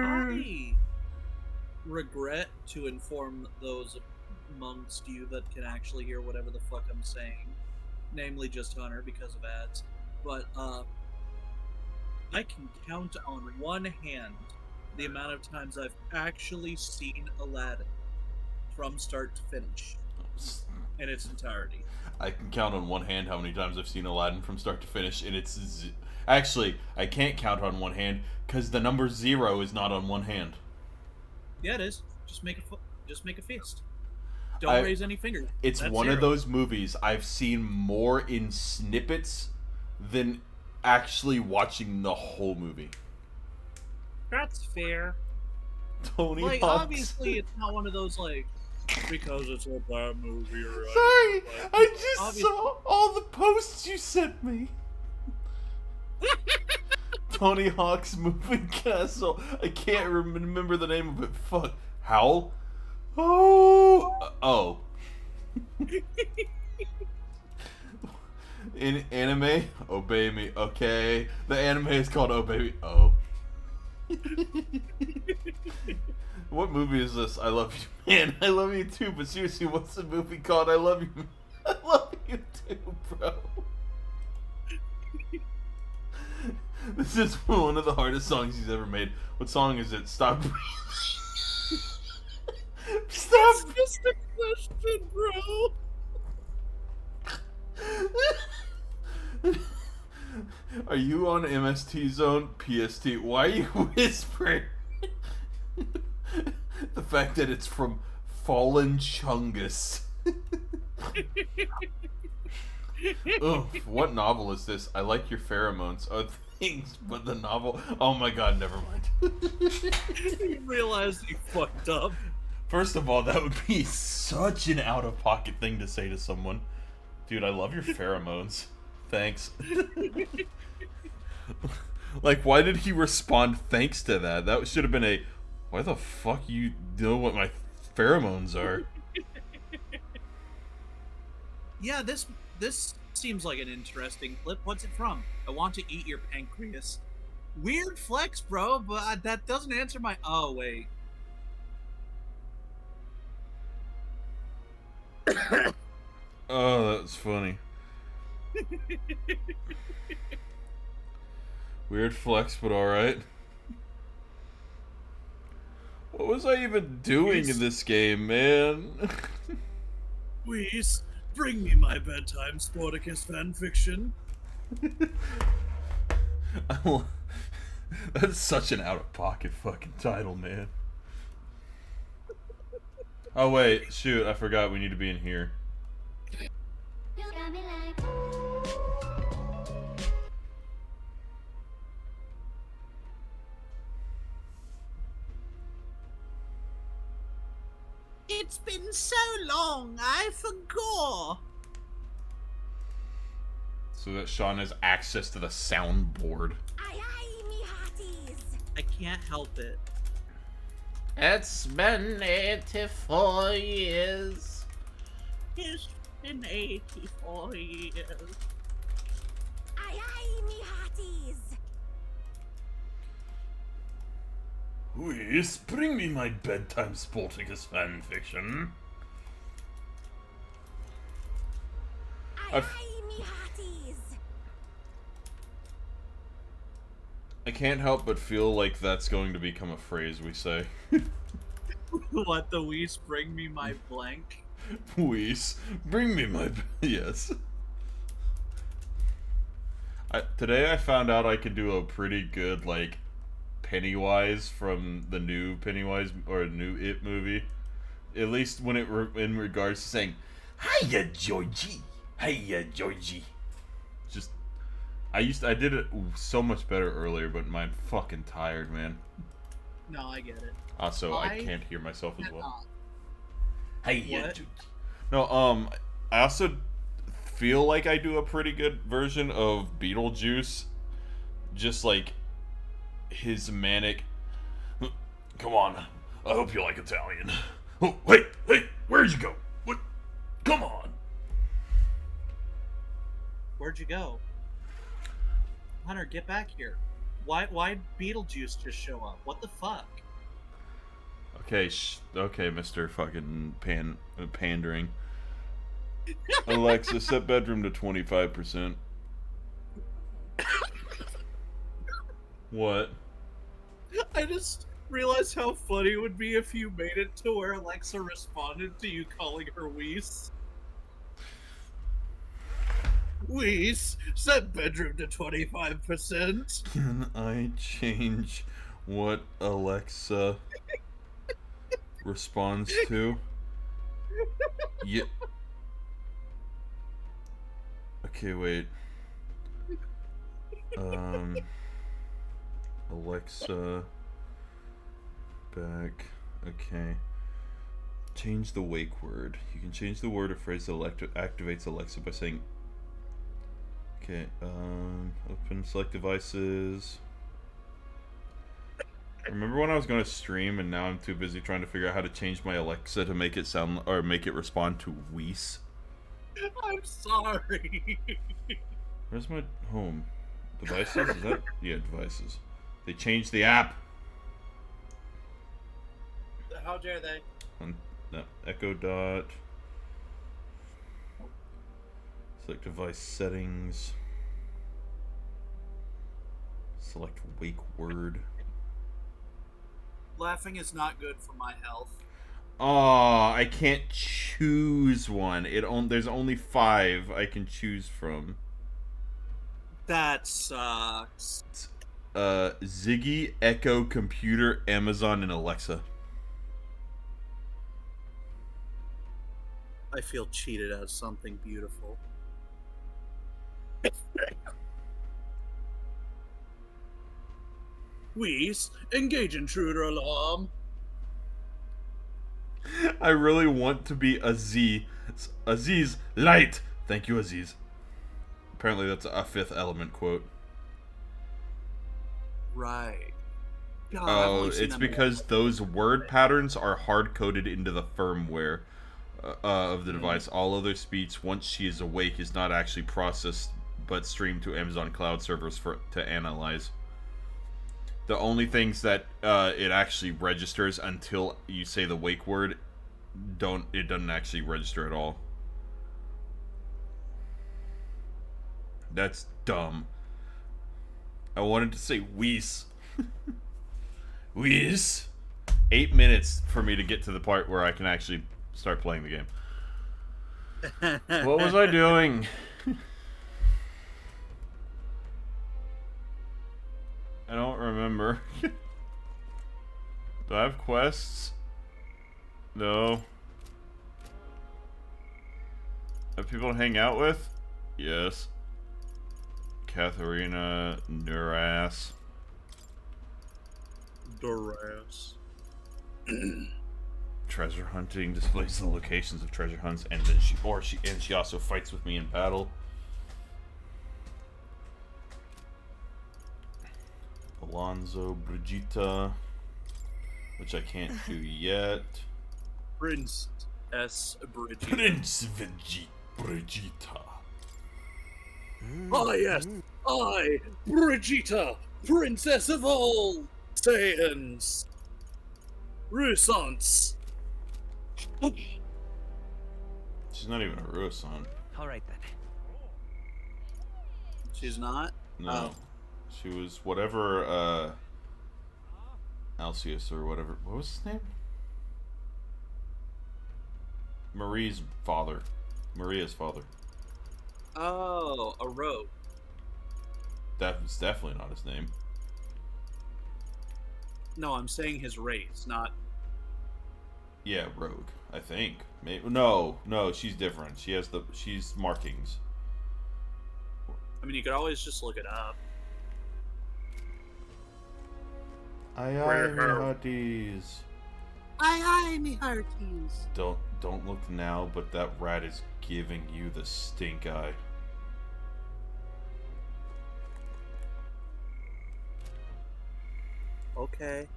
I regret to inform those amongst you that can actually hear whatever the fuck I'm saying, namely just Hunter because of ads, but I can count on one hand the amount of times I've actually seen Aladdin from start to finish in its entirety. I can count on one hand how many times I've seen Aladdin from start to finish, and it's actually I can't count on one hand because the number 0 is not on one hand. Yeah, it is. Just make a fist. Don't I raise any fingers. It's That's one 0. of those movies I've seen more in snippets than actually watching the whole movie. That's fair. Tony Like, Hawk's. obviously, it's not one of those, like, because it's a bad movie, right? Sorry, Like, I just obviously- saw all the posts you sent me. Tony Hawk's Moving Castle. I can't remember the name of it. Fuck. Howl? Oh. In anime, Obey Me. Okay. The anime is called Obey Me. Oh. What movie is this? I love you, man. I love you too. But seriously, what's the movie called? I love you. I love you too, bro. This is one of the hardest songs he's ever made. What song is it? Stop breathing. Stop. It's just a question, bro. Are you on MST Zone? PST? Why are you whispering? The fact that it's from Fallen Chungus. Ugh, what novel is this? I like your pheromones. Oh, thanks, but the novel. Oh my god, never mind. You realize you fucked up. First of all, that would be such an out of pocket thing to say to someone. Dude, I love your pheromones. Thanks. Like, why did he respond thanks to that? That should have been a, why the fuck you know what my pheromones are? Yeah, this seems like an interesting clip. What's it from? I want to eat your pancreas. Weird flex, bro, but that doesn't answer my... Oh, wait. Oh, that's funny. Weird flex, but alright. What was I even doing in this game, man? Whis, bring me my bedtime Sportacus fanfiction. That's such an out-of-pocket fucking title, man. Oh wait, shoot, I forgot we need to be in here. It's been so long, I forgot. So that Sean has access to the soundboard. Aye, aye, me hearties. I can't help it. It's been 84 years. It's been 84 years. Aye, aye, me hearties. Whis, bring me my bedtime Sportacus fanfiction. Aye, aye, me hearties. I can't help but feel like that's going to become a phrase we say. Let the Whis bring me my blank. Whis, bring me my... Yes. Today I found out I could do a pretty good, like, Pennywise from the new Pennywise, or new It movie. At least when in regards to saying, "Hiya, Georgie! Hiya, Georgie!" Just... I did it so much better earlier, but I'm fucking tired, man. No, I get it. Also, I can't hear myself as well. Hey, What? No, I also feel like I do a pretty good version of Beetlejuice. Just like his manic. Come on, I hope you like Italian. Oh, hey, where'd you go? What? Come on. Where'd you go? Hunter, get back here. Why Beetlejuice just show up? What the fuck? Okay, okay, Mr. Fucking pandering. Alexa, set bedroom to 25%. What? I just realized how funny it would be if you made it to where Alexa responded to you calling her Whis. Whis, set bedroom to 25%. Can I change what Alexa responds to? Yeah. Okay, wait. Alexa back. Okay. Change the wake word. You can change the word or phrase that activates Alexa by saying. Okay, open select devices. Remember when I was going to stream and now I'm too busy trying to figure out how to change my Alexa to make it sound or make it respond to Whis? I'm sorry. Where's my home? Devices? Is that? Yeah, devices. They changed the app. How dare they? No, Echo Dot. Select device settings. Select wake word. Laughing is not good for my health. Oh, I can't choose one. There's only 5 I can choose from. That sucks. Ziggy, Echo, Computer, Amazon, and Alexa. I feel cheated out of something beautiful. Whis, engage intruder alarm. I really want to be Aziz, light! Thank you, Aziz. Apparently that's a Fifth Element quote. Right. God, Oh, it's because those word patterns are hard-coded into the firmware of the device. All other speech, once she is awake, is not actually processed, but streamed to Amazon cloud servers to analyze. The only things that it actually registers until you say the wake word, it doesn't actually register at all. That's dumb. I wanted to say Whis. Whis. 8 minutes for me to get to the part where I can actually start playing the game. What was I doing? I don't remember. Do I have quests? No. Have people to hang out with? Yes. Katharina Duras. Treasure hunting displays the locations of treasure hunts, and then she also fights with me in battle. Alonzo Brigitta, which I can't do yet. Prince S. Brigitte. Prince Brigitta. Ah, yes, I, Brigitta, princess of all Saiyans, Rusants. She's not even a Rusan. All right then. She's not? No. Oh. She was whatever, Alcius or whatever. What was his name? Maria's father. Oh, a rogue. That's definitely not his name. No, I'm saying his race, not... Yeah, rogue. I think. Maybe, no, she's different. She's markings. I mean, you could always just look it up. Aye, me hearties. Aye, me hearties. Don't look now, but that rat is giving you the stink eye. Okay.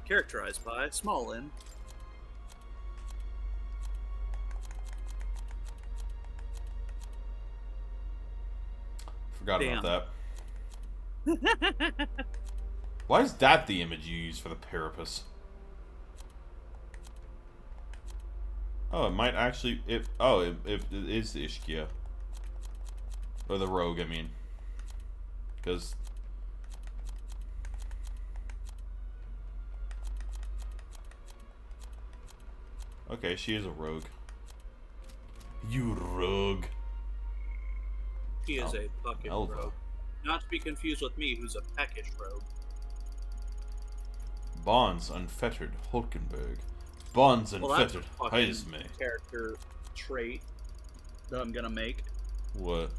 Characterized by Smallin. Forgot about that. Why is that the image you use for the Parapus? Oh, it might actually... it is the Ishkia. Or the Rogue, I mean. Because... okay, she is a rogue. You rogue. He is a fucking Elva. rogue. Not to be confused with me, who's a peckish rogue. Bonds unfettered Hulkenberg. Bonds Well, that's a unfettered fucking Heisme. character trait that I'm gonna make. What?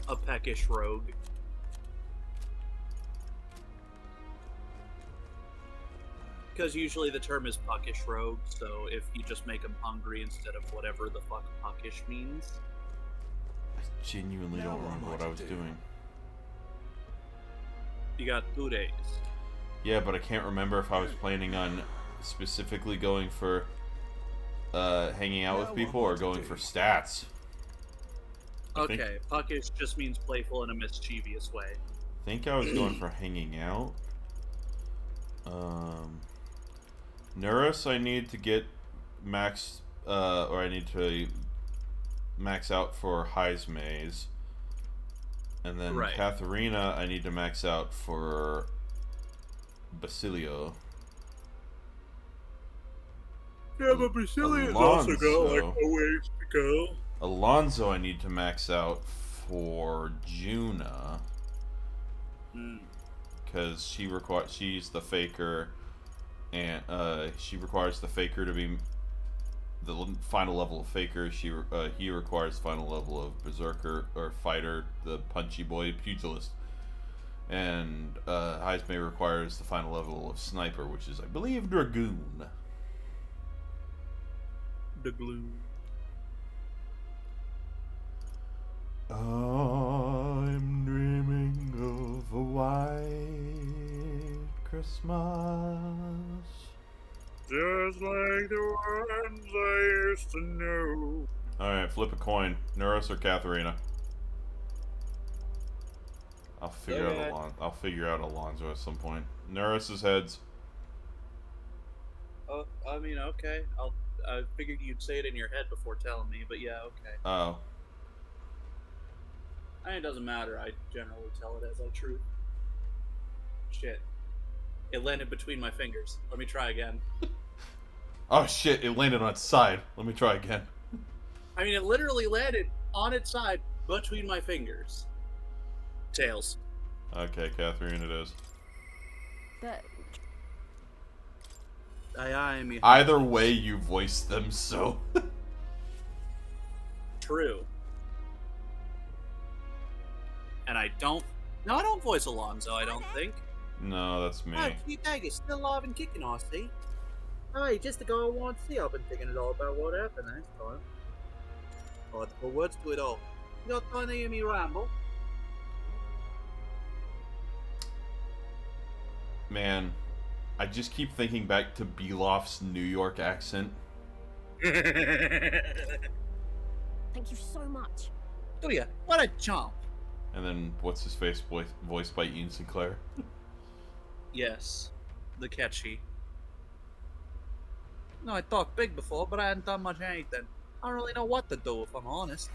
A peckish rogue. Because usually the term is puckish rogue, so if you just make them hungry instead of whatever the fuck puckish means. I genuinely don't remember what I was doing. You got 2 days. Yeah, but I can't remember if I was planning on specifically going for hanging out with people or going for stats. Okay, puckish just means playful in a mischievous way. I think I was going for hanging out. Nurus, I need to get max, or I need to max out for Heismaze. And then Right. Katharina, I need to max out for Basilio. Yeah, but Basilea's also got like Alonso. a ways to go. Alonso, I need to max out for Juna. Because she's the faker, and she requires the faker to be the final level of faker. He requires final level of berserker or fighter, the punchy boy pugilist, and Heisme requires the final level of sniper, which is, I believe, dragoon. The glue. I'm dreaming of a white Christmas. Just like the ones I used to know. Alright, flip a coin. Nurus or Katharina? I'll figure out Alonso at some point. Nurus's heads. Oh, I mean, okay. I figured you'd say it in your head before telling me, but yeah, okay. Oh. I mean, it doesn't matter. I generally tell it as I truth. Shit. It landed between my fingers. Let me try again. Oh shit, it landed on its side. Let me try again. I mean, it literally landed on its side between my fingers. Tails. Okay, Katharina it is. But I mean, Either way, you voiced them, so... true. And I don't... No, I don't voice Alonso, I don't think. No, that's me. Oh, T-Tag is still alive and kicking, I see. Hey, just to go and want to see, I've been thinking it all about what happened last time. Hard to put words to it all. You got time to hear me ramble? Man, I just keep thinking back to Belof's New York accent. thank you so much. Oh yeah, what a chomp. And then, what's his face, voiced by Ian Sinclair? Yes, the catchy. No, I talked big before, but I hadn't done much anything. I don't really know what to do, if I'm honest.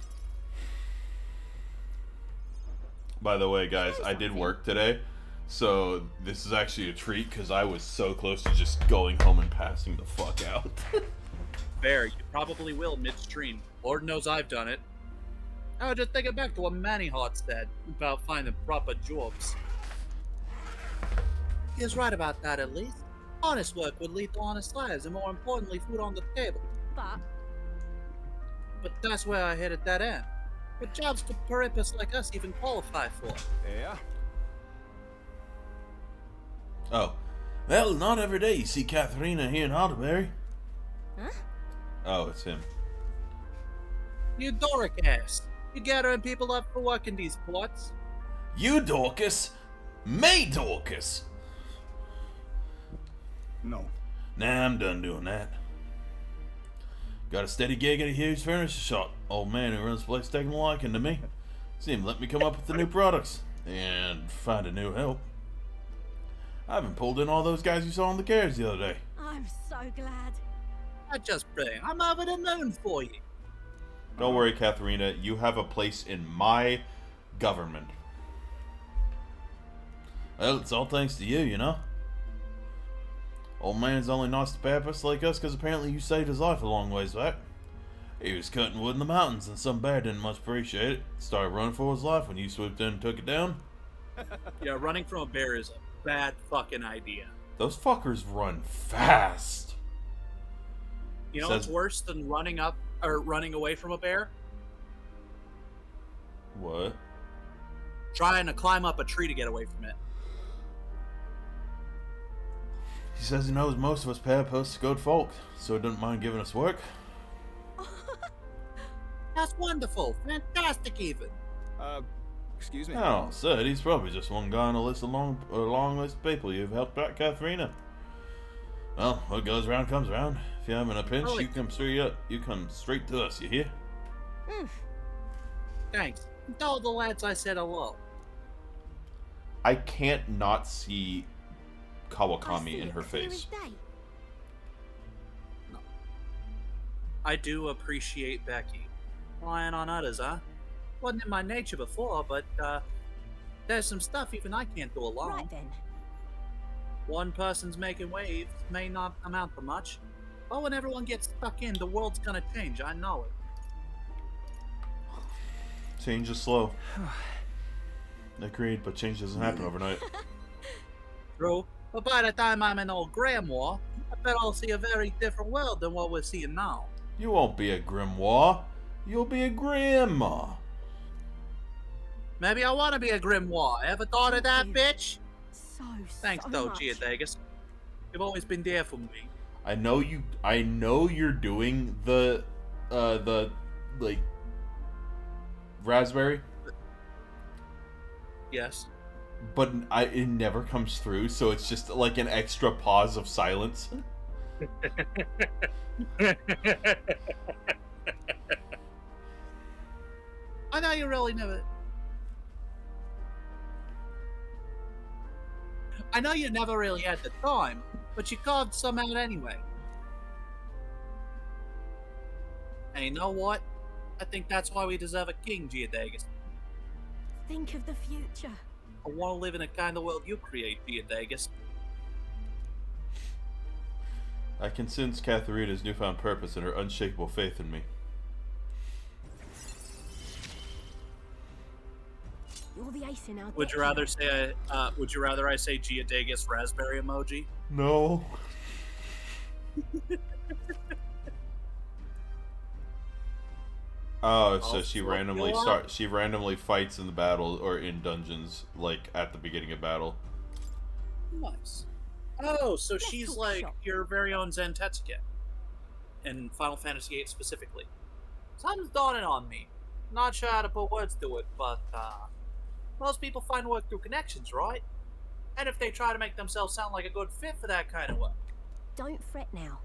By the way, guys, I did work today, so this is actually a treat, because I was so close to just going home and passing the fuck out. Fair, you probably will midstream. Lord knows I've done it. I was just thinking back to what Manny Hart said about finding proper jobs. He was right about that, at least. Honest work would lead to honest lives, and more importantly, food on the table. But that's where I hit at that end. What jobs do perippus like us even qualify for? Yeah. Oh. Well, not every day you see Katharina here in Alderbury. Huh? Oh, it's him. You Doric ass. You gathering people up for work in these ports? You Dorcas? Me Dorcas? No. Nah, I'm done doing that. Got a steady gig at a huge furniture shop. Old man who runs the place taking a liking to me. See him let me come up with the new products. and find a new help. I haven't pulled in all those guys you saw on the carriage the other day. I'm so glad. I just bring. I'm over the moon for you. Don't worry, Katharina. You have a place in my government. Well, it's all thanks to you, you know. Old man's only nice to papists like us because apparently you saved his life a long ways back. He was cutting wood in the mountains and some bear didn't much appreciate it. Started running for his life when you swooped in and took it down. Yeah, running from a bear is a bad fucking idea. Those fuckers run fast. You know what's worse than running away from a bear? What? Trying to climb up a tree to get away from it. He says he knows most of us papists are good folk, so he doesn't mind giving us work. That's wonderful. Fantastic, even. Excuse me? Oh, said he's probably just one guy on a long list of people you've helped back Katharina. Well, what goes around comes around. If you're having a pinch, you come straight to us, you hear? Thanks. Tell the lads I said hello. I can't not see Kawakami in her Clear as face. day. I do appreciate Becky. Relying on others, huh? Wasn't in my nature before, but there's some stuff even I can't do alone. Right then. One person's making waves may not amount to much, but when everyone gets stuck in, the world's gonna change. I know it. Change is slow. Agreed, but change doesn't happen overnight. True, but by the time I'm an old grandma, I bet I'll see a very different world than what we're seeing now. You won't be a grimoire. You'll be a grandma. Maybe I want to be a grimoire. Ever thought of that, bitch? Thanks, so though, much. Geodagus. You've always been there for me. I know you're doing the like raspberry, Yes. but it never comes through, so it's just like an extra pause of silence. I know you really never. I know you never really had the time, but you carved some out anyway. And you know what? I think that's why we deserve a king, Geodagus. Think of the future. I want to live in the kind of world you create, Geodagus. I can sense Katharina's newfound purpose and her unshakable faith in me. You're the ace in our Would you rather say I say Geodagus raspberry emoji? No. Oh, so she randomly fights in the battle or in dungeons, like at the beginning of battle. Nice. Oh, so Let's she's talk like shop. your very own Zen Tetsuke. In Final Fantasy VIII specifically. Something's dawning on me. Not sure how to put words to it, but most people find work through connections, right? And if they try to make themselves sound like a good fit for that kind of work. Don't fret now.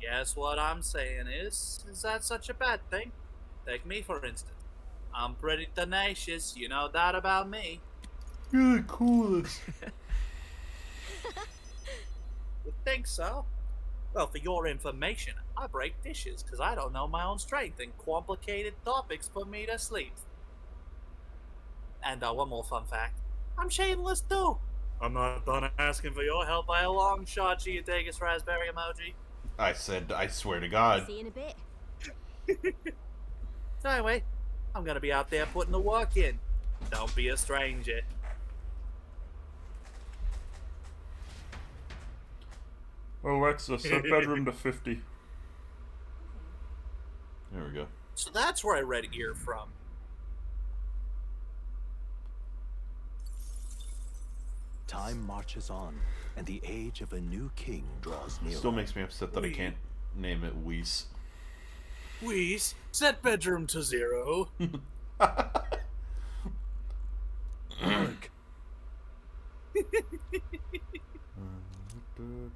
Guess what I'm saying is that such a bad thing? Take me for instance. I'm pretty tenacious, you know that about me. You're the coolest. You think so? Well, for your information, I break dishes because I don't know my own strength and complicated topics put me to sleep. And one more fun fact. I'm shameless too. I'm not done asking for your help by a long shot, Geodagus raspberry emoji. I said, I swear to God. See you in a bit. So anyway, I'm gonna be out there putting the work in. Don't be a stranger. Alexa, set bedroom to 50. There we go. So that's where I read ear from. Time marches on, and the age of a new king draws near. Still makes me upset that I can't name it Whis. Whis, set bedroom to 0.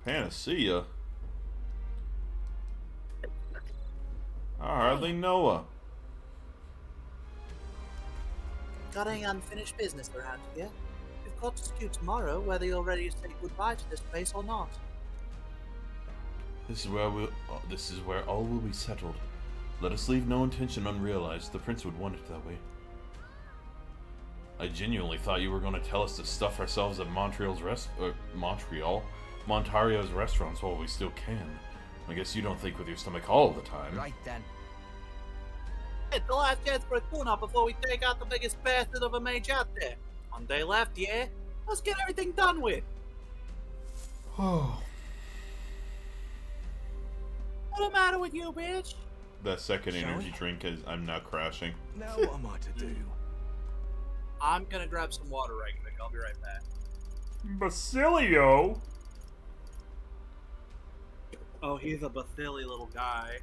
Panacea. I hardly know her. Got any unfinished business around here? We've got to scoot tomorrow, whether you're ready to say goodbye to this place or not. This is where all will be settled. Let us leave no intention unrealized. The prince would want it that way. I genuinely thought you were going to tell us to stuff ourselves at Montario's restaurants while we still can. I guess you don't think with your stomach all the time. Right then. It's the last chance for a tune-up before we take out the biggest bastard of a mage out there. One day left, yeah? Let's get everything done with. Oh. What's the matter with you, bitch? That second Shall energy we? drink is I'm now crashing. Now what am I to do? I'm gonna grab some water right quick. I'll be right back. Basilio! Oh, he's a Basili little guy.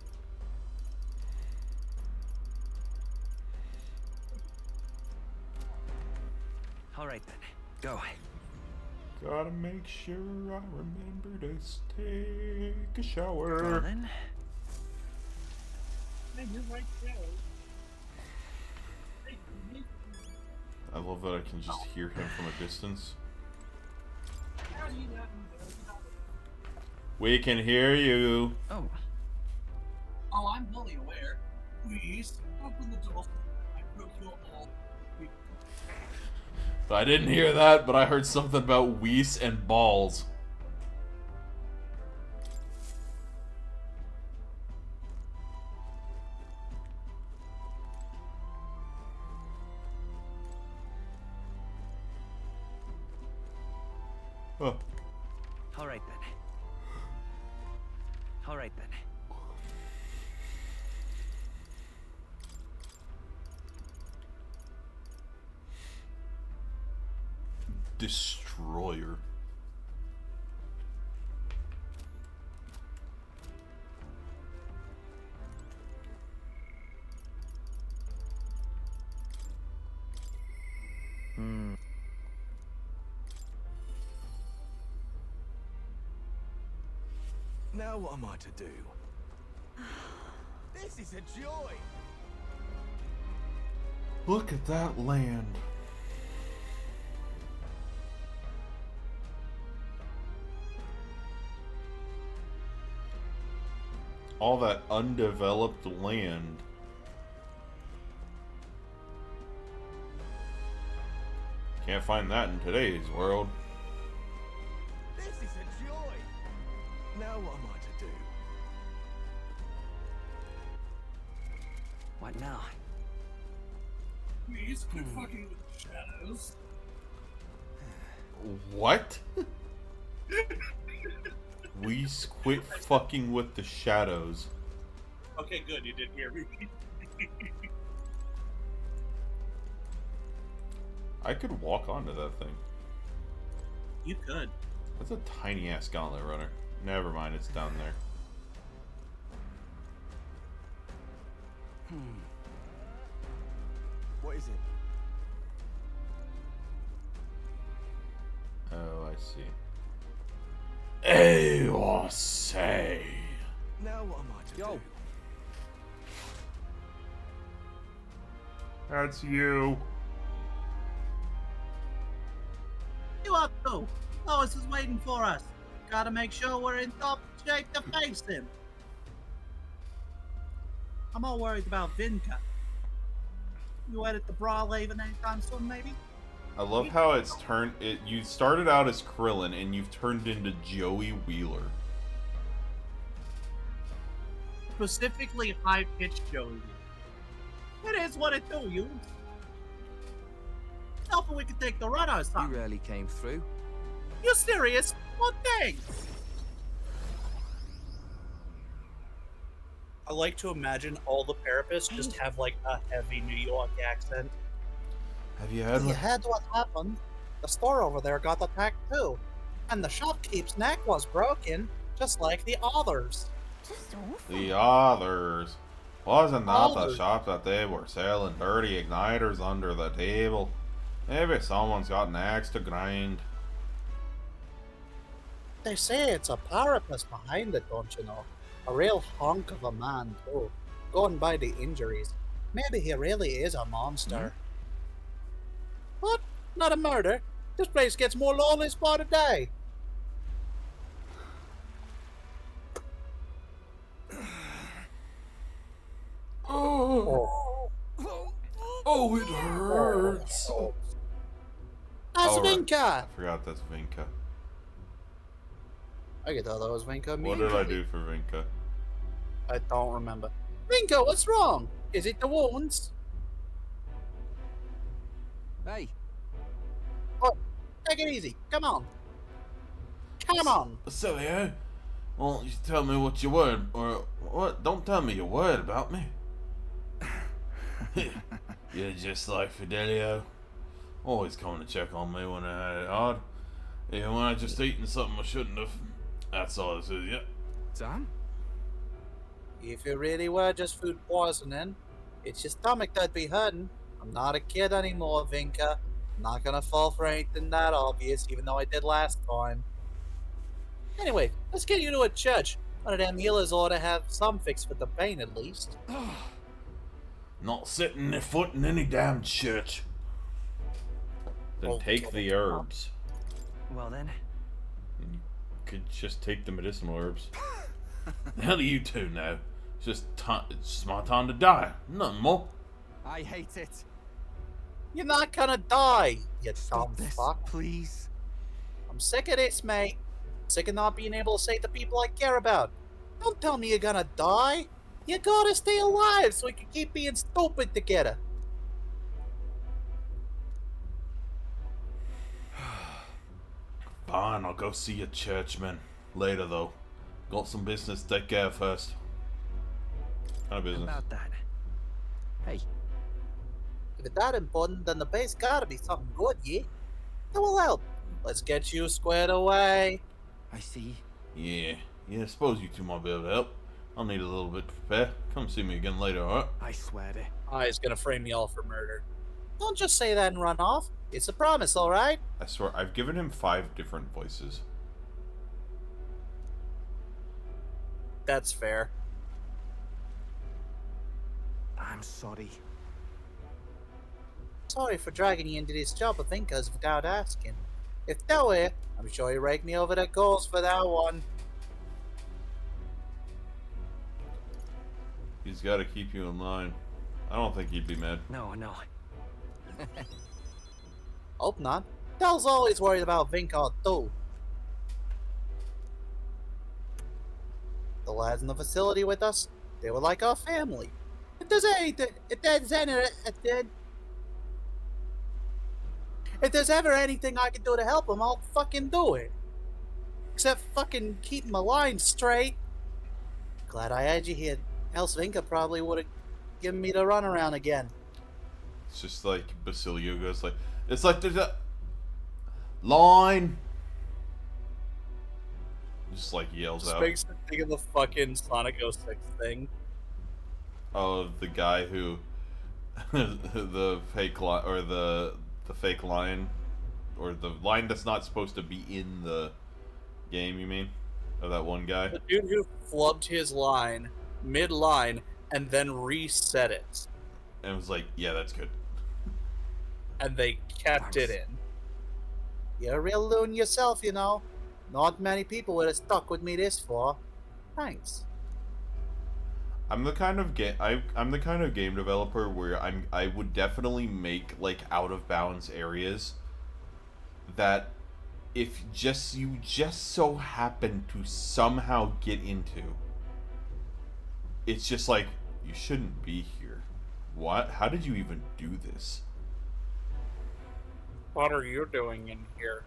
All right then. Go. Gotta make sure I remember to take a Well shower. then. Man, you're right there. I love that I can just hear him from a distance. We can hear you. Oh. Oh, I'm fully aware. Please, open the door. I broke your all. I didn't hear that, but I heard something about Whis and balls. Oh. All right then. All right then. Destroyer. Now what am I to do? This is a joy. Look at that land. All that undeveloped land. Can't find that in today's world. This is a joy. Now what am I to do? What now? Please, quit fucking with the shadows. What? We quit fucking with the shadows. Okay, good, you didn't hear me. I could walk onto that thing. You could. That's a tiny ass gauntlet runner. Never mind, it's down there. What is it? Oh, I see. Hey, I say. Now what am I to Yo. do? That's you. You up to? Lois is waiting for us. Gotta make sure we're in top shape to face him. I'm all worried about Vinca. You headed to Brawlhaven anytime soon, maybe? I love how it's turned. You started out as Krillin, and you've turned into Joey Wheeler. Specifically high-pitched Joey. It is what it do, you. Hoping we can take the run or You something. rarely came through. You serious? What thing? I like to imagine all the Parapists just have like a heavy New York accent. Have you had You one? had what happened. The store over there got attacked too. And the shopkeep's neck was broken, just like the others. Just awful. The others. Wasn't that the Others. shop that they were selling dirty igniters under the table? Maybe someone's got an axe to grind. They say it's a Parapus behind it, don't you know? A real hunk of a man too. Going by the injuries. Maybe he really is a monster. What? Not a murder? This place gets more lawless by the day. Oh, oh, it hurts. That's Oh, right. Vinka! I forgot that's Vinka. I could tell that was Vinka. What did I do for Vinka? I don't remember. Vinka, what's wrong? Is it the wounds? Hey, Take it easy. Come on. Come on. So, yeah, why don't you tell me what you're worried, or what? Don't tell me you're worried about me. You're just like Fidelio. Always coming to check on me when I had it hard. Even when I just eaten something I shouldn't have. That's all this is, yeah. Sam? If it really were just food poisoning, it's your stomach that'd be hurting. I'm not a kid anymore, Vinka. I'm not gonna fall for anything that obvious, even though I did last time. Anyway, let's get you to a church. One of them healers ought to have some fix for the pain, at least. Not setting their foot in any damn church. Then Okay. take the herbs. Well then. You could just take the medicinal herbs. The hell do you two know? It's just my time to die. Nothing more. I hate it. You're not gonna die, you dumb Stop this, fuck. please. I'm sick of this, mate. Sick of not being able to say the people I care about. Don't tell me you're gonna die. You gotta stay alive so we can keep being stupid together. Fine, I'll go see your churchman. Later, though. Got some business to take care of first. Kind of business. About that. Hey, If it's that important, then the base gotta be something good, yeah? That will help. Let's get you squared away. I see. Yeah, I suppose you two might be able to help. I'll need a little bit to prepare. Come see me again later, alright? I swear to. He's gonna frame me all for murder. Don't just say that and run off. It's a promise, alright? I swear, I've given him 5 different voices. That's fair. I'm sorry. Sorry for dragging you into this job of thinkers without asking. If that were, I'm sure you raked me over the coals for that one. He's got to keep you in line. I don't think he'd be mad. No. Hope not. Dell's always worried about Vinka too. The lads in the facility with us, they were like our family. If there's ever anything I can do to help them, I'll fucking do it. Except fucking keep my line straight. Glad I had you here. Else Vinka probably would have given me the runaround again. It's just like Basilio goes like, it's like there's a line. Just like yells Just out. makes me think of the fucking Sonic 06 thing. Oh, the guy who the fake or the fake line, or the line that's not supposed to be in the game. You mean? Of that one guy? The dude who flubbed his line mid-line and then reset it, And it was like, yeah, that's good. and they kept it in. You're a real loon yourself, you know. Not many people would have stuck with me this far. Thanks. I'm the kind of I'm the kind of game developer where I would definitely make like out of bounds areas that if you just so happen to somehow get into, it's just like, you shouldn't be here. What? How did you even do this? What are you doing in here?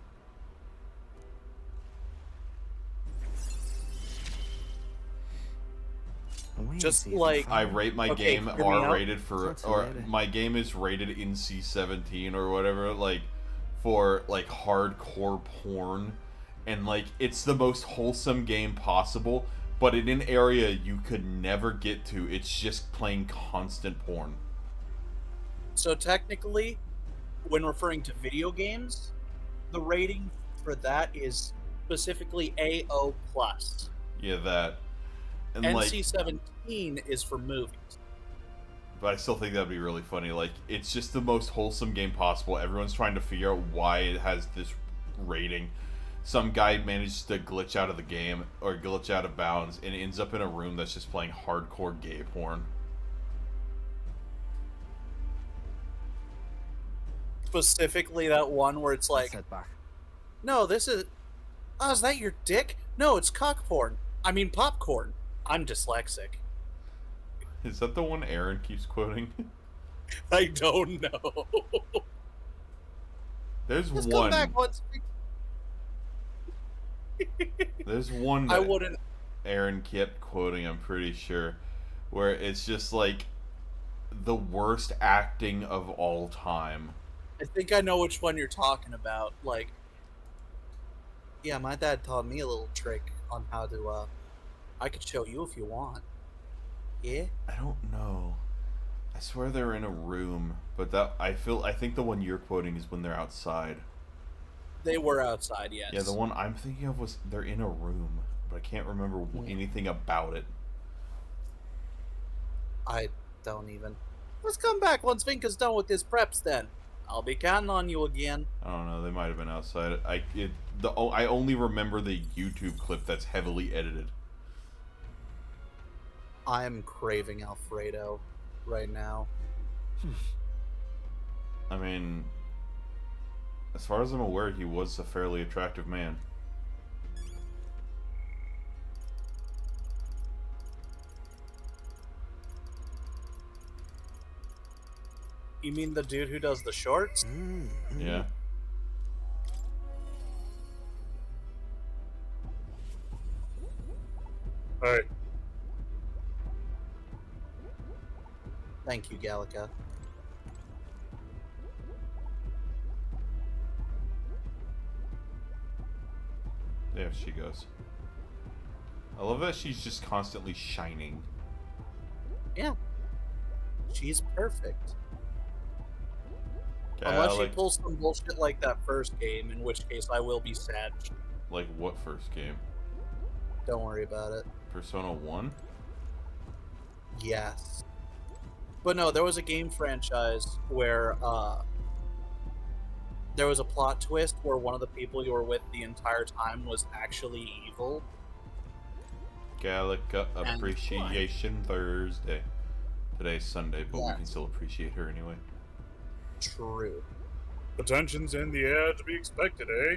Just like I rate my Okay, game hear me out. R-rated for, That's or rated. my game is rated in C-17 or whatever, like for like hardcore porn, and like it's the most wholesome game possible, but in an area you could never get to. It's just playing constant porn. So technically, when referring to video games, the rating for that is specifically AO+. Yeah, that. And like, NC-17 is for movies. But I still think that'd be really funny. Like, it's just the most wholesome game possible. Everyone's trying to figure out why it has this rating. Some guy manages to glitch out of the game or glitch out of bounds and ends up in a room that's just playing hardcore gay porn. Specifically that one where it's like, Setback. no, this is... Oh, is that your dick? No, it's cock porn. I mean popcorn. I'm dyslexic. Is that the one Aaron keeps quoting? I don't know. There's Just one. come back once. There's one I that wouldn't. Aaron kept quoting, I'm pretty sure, where it's just like the worst acting of all time. I think I know which one you're talking about. Like, yeah, my dad taught me a little trick on how to, I could show you if you want. Yeah? I don't know. I swear they're in a room, but that I think the one you're quoting is when they're outside. They were outside, yes. Yeah, the one I'm thinking of was they're in a room, but I can't remember anything about it. I don't even. Let's come back once Vinka's done with his preps then. I'll be counting on you again. I don't know. They might have been outside. I only remember the YouTube clip that's heavily edited. I am craving Alfredo right now. I mean, as far as I'm aware, he was a fairly attractive man. You mean the dude who does the shorts? Yeah. Hey. Thank you, Gallica. There she goes. I love that she's just constantly shining. Yeah. She's perfect. Unless she pulls some bullshit like that first game, in which case I will be sad. Like what first game? Don't worry about it. Persona 1? Yes. But no, there was a game franchise where there was a plot twist where one of the people you were with the entire time was actually evil. Gallica Appreciation Thursday. Today's Sunday, but we can still appreciate her anyway. True. The tension's in the air to be expected, eh?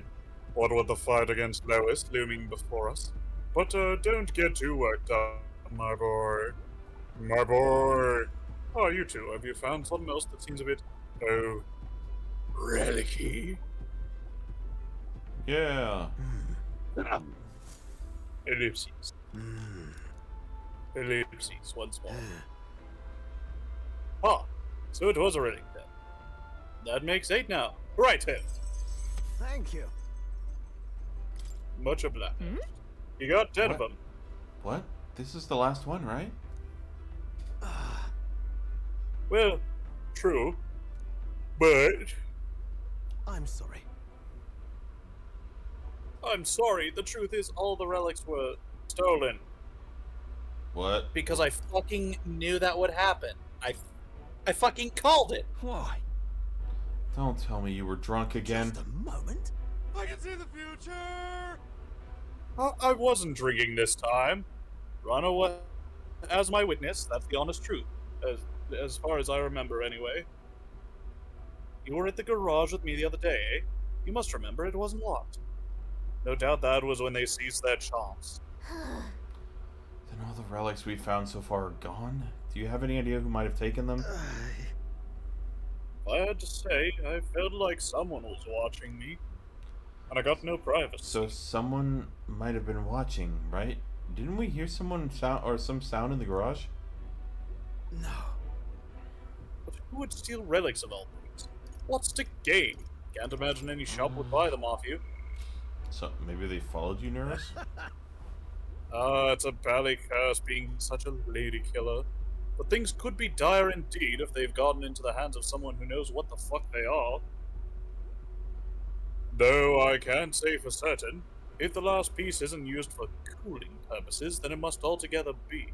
What with the fight against Lois looming before us. But don't get too worked up, my boy. My boy. Oh, you two, have you found something else that seems a bit, relic-y? Yeah. Ellipses. Ellipses, once more. Ah, so it was a relic then. That makes 8 now. Right here. Thank you. Much obliged. You got 10 of them. What? This is the last one, right? Well, true. But I'm sorry. I'm sorry, the truth is all the relics were stolen. What? Because I fucking knew that would happen. I fucking called it. Why? Don't tell me you were drunk again. Just a moment. I can see the future. I wasn't drinking this time. Rana was as my witness. That's the honest truth, as far as I remember, anyway. You were at the garage with me the other day, eh? You must remember it wasn't locked. No doubt that was when they seized their chance. Then all the relics we found so far are gone? Do you have any idea who might have taken them? If I had to say, I felt like someone was watching me. And I got no privacy. So someone might have been watching, right? Didn't we hear some sound in the garage? No. But who would steal relics of all things? What's to gain? Can't imagine any shop would buy them off you. So maybe they followed you, Nervous? It's a bally curse being such a lady killer. But things could be dire indeed if they've gotten into the hands of someone who knows what the fuck they are. Though I can't say for certain, if the last piece isn't used for cooling purposes, then it must altogether be.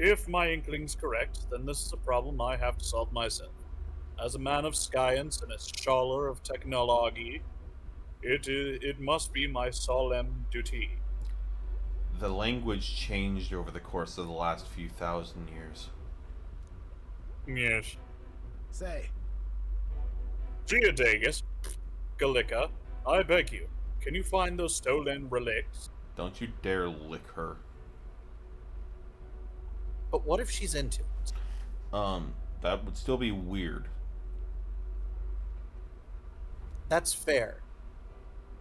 If my inkling's correct, then this is a problem I have to solve myself. As a man of science and a scholar of technology, it must be my solemn duty. The language changed over the course of the last few thousand years. Yes. Say, Geodagus, Gallica, I beg you, can you find those stolen relics? Don't you dare lick her. But what if she's into it? That would still be weird. That's fair.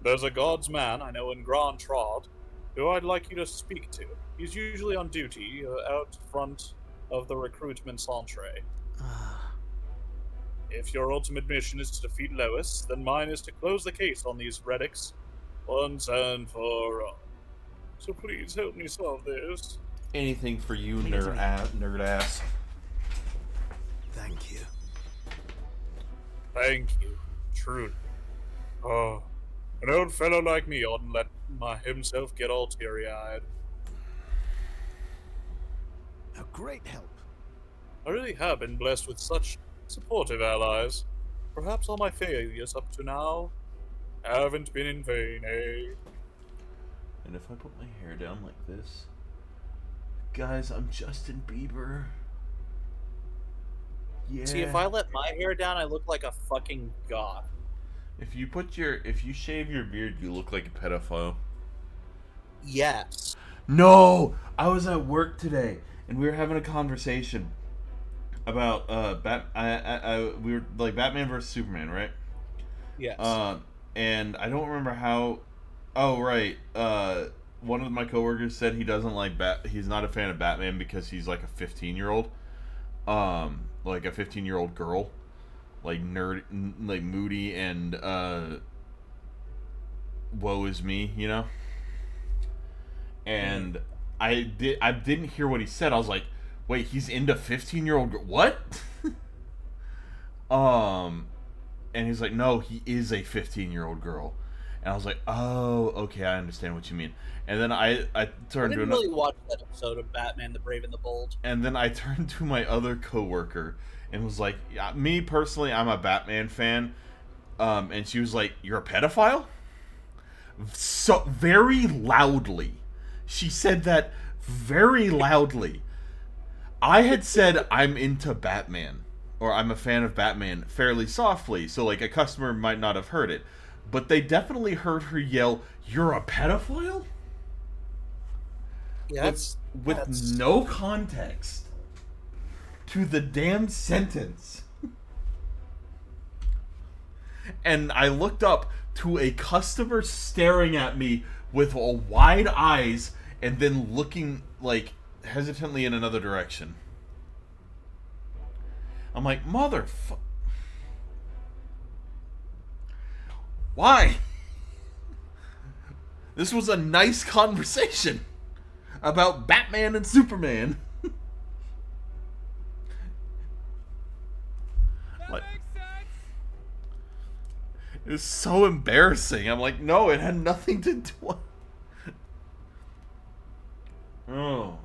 There's a god's man I know in Grand Trod who I'd like you to speak to. He's usually on duty out front of the recruitment centre. If your ultimate mission is to defeat Lois, then mine is to close the case on these relics once and for all. So please help me solve this. Anything for you, nerd ass. thank you. Thank you, truly. Oh, an old fellow like me oughtn't let himself get all teary-eyed. A great help. I really have been blessed with such supportive allies. Perhaps all my failures up to now haven't been in vain, eh? And if I put my hair down like this... Guys, I'm Justin Bieber. Yeah. See, if I let my hair down, I look like a fucking goth. If you shave your beard, you look like a pedophile. Yes. No! I was at work today, and we were having a conversation about we were like Batman versus Superman, right? Yes. And I don't remember how. Oh right. One of my coworkers said he doesn't like he's not a fan of Batman because he's like a 15-year-old, like a 15-year-old girl, like nerd, like moody and woe is me, you know. And I didn't hear what he said. I was like, wait, he's into 15-year-old what? And he's like, no, he is a 15-year-old girl. And I was like, oh, okay, I understand what you mean. And then I turned I didn't really watch that episode of Batman: The Brave and the Bold. And then I turned to my other coworker and was like, yeah, me personally, I'm a Batman fan. And she was like, you're a pedophile? So very loudly. She said that very loudly. I had said I'm into Batman, or I'm a fan of Batman, fairly softly, so like a customer might not have heard it. But they definitely heard her yell, "You're a pedophile?" Yeah, with no context to the damn sentence. And I looked up to a customer staring at me with wide eyes and then looking like hesitantly in another direction. I'm like, motherfucker. Why? This was a nice conversation about Batman and Superman. Like, it was so embarrassing. I'm like, no, it had nothing to do. Oh,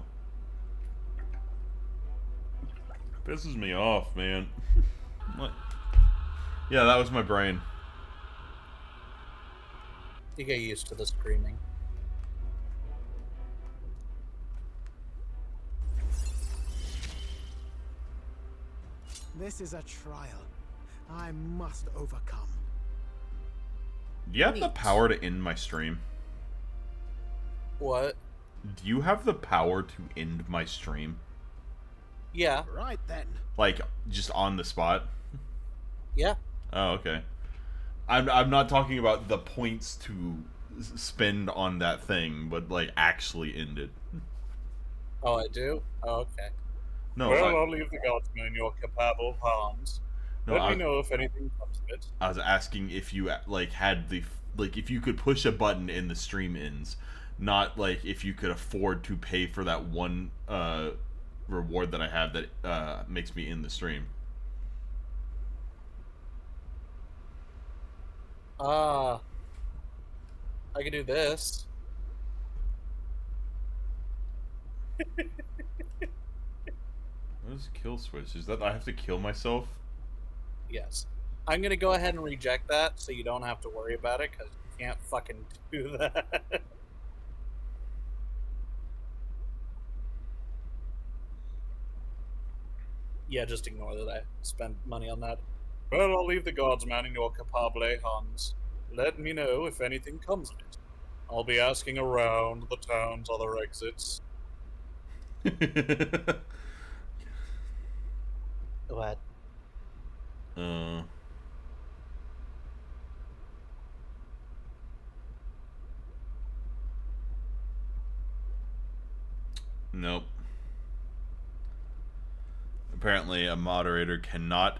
pisses me off, man. What? Yeah, that was my brain. You get used to the screaming. This is a trial I must overcome. Do you have the power to end my stream? What? Do you have the power to end my stream? Yeah. Right then. Like, just on the spot? Yeah. Oh, okay. I'm not talking about the points to spend on that thing, but, like, actually end it. Oh, I do? Oh, okay. No, Well, I'll leave the guardsman in your capable palms. No, Let me know if anything comes of it. I was asking if you, like, had the... Like, if you could push a button and the stream ends. Not, like, if you could afford to pay for that one, reward that I have that, makes me end the stream. I can do this. is kill switch? Is that I have to kill myself? Yes. I'm gonna go ahead and reject that, so you don't have to worry about it, because you can't fucking do that. Yeah, just ignore that I spent money on that. Well, I'll leave the guardsman in your capable hands. Let me know if anything comes of it. I'll be asking around the town's other exits. What? Nope. Apparently, a moderator cannot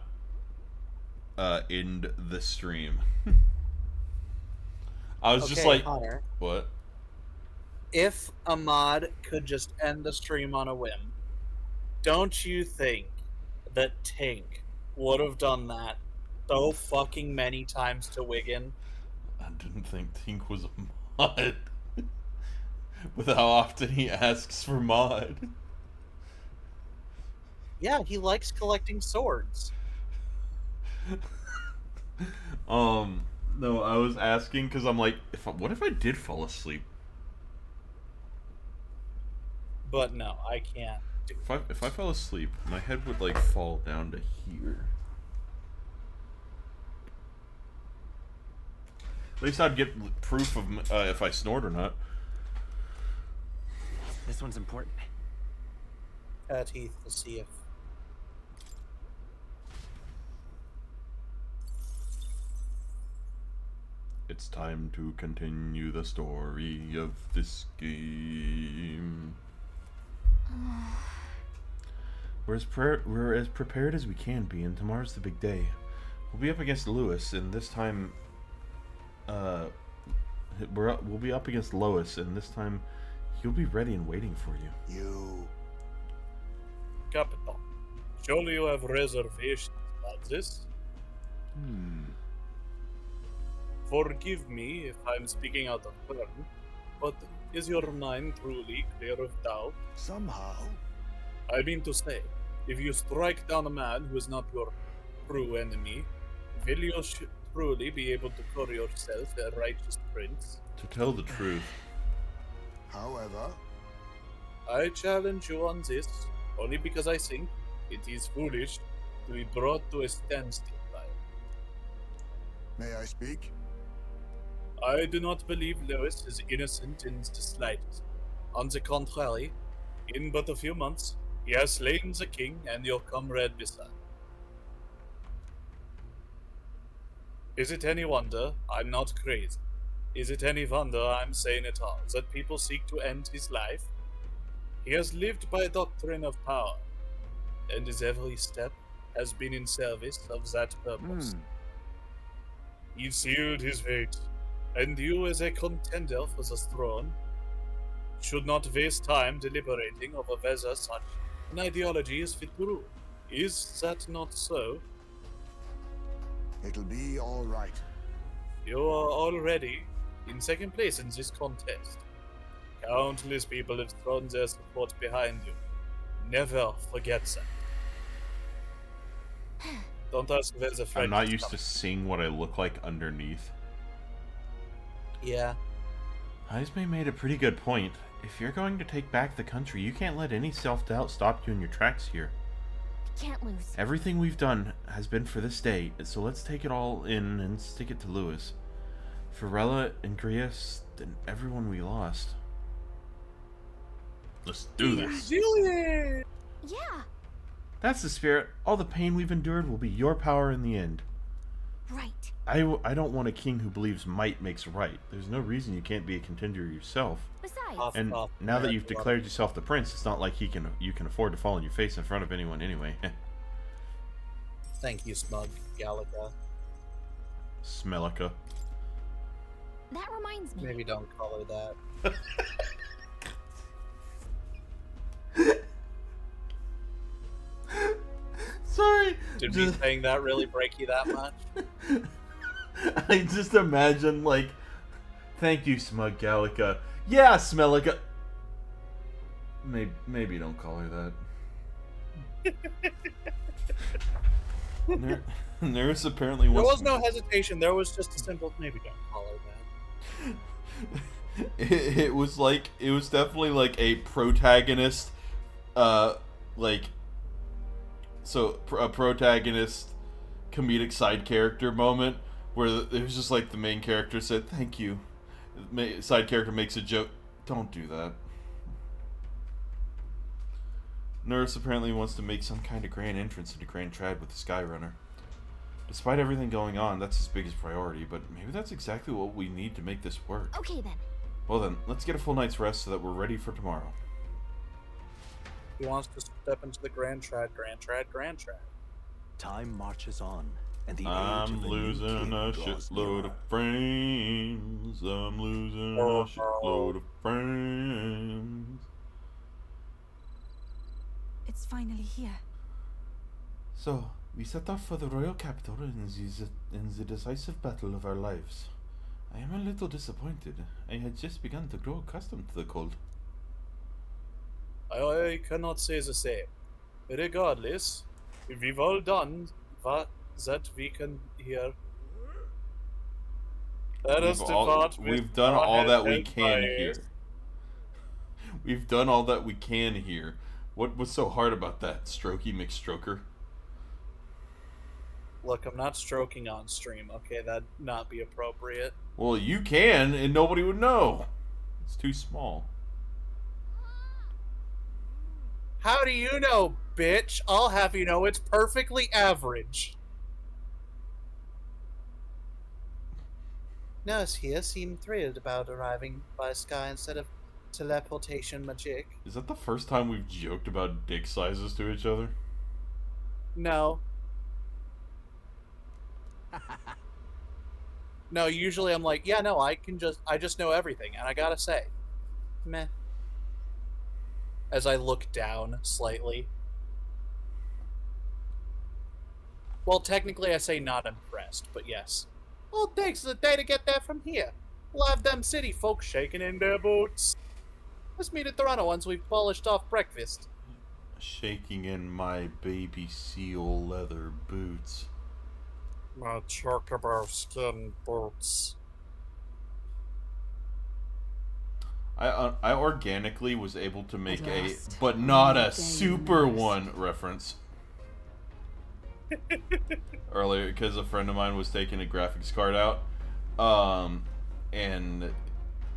end the stream. I was just like, Hunter, what? if a mod could just end the stream on a whim, don't you think that Tink would have done that so fucking many times to Wiggin? I didn't think Tink was a mod. With how often he asks for mod. Yeah, he likes collecting swords. No, I was asking because I'm like, what if I did fall asleep? But no, I can't do it. If I fell asleep, my head would like fall down to here. At least I'd get proof of if I snort or not. This one's important. At Heath to see if. It's time to continue the story of this game. We're as prepared as we can be, and tomorrow's the big day. We'll be up against Lewis, and this time, we'll be up against Lois, and this time, he'll be ready and waiting for you. You. Capitan, surely you have reservations about this? Forgive me if I'm speaking out of turn, but is your mind truly clear of doubt? Somehow. I mean to say, if you strike down a man who is not your true enemy, will you truly be able to call yourself a righteous prince? To tell the truth, However, I challenge you on this, only because I think it is foolish to be brought to a standstill by it. may I speak? I do not believe Lewis is innocent in the slightest. On the contrary, in but a few months, he has slain the king and your comrade beside. Is it any wonder I'm not crazy? Is it any wonder I'm sane at all that people seek to end his life? He has lived by a doctrine of power, and his every step has been in service of that purpose. He sealed his fate, and you, as a contender for the throne, should not waste time deliberating over whether such an ideology is fit to rule. Is that not so? It'll be all right. You are already in second place in this contest. Countless people have thrown their support behind you. Never forget that. Don't ask where the friend I'm not is used to coming. seeing what I look like underneath. Yeah. Heisme made a pretty good point. If you're going to take back the country, you can't let any self-doubt stop you in your tracks here. Can't lose. Everything we've done has been for this day, so let's take it all in and stick it to Lewis. Varela and Grias, and everyone we lost. Let's do this. Yeah, That's the spirit. All the pain we've endured will be your power in the end. right. I don't want a king who believes might makes right. There's no reason you can't be a contender yourself. Besides, And now that you've declared yourself the prince, it's not like you can afford to fall on your face in front of anyone anyway. Thank you, Smug Galaga. Smellica. that reminds me. Maybe don't call her that. Sorry. Did me saying that really break you that much? I just imagine, like, thank you, Smug Gallica. Yeah, Smellica. Maybe don't call her that. Nurse apparently There wants was no hesitation. There was just a simple, maybe don't call her that. it was definitely like a protagonist, a protagonist comedic side character moment where it was just like the main character said thank you, side character makes a joke, don't do that. Nurse apparently wants to make some kind of grand entrance into Grand Trad with the Skyrunner. Despite everything going on, that's his biggest priority, but maybe that's exactly what we need to make this work. Okay then. Well then, let's get a full night's rest so that we're ready for tomorrow. He wants to step into the Grand Trad. Time marches on, and the age I'm of a new losing king a draws shitload nearer. of frames. I'm losing a shitload of frames. It's finally here. So, we set off for the royal capital in the decisive battle of our lives. I am a little disappointed. I had just begun to grow accustomed to the cold. I cannot say the same. Regardless, we've all done what that we can here. Let us depart with We've done our all heads that we held can high. here. We've done all that we can here. What was so hard about that, Strokey McStroker? Look, I'm not stroking on stream. Okay, that'd not be appropriate. Well, you can, and nobody would know. It's too small. How do you know, bitch? I'll have you know it's perfectly average. Nurse here seemed thrilled about arriving by sky instead of teleportation magic. Is that the first time we've joked about dick sizes to each other? No. No, usually I'm like, yeah, no, I just know everything, and I gotta say, meh. As I look down slightly. Well, technically I say not impressed, but yes. Well, takes a day to get there from here. We'll have them city folks shaking in their boots. Let's meet at Toronto once we've polished off breakfast. Shaking in my baby seal leather boots. My chocobo skin boots. I organically was able to make At a last, but not a day super rest. one reference earlier because a friend of mine was taking a graphics card out, and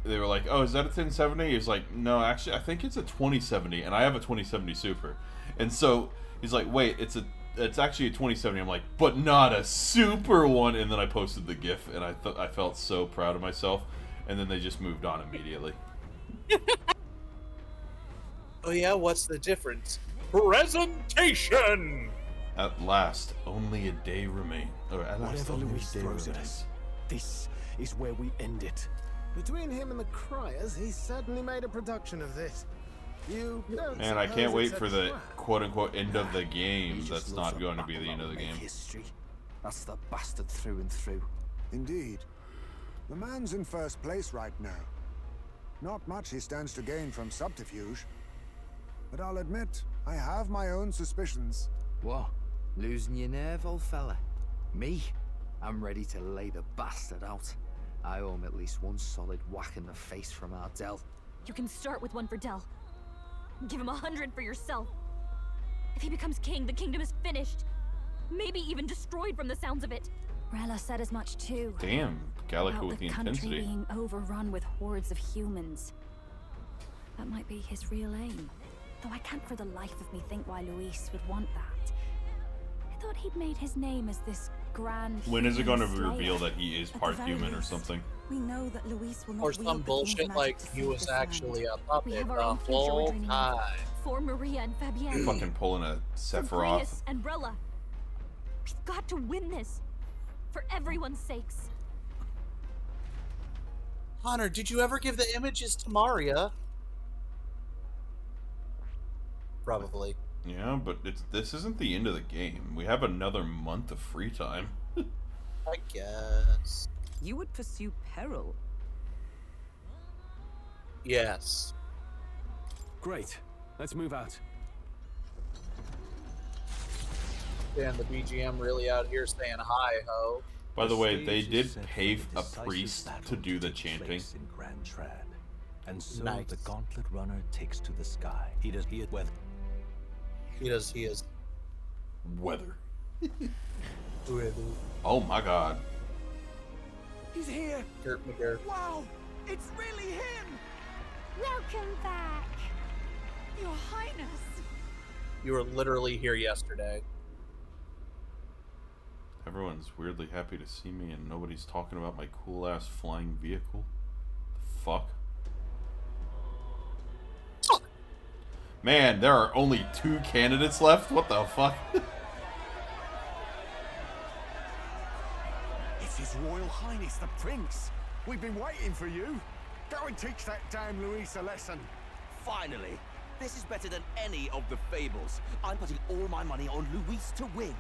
they were like, "Oh, is that a 1070?" He was like, "No, actually, I think it's a 2070, and I have a 2070 Super." And so he's like, "Wait, it's actually a 2070." I'm like, "But not a super one." And then I posted the GIF, and I felt so proud of myself. And then they just moved on immediately. Oh yeah, what's the difference? Presentation! At last, only a day remains. Or at last, Whatever only Luis a day throws at remains. us, this is where we end it. Between him and the Criers, he's certainly made a production of this. You don't And I suppose can't wait it's a for the trap? quote-unquote end of the He game. just That's loves not a going to be the battle end of the that'll game. make history. That's the bastard through and through. Indeed. The man's in first place right now. Not much he stands to gain from subterfuge. But I'll admit, I have my own suspicions. What? Losing your nerve, old fella? Me? I'm ready to lay the bastard out. I owe him at least one solid whack in the face from Ardell. You can start with one for Dell. Give him 100 for yourself. If he becomes king, the kingdom is finished. Maybe even destroyed from the sounds of it. Rella said as much too. Damn, Gallica About with the country intensity. being overrun with hordes of humans. That might be his real aim. Though I can't for the life of me think why Luis would want that. I thought he'd made his name as this grand. When is it going to be human revealed slayer. that he is At the part very human or least, something? We know that Luis will not Or wield some the bullshit king's like magic to he save was this land. actually a We puppet have our the own future we're whole dreaming of. time. For Maria and Fabienne. Fucking pulling a For Sephiroth. Grace and Rella. We've got to win this. For everyone's sakes. Connor, did you ever give the images to Maria? Probably. Yeah, but this isn't the end of the game. We have another month of free time. I guess. You would pursue peril. Yes. Great. Let's move out. Damn, the BGM really out here saying hi ho. By the way, they stage is did set pay for the a decisive priest to battle do the take chanting. place in Grand Trad. And so Nice. the Gauntlet Runner takes to the sky. He is Weather. Weather. Oh my god. He's here. Kurt McGurk. Wow, it's really him. Welcome back. Your Highness. You were literally here yesterday. Everyone's weirdly happy to see me and nobody's talking about my cool ass flying vehicle. The fuck? Man, there are only 2 candidates left? What the fuck? It's His Royal Highness the Prince. We've been waiting for you. Go and teach that damn Luis a lesson. Finally. This is better than any of the fables. I'm putting all my money on Luis to win.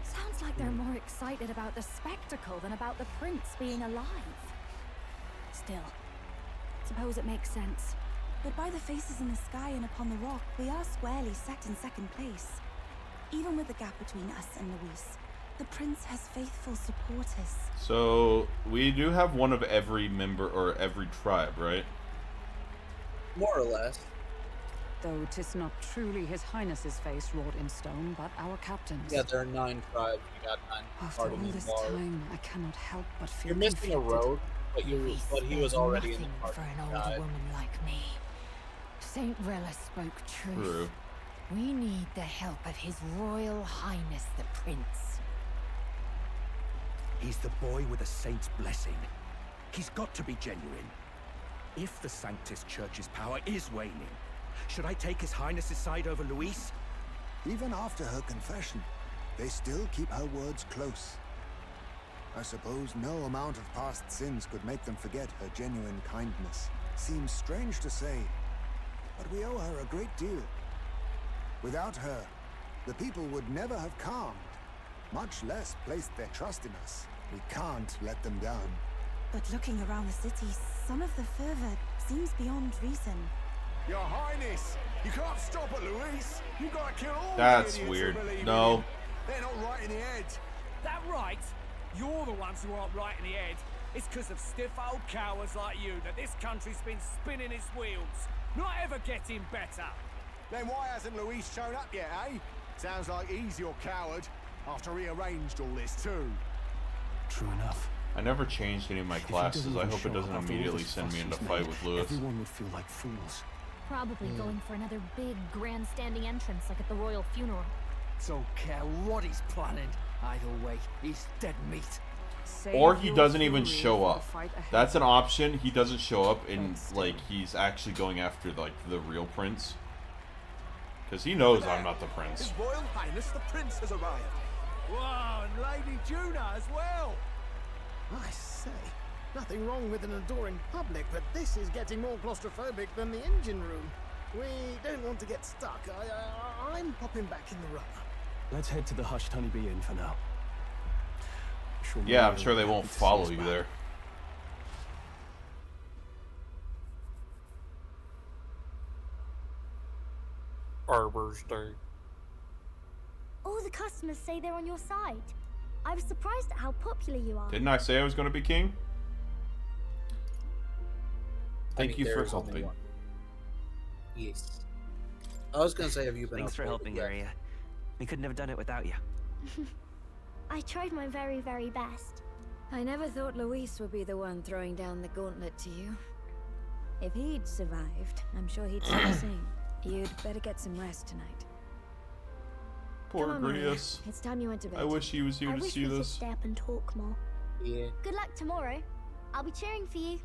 Sounds like they're more excited about the spectacle than about the prince being alive. Still, suppose it makes sense. But by the faces in the sky and upon the rock, we are squarely set in second place. Even with the gap between us and Luis, the prince has faithful supporters. So, we do have one of every member or every tribe, right? More or less. Though 'tis not truly His Highness's face wrought in stone, but our captain's. Yeah, there are 9 tribes. You got 9. After all this time, I cannot help but feel You're missing a road, but he was already in the Nothing party. for an older woman like me. Saint Rilla spoke truth. True. We need the help of His Royal Highness the Prince. He's the boy with a saint's blessing. He's got to be genuine. If the Sanctus Church's power is waning, should I take His Highness's side over Luis? Even after her confession, they still keep her words close. I suppose no amount of past sins could make them forget her genuine kindness. Seems strange to say, but we owe her a great deal. Without her, the people would never have calmed, much less placed their trust in us. We can't let them down. But looking around the city, some of the fervor seems beyond reason. Your Highness, you can't stop at Luis. You've got to kill all That's the idiots weird. who believe in No. him. They're not right in the head. That right? You're the ones who aren't right in the head. It's because of stiff old cowards like you that this country's been spinning its wheels. Not ever getting better. Then why hasn't Luis shown up yet, eh? Sounds like he's your coward, after he arranged all this too. True enough. I never changed any of my If he classes. doesn't I even hope show it doesn't up after all immediately this send me fuss into he's fight made, with Lewis. Everyone would feel like fools. Probably going for another big grandstanding entrance like at the royal funeral. Don't care what he's planning. Either way, he's dead meat. Or he doesn't even show up. That's an option. He doesn't show up and like he's actually going after like the real prince. Because he knows I'm not the prince. His Royal Highness the Prince has arrived. Wow, and Lady Juna as well. I say, nothing wrong with an adoring public, but this is getting more claustrophobic than the engine room. We don't want to get stuck. I'm popping back in the runner. Let's head to the Hushed Honeybee Inn for now. Yeah, I'm sure they won't follow you there. Arbors Day. All the customers say they're on your side. I was surprised at how popular you are. Didn't I say I was going to be king? Thank you for there's only helping. one. Yes. I was gonna say, have you been? Thanks for helping, Maria. We couldn't have done it without you. I tried my very, very best. I never thought Luis would be the one throwing down the gauntlet to you. If he'd survived, I'm sure he'd say the same. You'd better get some rest tonight. Poor Come on, Maria. Grius. It's time you went to bed. I wish he was here I to wish see we could this. stay up and talk more. Yeah. Good luck tomorrow. I'll be cheering for you.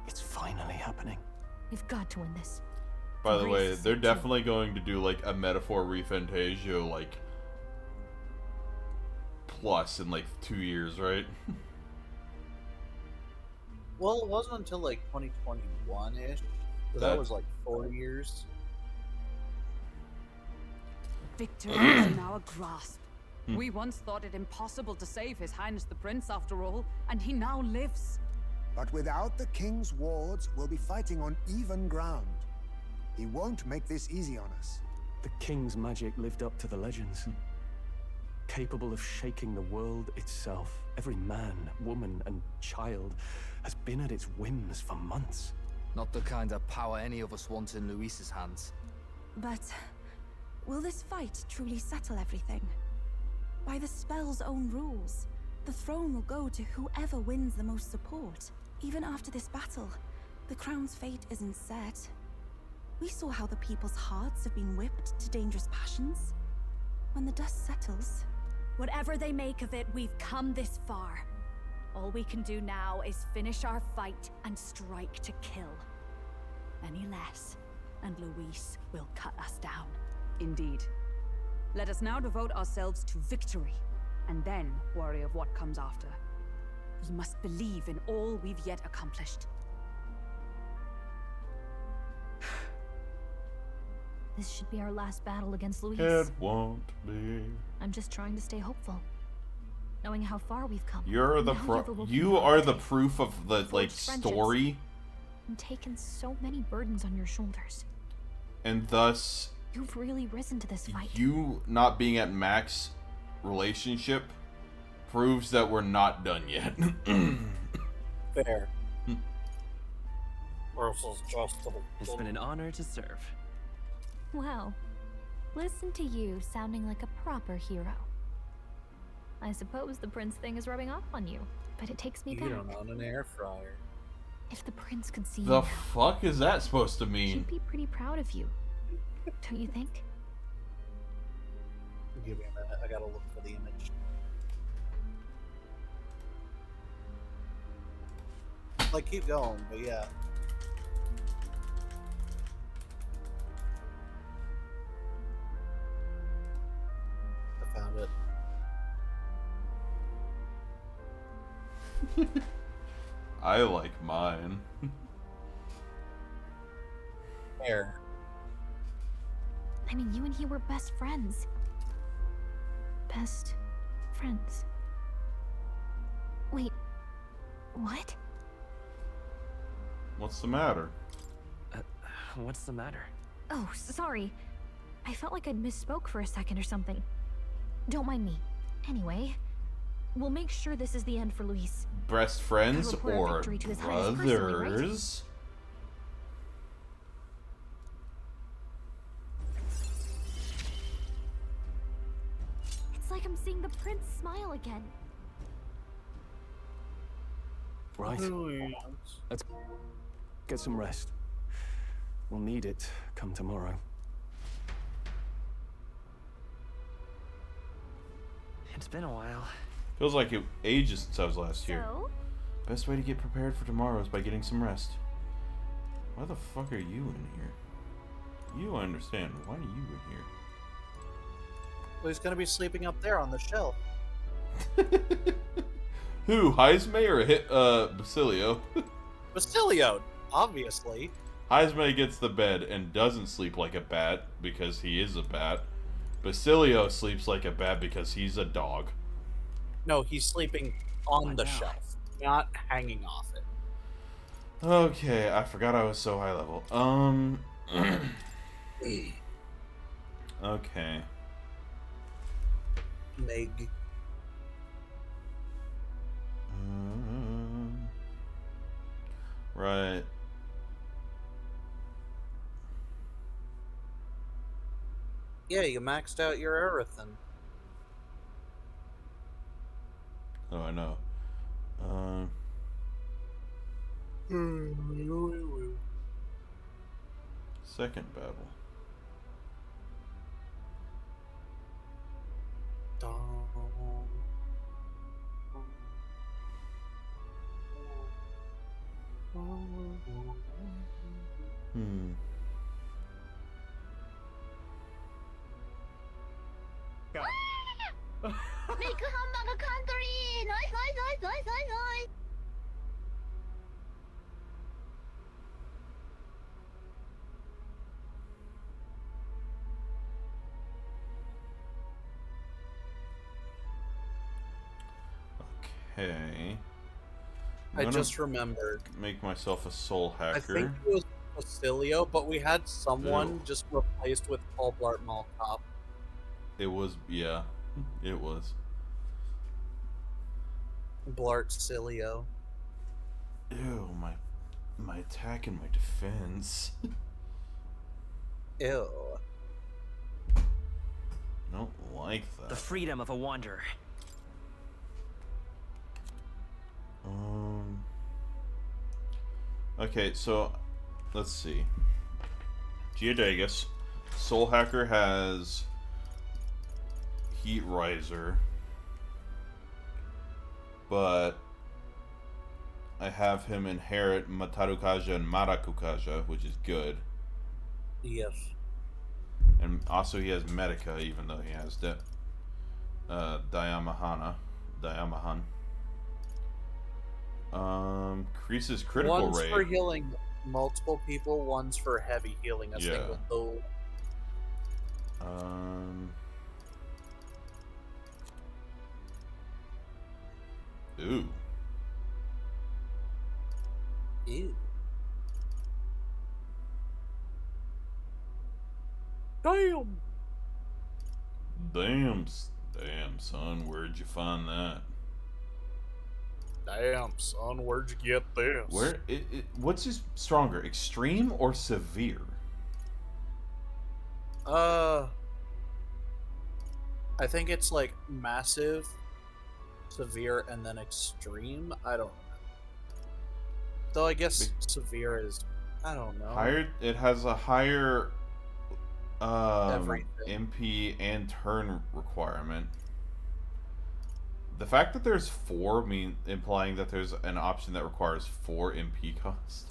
It's finally happening. We've got to win this. By the way, they're definitely going to do like a metaphor ReFantazio like plus in like 2 years, right? Well, it wasn't until like 2021-ish. That was like 4 years. Victory is in our grasp. Hmm. We once thought it impossible to save His Highness the Prince after all, and he now lives. But without the king's wards, we'll be fighting on even ground. He won't make this easy on us. The king's magic lived up to the legends. Capable of shaking the world itself. Every man, woman, and child has been at its whims for months. Not the kind of power any of us want in Luis's hands. But will this fight truly settle everything? By the spell's own rules, the throne will go to whoever wins the most support. Even after this battle, the crown's fate isn't set. We saw how the people's hearts have been whipped to dangerous passions. When the dust settles... Whatever they make of it, we've come this far. All we can do now is finish our fight and strike to kill. Any less, and Luis will cut us down. Indeed. Let us now devote ourselves to victory, and then worry of what comes after. We must believe in all we've yet accomplished. This should be our last battle against Luis. It won't be. I'm just trying to stay hopeful, knowing how far we've come. You're the you are the proof of the story, and taken so many burdens on your shoulders. And thus, you've really risen to this fight. You not being at max relationship proves that we're not done yet. Fair. Versus just It's been an honor to serve. Wow. Listen to you sounding like a proper hero. I suppose the prince thing is rubbing off on you, but it takes me back. You don't own an air fryer. If the prince could see you The now, fuck is that supposed to mean? he'd be pretty proud of you. Don't you think? Give me a minute, I gotta look for the image. Like, keep going, but yeah. I found it. I like mine. There. I mean, you and he were best friends. Best friends. Wait, what? What's the matter? What's the matter? Oh, sorry. I felt like I'd misspoke for a second or something. Don't mind me. Anyway, we'll make sure this is the end for Luis. Best friends I'll report our or victory to His Highness personally, right? brothers? It's like I'm seeing the prince smile again. Right. Let's get some rest. We'll need it come tomorrow. It's been a while. Feels like it ages since I was last here. So? Best way to get prepared for tomorrow is by getting some rest. Why the fuck are you in here? You understand. Why are you in here? Well, he's gonna be sleeping up there on the shelf. Who, Heisme or Basilio? Basilio, obviously. Heisme gets the bed and doesn't sleep like a bat because he is a bat. Basilio sleeps like a bat because he's a dog. No, he's sleeping on the shelf, not hanging off it. Okay, I forgot I was so high level. Okay. Meg. Right. Yeah, you maxed out your everything. Oh, I know. Second battle. Make a hamburger country! Nice, nice, nice, nice, nice, nice! Okay. I just remembered. Make myself a soul hacker. I think it was Basilio, but we had someone Ew. just replaced with Paul Blart Mall Cop. It was, yeah, it was. Blartcilio. Ew, my attack and my defense. Ew. Don't like that. The freedom of a wanderer. Okay, so let's see. Geodagus. Soul Hacker has Heat Riser. But I have him inherit Matarukaja and Marakukaja, which is good. Yes. And also he has Medica, even though he has Diamahan. Increases critical one's rate. for healing multiple people, one's for heavy healing. I think with those. Ooh. Ew. Damn, son, where'd you find that? Damn, son, where'd you get this? What's his stronger, extreme or severe? I think it's like massive, severe, and then extreme. I don't know. Though I guess severe is, I don't know. Higher. It has a higher Everything. MP and turn requirement. The fact that there's 4 implying that there's an option that requires 4 MP cost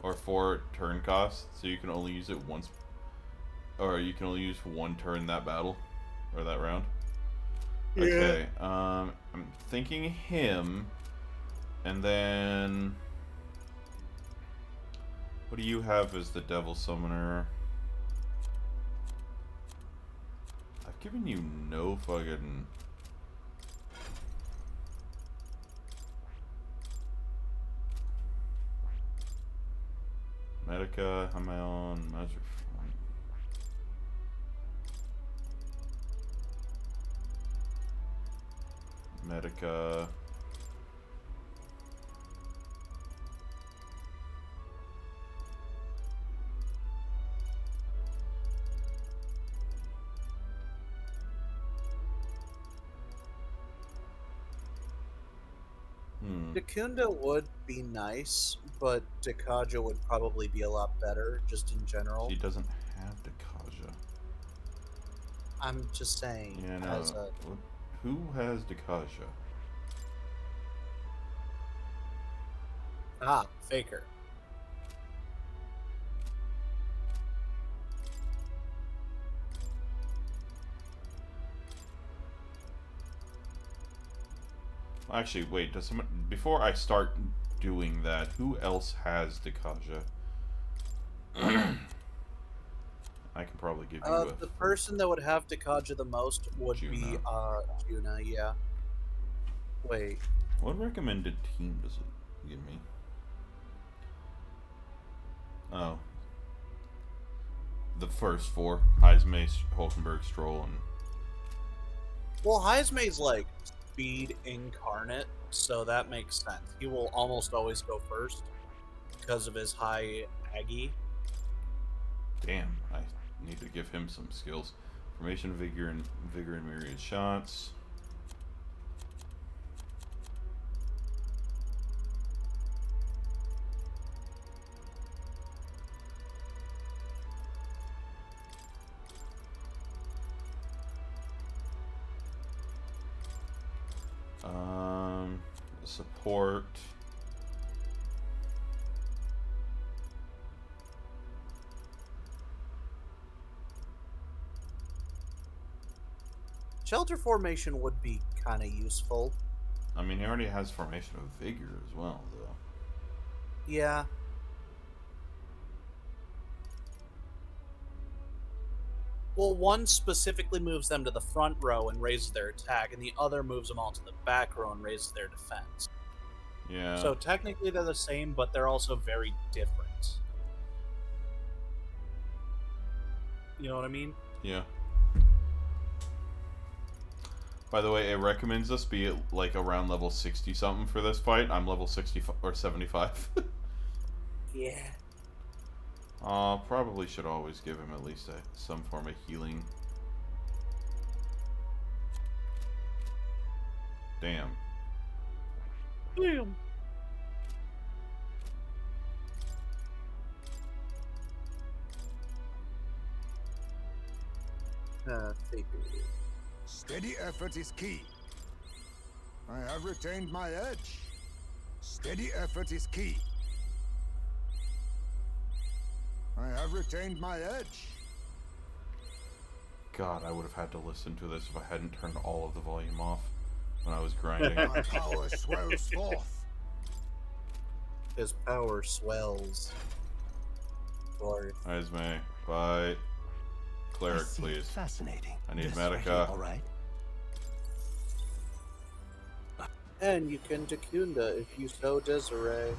or 4 turn cost, so you can only use it once, or you can only use 1 turn that battle or that round. Yeah. Okay, I'm thinking him, and then what do you have as the Devil Summoner? I've given you no fucking. Medica, how am I on? Magic. Medica. Dakunda would be nice, but Dakaja would probably be a lot better, just in general. He doesn't have Dakaja. I'm just saying. Yeah, no. Who has Dakaja? Faker. Actually, wait. Does someone before I start doing that? Who else has Dakaja? I can probably give you The person that would have Dakaja the most would be Juna. Yeah. Wait. What recommended team does it give me? Oh. The first 4. Heismay, Hulkenberg, Stroll, and... Well, Heismay's like speed incarnate, so that makes sense. He will almost always go first because of his high Aggie. Damn, I need to give him some skills. Formation, vigor, and myriad shots. Support. Shelter formation would be kind of useful. I mean, he already has formation of vigor as well, though. Yeah. Well, one specifically moves them to the front row and raises their attack, and the other moves them all to the back row and raises their defense. Yeah. So technically they're the same, but they're also very different. You know what I mean? Yeah. By the way, it recommends us be like around level 60 something for this fight. I'm level 60 or 75. Yeah. Probably should always give him at least some form of healing. Damn. Damn. Steady effort is key. I have retained my edge. Steady effort is key. I have retained my edge. God, I would have had to listen to this if I hadn't turned all of the volume off when I was grinding. My power swells forth. His power swells. Esme, bye. Cleric, please. Fascinating. I need Just Medica. all right. And you can Dacunda if you so desire.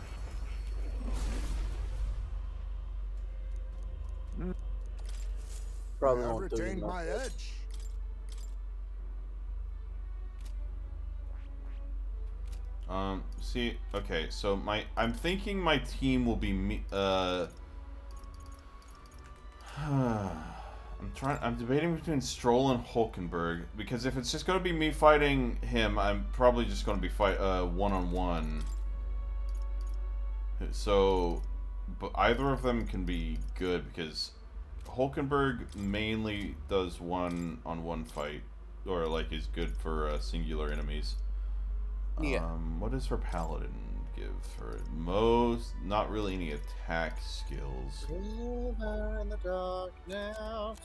Probably I have won't do retained enough. my edge. See, okay, so I'm thinking my team will be me, I'm debating between Stroll and Hulkenberg, because if it's just going to be me fighting him, I'm probably just going to be one-on-one. So, but either of them can be good, because Hulkenberg mainly does one-on-one fight, or like is good for singular enemies. Yeah. What does her Paladin give her? Not really any attack skills. River in the dark now.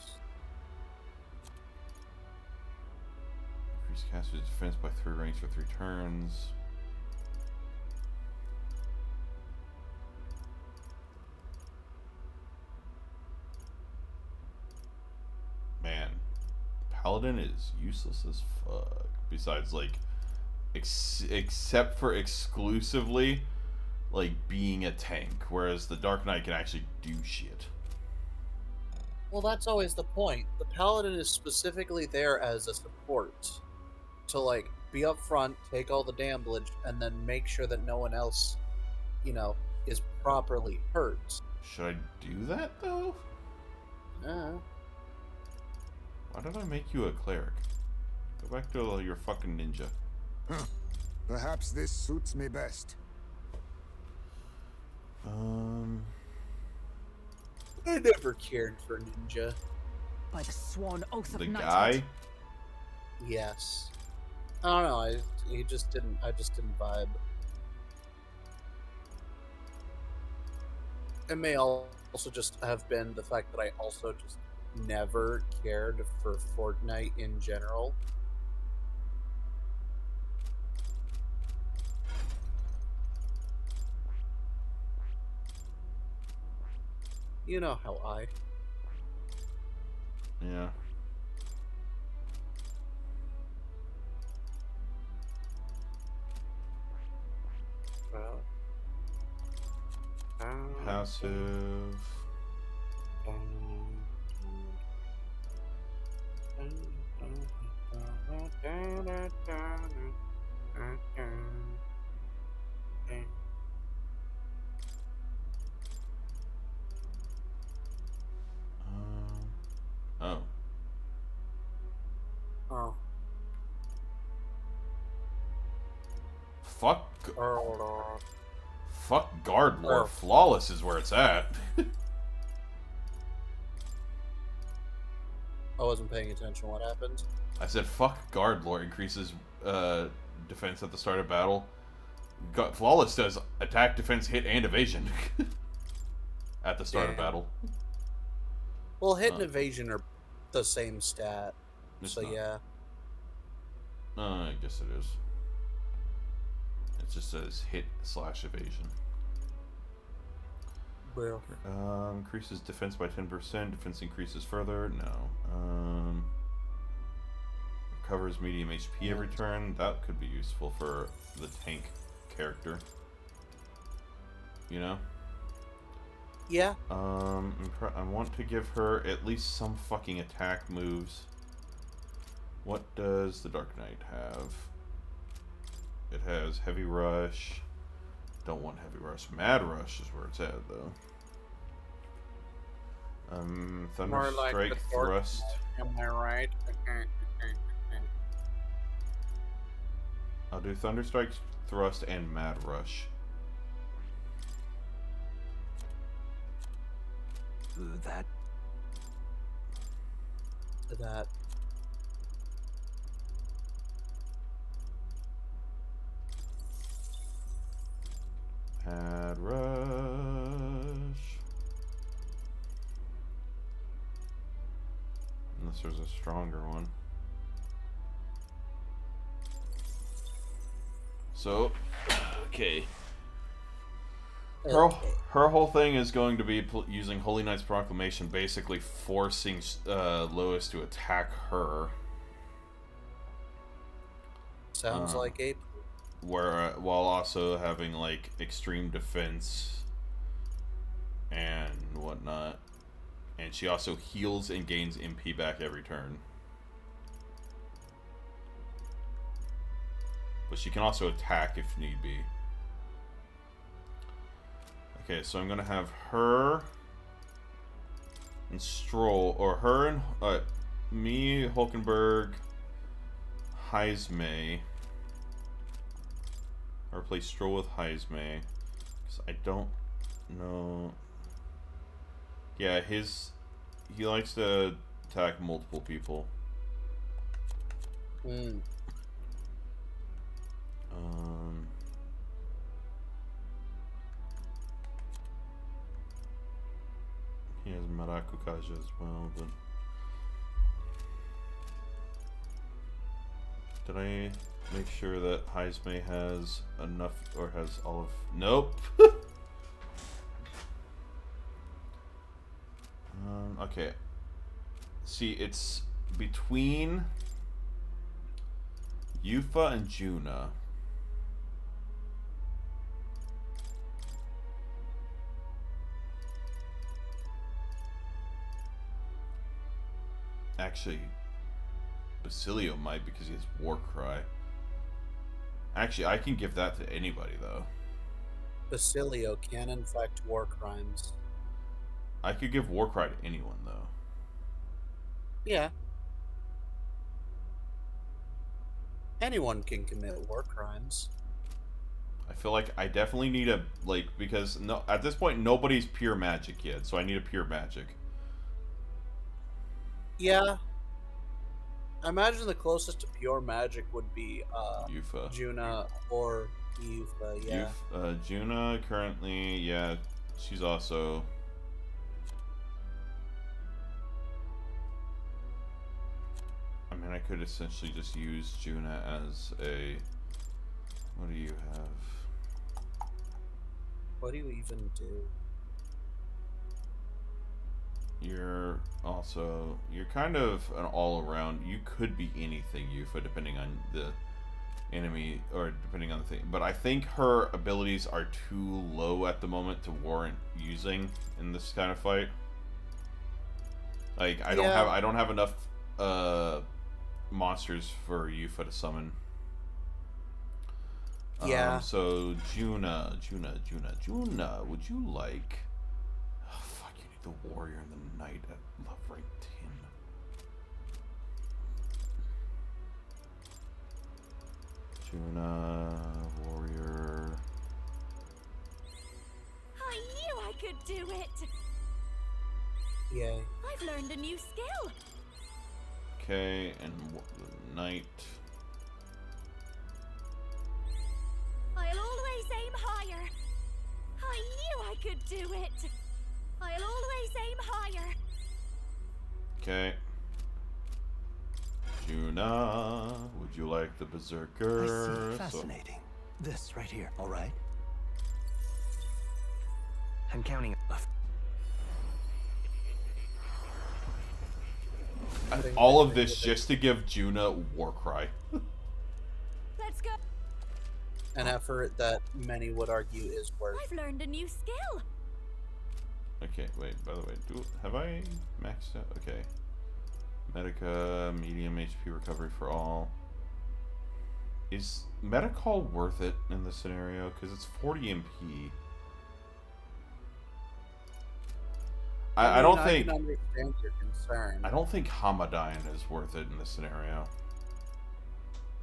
Increase caster's defense by 3 ranks for 3 turns. Man, Paladin is useless as fuck. Besides, like, except for exclusively, like, being a tank, whereas the Dark Knight can actually do shit. Well, that's always the point. The Paladin is specifically there as a support. To, like, be up front, take all the damage, and then make sure that no one else, you know, is properly hurt. Should I do that, though? Why did I make you a cleric? Go back to your fucking ninja. Huh. Perhaps this suits me best. I never cared for ninja. By the sworn oath of The knighthood. guy? Yes. I don't know. I just didn't vibe. It may also just have been the fact that I also just never cared for Fortnite in general. You know how I. Yeah. Passive. Oh. Oh. Fuck. Fuck guard lore. Flawless is where it's at. I wasn't paying attention. What happened? I said fuck guard lore. Increases defense at the start of battle. Flawless does attack, defense, hit, and evasion at the start of battle. Well, hit and evasion are the same stat. It's So not. yeah. I guess it is. It just says hit / evasion. Well. Increases defense by 10%. Defense increases further. No. Recovers medium HP every turn. That could be useful for the tank character. You know? Yeah. I want to give her at least some fucking attack moves. What does the Dark Knight have? It has Heavy Rush. Don't want Heavy Rush. Mad Rush is where it's at, though. Thunder Strike, Thrust. Am I right? I'll do Thunder Strike, Thrust, and Mad Rush. That. Mad Rush. Unless there's a stronger one. So, okay. Her whole thing is going to be using Holy Knight's Proclamation, basically forcing Lois to attack her. Sounds like a... While also having, like, extreme defense and whatnot. And she also heals and gains MP back every turn. But she can also attack if need be. Okay, so I'm gonna have her and Stroll, or her and me, Hulkenberg, Heismay. Or replace Stroll with Heismay, because I don't know. Yeah, he likes to attack multiple people. He has Maracukaja as well, but did I make sure that Heismay has enough, or has all of... Nope! Okay. See, it's between Yufa and Juna. Actually, Basilio might, because he has Warcry. Actually, I can give that to anybody, though. Basilio can inflict war crimes. I could give Warcry to anyone, though. Yeah. Anyone can commit war crimes. I feel like I definitely need a, like, because no, at this point, nobody's pure magic yet, so I need a pure magic. Yeah. I imagine the closest to pure magic would be Yufa. Juna or Yufa, yeah. Juna currently, yeah, she's also... I mean, I could essentially just use Juna as a... What do you have? What do you even do? You're also... You're kind of an all-around... You could be anything, Yufa, depending on the enemy, or depending on the thing. But I think her abilities are too low at the moment to warrant using in this kind of fight. Like, I don't have enough monsters for Yufa to summon. Yeah. So Juna, would you like... Oh, fuck, you need the warrior and the knight at love rank 10. Juna, warrior... I knew I could do it! Yeah. I've learned a new skill! Okay, and the knight... I'll always aim higher! I knew I could do it! I'll always aim higher! Okay. Juna, would you like the Berserker? I see. Fascinating. This right here, all right? I'm counting. All of this just to give Juna Warcry. Let's go! An effort that many would argue is worth. I've learned a new skill! Okay, wait, by the way, have I maxed out? Okay. Medica, medium HP recovery for all. Is Medical worth it in this scenario? Because it's 40 MP. I don't think. I can understand your concern. I don't think Hamadine is worth it in this scenario.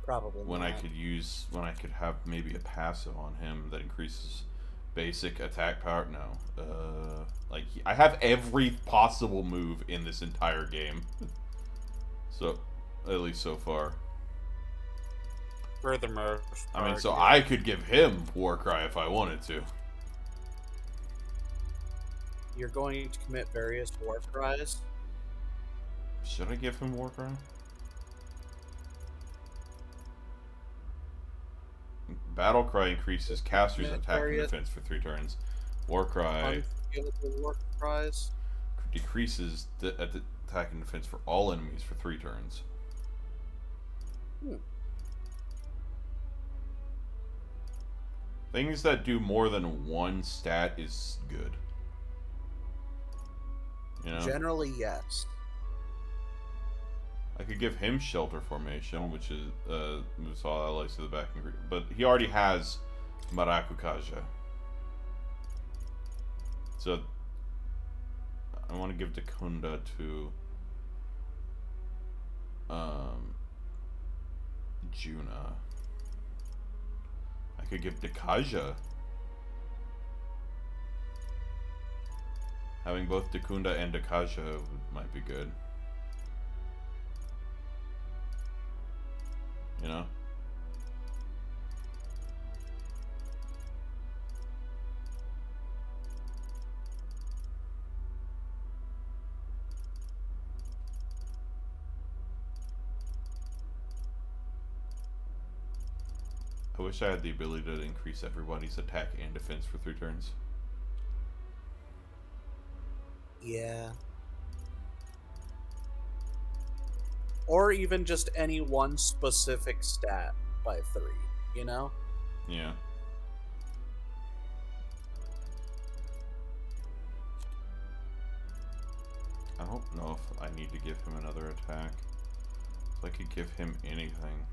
Probably when not. I could have maybe a passive on him that increases basic attack power. No, like I have every possible move in this entire game. So, at least so far. Furthermore, I mean, so I could give him Warcry if I wanted to. You're going to commit various war cries. Should I give him Warcry? Battle Cry increases caster's attack and defense for 3 turns. Warcry War cries decreases the attack and defense for all enemies for 3 turns. Things that do more than one stat is good. You know? Generally, yes. I could give him Shelter Formation, which is moves all allies to the back, but he already has Marakukaja. So I want to give Dakunda to Juna. I could give Dakaja. Having both Dakunda and Dakaja might be good. You know? I wish I had the ability to increase everybody's attack and defense for 3 turns. Yeah. Or even just any one specific stat by 3, you know? Yeah. I don't know if I need to give him another attack. If I could give him anything.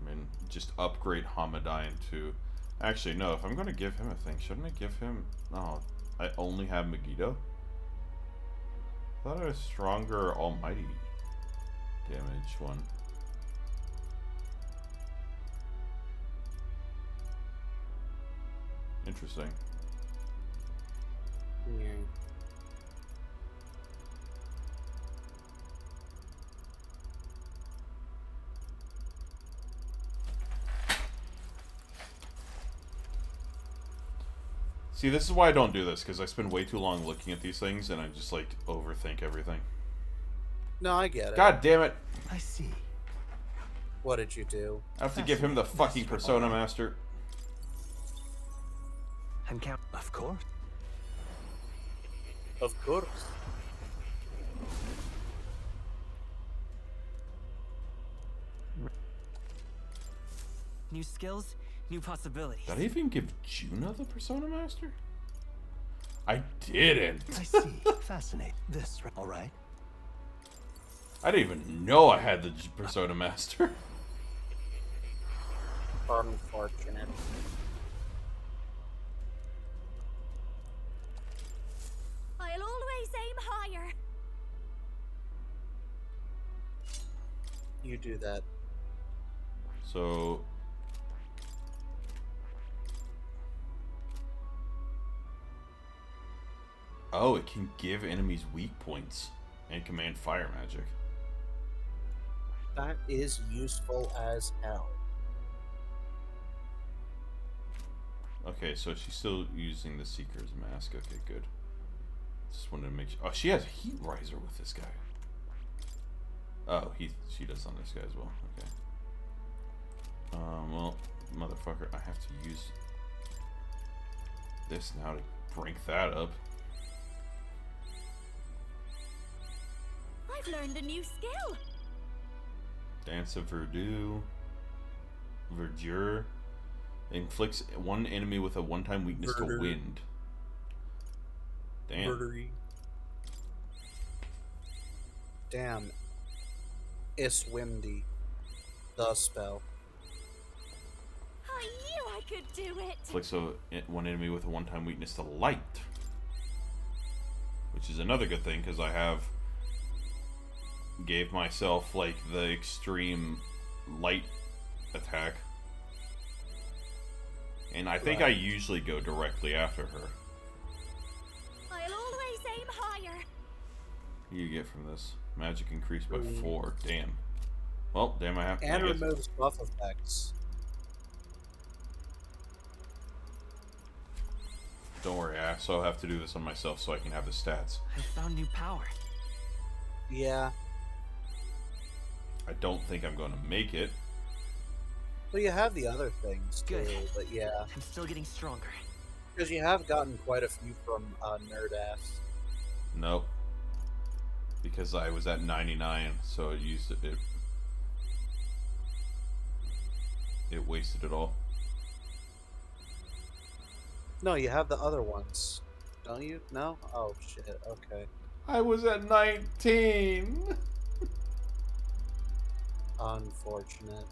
I mean, just upgrade Hamadine to... Actually, no, if I'm going to give him a thing, shouldn't I give him... Oh, I only have Megiddo? I thought I was stronger almighty damage one. Interesting. Yeah. See, this is why I don't do this, because I spend way too long looking at these things, and I just, like, overthink everything. No, I get it. God damn it. I see. What did you do? I have to give him the fucking Persona Master. And count. Of course. Of course. New skills, new possibilities. Did I even give Juna the Persona Master? I didn't. I see. Fascinating. This, all right? I didn't even know I had the Persona Master. Unfortunate. I'll always aim higher. You do that. So... Oh, it can give enemies weak points and command fire magic. That is useful as hell. Okay, so she's still using the Seeker's Mask. Okay, good. Just wanted to make sure. Oh, she has Heat Riser with this guy. Oh, she does on this guy as well. Okay. Well, motherfucker, I have to use this now to break that up. I've learned a new skill. Dance of Verdure. Inflicts one enemy with a one-time weakness to wind. Damn. Murdery. Damn. Iswimdy. The spell. I knew I could do it! Inflicts one enemy with a one-time weakness to light. Which is another good thing, because I gave myself, like, the extreme light attack. And I think I usually go directly after her. I'll always aim higher! What do you get from this? Magic increased by 4. Damn. Well, damn, I have to. And removes buff effects. Don't worry, I also have to do this on myself so I can have the stats. I found new power. Yeah. I don't think I'm going to make it. Well, you have the other things too, but yeah. I'm still getting stronger. Because you have gotten quite a few from Nerdass. Nope. Because I was at 99, so it used it. It wasted it all. No, you have the other ones. Don't you? No? Oh, shit. Okay. I was at 19! Unfortunate.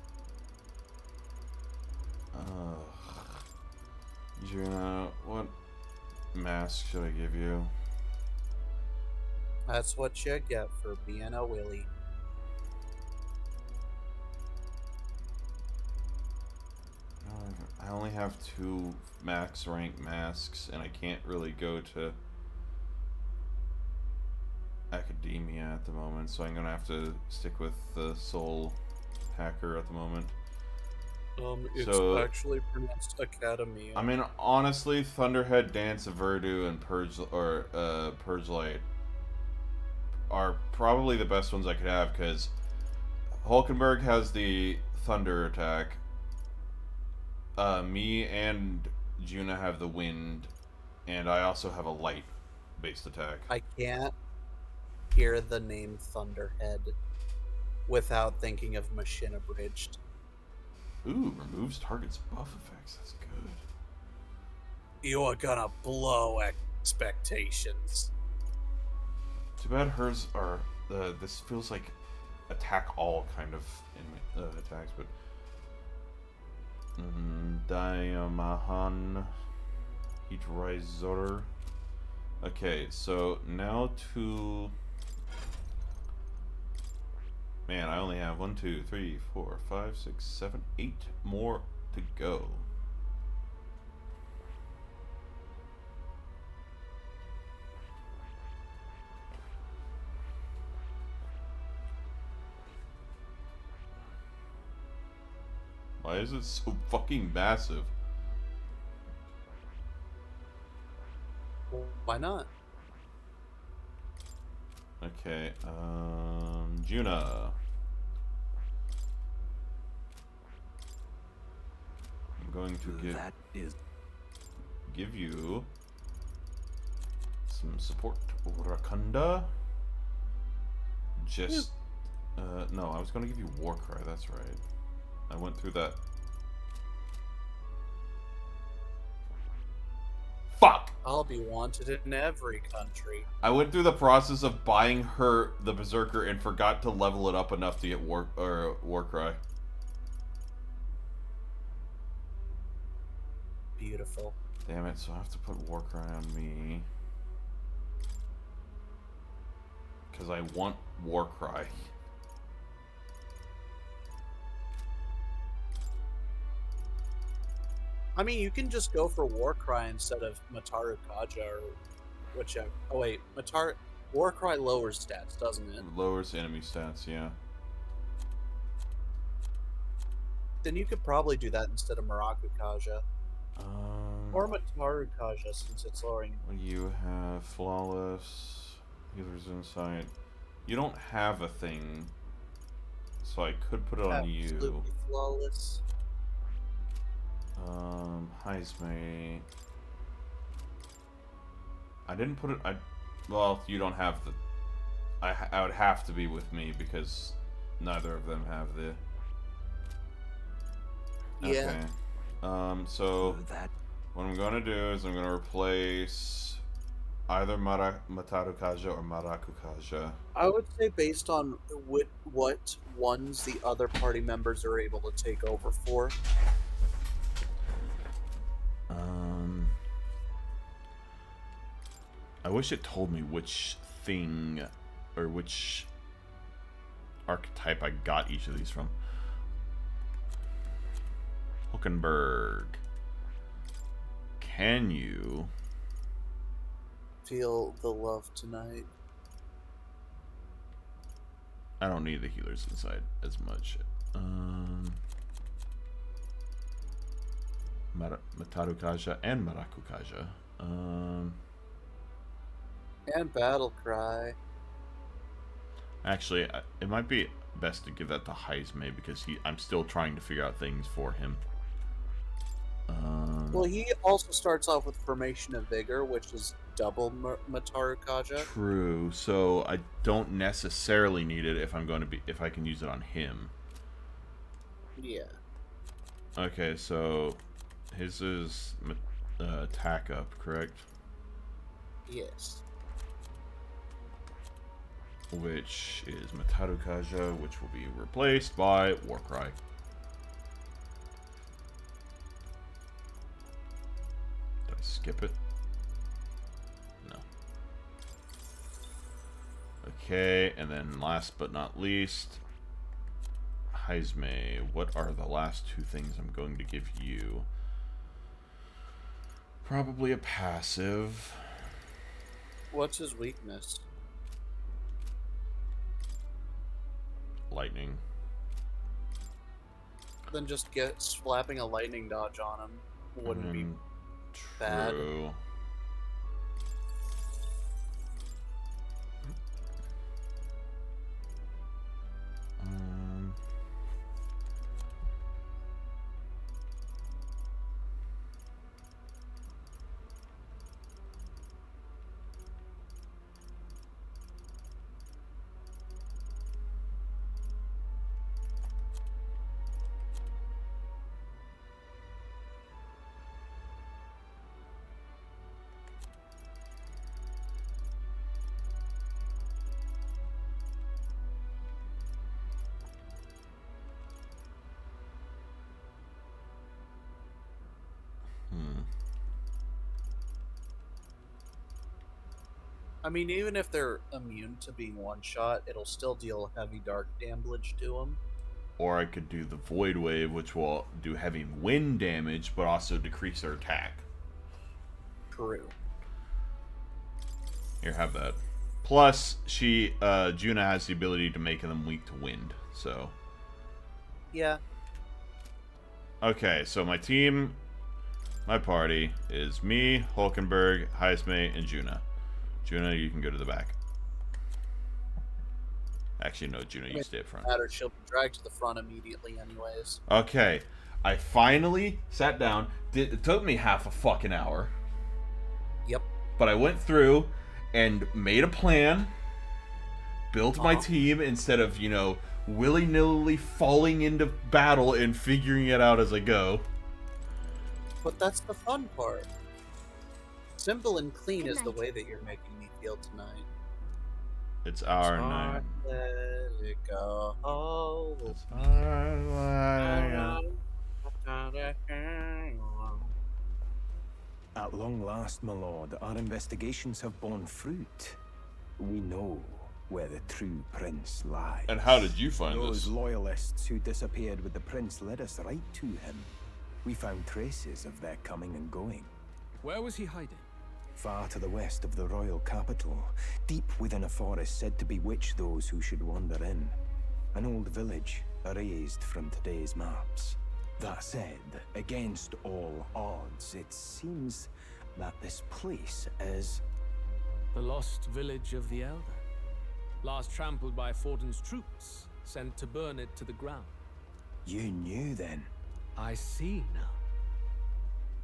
Juna, what mask should I give you? That's what you get for being a willy. I only have 2 max rank masks, and I can't really go to academia at the moment, so I'm gonna have to stick with the soul hacker at the moment. It's actually pronounced academia. I mean, honestly, Thunderhead, Dance of Verdu, and Purge Light are probably the best ones I could have, because Hulkenberg has the thunder attack. Me and Juna have the wind, and I also have a light-based attack. I can't hear the name Thunderhead without thinking of Machine Abridged. Ooh, removes target's buff effects. That's good. You're gonna blow expectations. Too bad hers are. This feels like attack all kind of attacks, but. Diamahan. Heatrizor. Okay, so now to. Man, I only have 1, 2, 3, 4, 5, 6, 7, 8 more to go. Why is it so fucking massive? Why not? Okay, Juna. I'm going to give you some support. Rakunda. Just, no, I was going to give you Warcry, that's right. I went through that. Fuck! I'll be wanted in every country. I went through the process of buying her the Berserker and forgot to level it up enough to get Warcry. Beautiful. Damn it, so I have to put Warcry on me. Because I want Warcry. I mean, you can just go for Warcry instead of Mataru Kaja or whichever. Oh wait, Warcry lowers stats, doesn't it? Lowers enemy stats, yeah. Then you could probably do that instead of Maraku Kaja. Or Mataru Kaja, since it's lowering. You have Flawless, Healer's Insight. You don't have a thing, so I could put it on you. Absolutely flawless. Heisme. I didn't put it. Well, you don't have the. I would have to be with me because neither of them have the. Yeah. Okay. So what I'm gonna do is I'm gonna replace Either Matarukaja or Marakukaja. I would say based on what ones the other party members are able to take over for. I wish it told me which thing or which archetype I got each of these from. Hulkenberg. Can you feel the love tonight? I don't need the healers inside as much. Matarukaja and Marakukaja. And Battle Cry. Actually, it might be best to give that to Heisme because I'm still trying to figure out things for him. Well, he also starts off with Formation of Vigor, which is double Matarukaja. True. So I don't necessarily need it if I can use it on him. Yeah. Okay, so his is attack up, correct? Yes. Which is Matarukaja, which will be replaced by Warcry. Did I skip it? No. Okay, and then last but not least, Heisme. What are the last two things I'm going to give you? Probably a passive. What's his weakness? Lightning. Then just slapping a lightning dodge on him wouldn't be bad. True. I mean, even if they're immune to being one-shot, it'll still deal heavy dark damage to them. Or I could do the Void Wave, which will do heavy wind damage, but also decrease their attack. True. Here, have that. Plus, Juna has the ability to make them weak to wind, so... Yeah. Okay, so my party is me, Hulkenberg, Heisme, and Juna. Juna, you can go to the back. Actually, no, Juna, you stay up front. Matter, she'll be dragged to the front immediately anyways. Okay, I finally sat down. It took me half a fucking hour. Yep. But I went through and made a plan, built my team instead of, willy-nilly falling into battle and figuring it out as I go. But that's the fun part. Simple and clean is the way that you're making me feel tonight. It's our night. Let it go. It's our At long last, my lord, our investigations have borne fruit. We know where the true prince lies. And how did you find Those this? loyalists who disappeared with the prince led us right to him. We found traces of their coming and going. Where was he hiding? Far to the west of the royal capital, deep within a forest said to bewitch those who should wander in. An old village, erased from today's maps. That said, against all odds, it seems that this place is... The lost village of the Elder. Last trampled by Fortin's troops, sent to burn it to the ground. You knew then? I see now.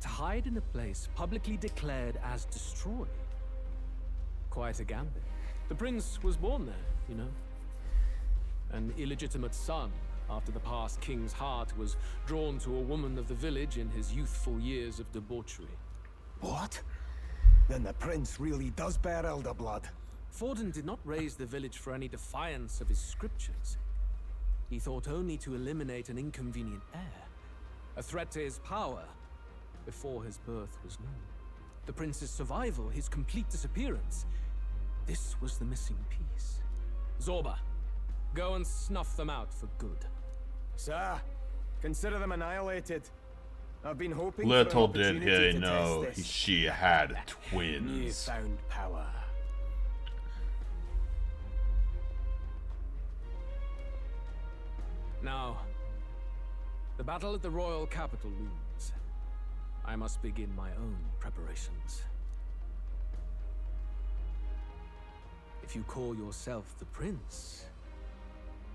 To hide in a place publicly declared as destroyed. Quite a gambit. The prince was born there, An illegitimate son, after the past king's heart was drawn to a woman of the village in his youthful years of debauchery. What? Then the prince really does bear elder blood. Forden did not raise the village for any defiance of his scriptures. He thought only to eliminate an inconvenient heir, a threat to his power, before his birth was known. The prince's survival, his complete disappearance, this was the missing piece. Zorba, go and snuff them out for good. Sir, consider them annihilated. I've been hoping Little for an did opportunity he to know test this. she had twins. Newfound power. Now, the battle at the royal capital looms. I must begin my own preparations. If you call yourself the prince,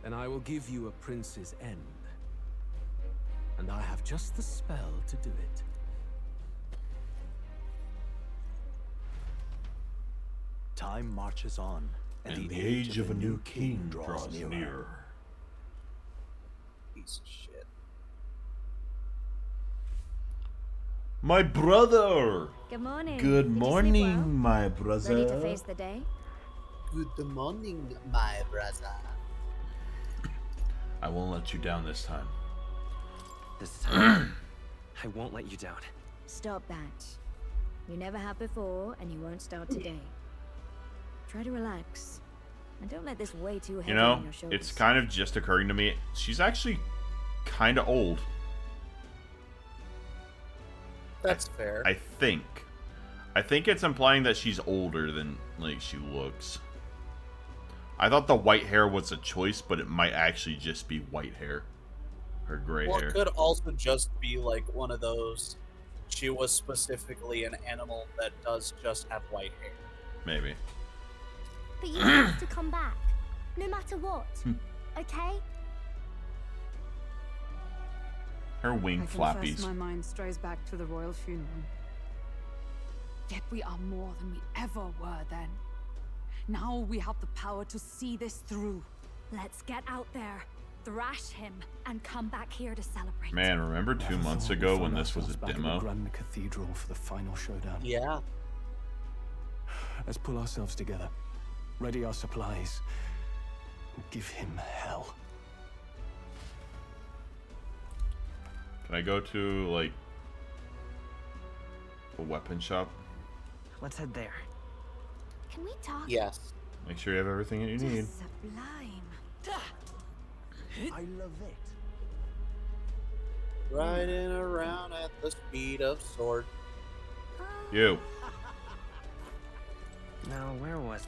then I will give you a prince's end. And I have just the spell to do it. Time marches on, And the age of a new king draws nearer. Piece of shit. My brother! Good morning. Good Did you sleep morning, well? my brother. Ready to face the day? Good morning, my brother. I won't let you down this time. This time, I won't let you down. Stop that. You never have before, and you won't start today. Try to relax. And don't let this weigh too heavy You know, on your shoulders. it's kind of just occurring to me, she's actually kind of old. That's fair. I think. I think it's implying that she's older than, like, she looks. I thought the white hair was a choice, but it might actually just be white hair. Her gray Well, hair. it could also just be like one of those. She was specifically an animal that does just have white hair. Maybe. But you have to come back, no matter what. Okay? Her wing I confess flappies. my mind strays back to the royal funeral. Yet we are more than we ever were then. Now we have the power to see this through. Let's get out there, thrash him, and come back here to celebrate. Man, remember 2 months ago when this was a Back at the demo? Grand Cathedral for the final showdown. Yeah. Let's pull ourselves together. Ready our supplies. Give him hell. Can I go to, like, a weapon shop? Let's head there. Can we talk? Yes. Make sure you have everything that you need. Sublime. I love it. Riding around at the speed of sword. You. Now, where was...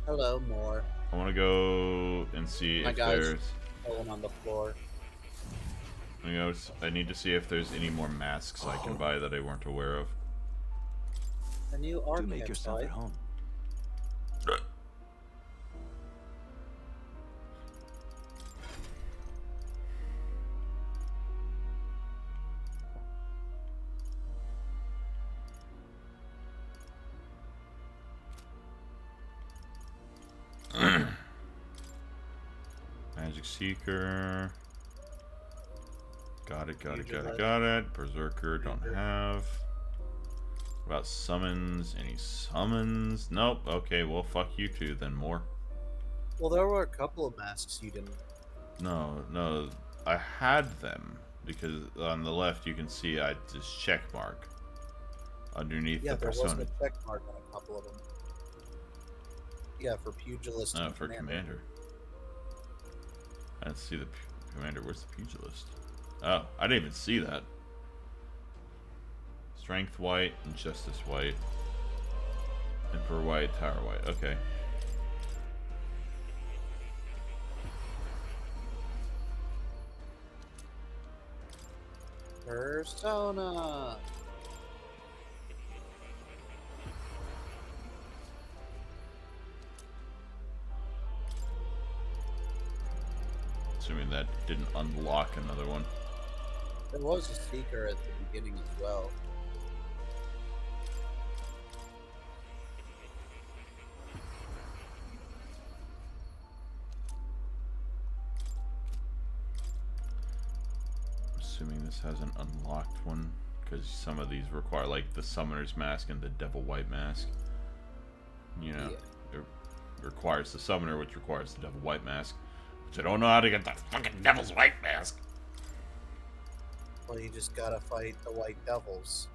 Hello, more. I want to go and see My if guy's there's... falling on the floor. I need to see if there's any more masks I can buy that I weren't aware of. A new Do make archetype yourself site. at home. Magic Seeker. Got it. Berserker, don't have. What about summons? Any summons? Nope. Okay, well, fuck you two then. More. Well, there were a couple of masks you didn't. No. I had them because on the left you can see I just check mark underneath Yeah, the there was persona. a check mark on a couple of them. Yeah, for pugilist. No, and for commander. I didn't see the commander. Where's the pugilist? Oh, I didn't even see that. Strength white and justice white. Emperor white, tower white. Okay. Persona. Assuming that didn't unlock another one. There was a seeker at the beginning as well. Assuming this has an unlocked one because some of these require, like, the Summoner's Mask and the Devil White Mask. You know, it requires the Summoner, which requires the Devil White Mask. Which I don't know how to get the fucking Devil's White Mask. Well, you just gotta fight the White Devils.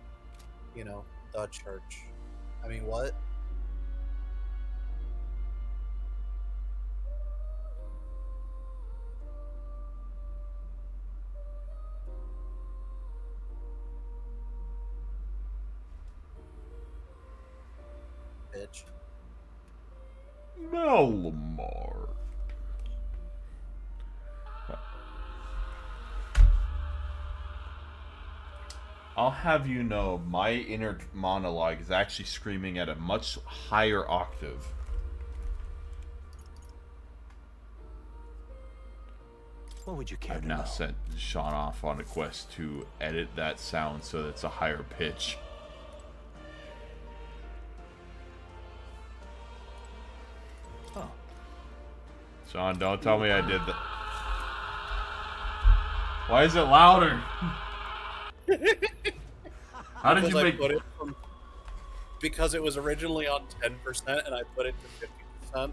You know, the church. I mean, what? Bitch. Malamar. I'll have you know, my inner monologue is actually screaming at a much higher octave. What would you care I've to now know? sent Sean off on a quest to edit that sound so that it's a higher pitch. Oh. Sean, don't tell me I did that. Why is it louder? How did you make... Put it from, because it was originally on 10% and I put it to 50%.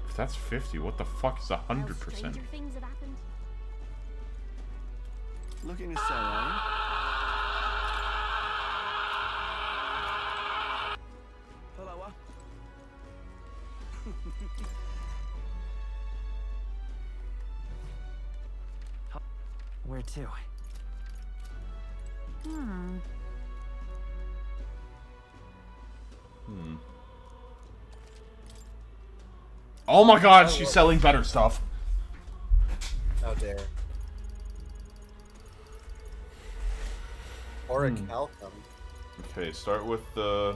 If that's 50, what the fuck is 100%? Stranger things have happened. Looking to sell, are you? Hello, Where to? Oh my god, she's selling better stuff. How dare. Or a Calcum. Okay, start with the...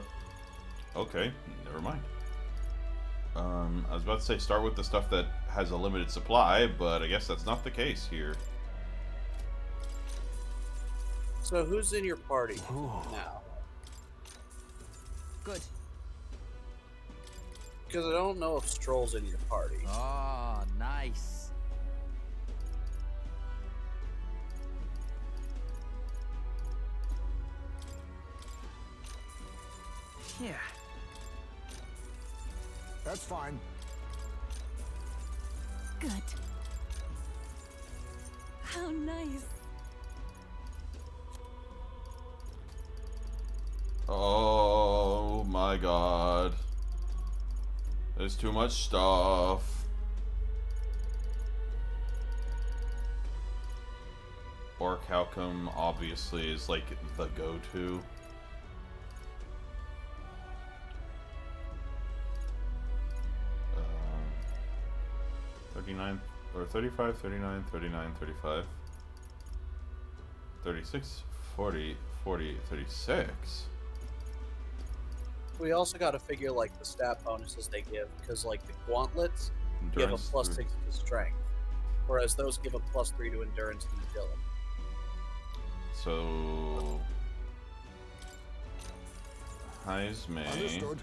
Okay, never mind. I was about to say start with the stuff that has a limited supply, but I guess that's not the case here. So who's in your party now? Good. Because I don't know if Stroll's in your party. Oh, nice. Yeah. That's fine. Good. How nice. Oh my god. There's too much stuff. Orc Halcom obviously is like the go-to. Um, 39 or 35, 39, 39, 35. 36, 40, 40, 36. We also got to figure like the stat bonuses they give, because like the gauntlets give a Endurance +6 3. to strength, whereas those give a +3 to endurance and agility. So Heisme. Understood.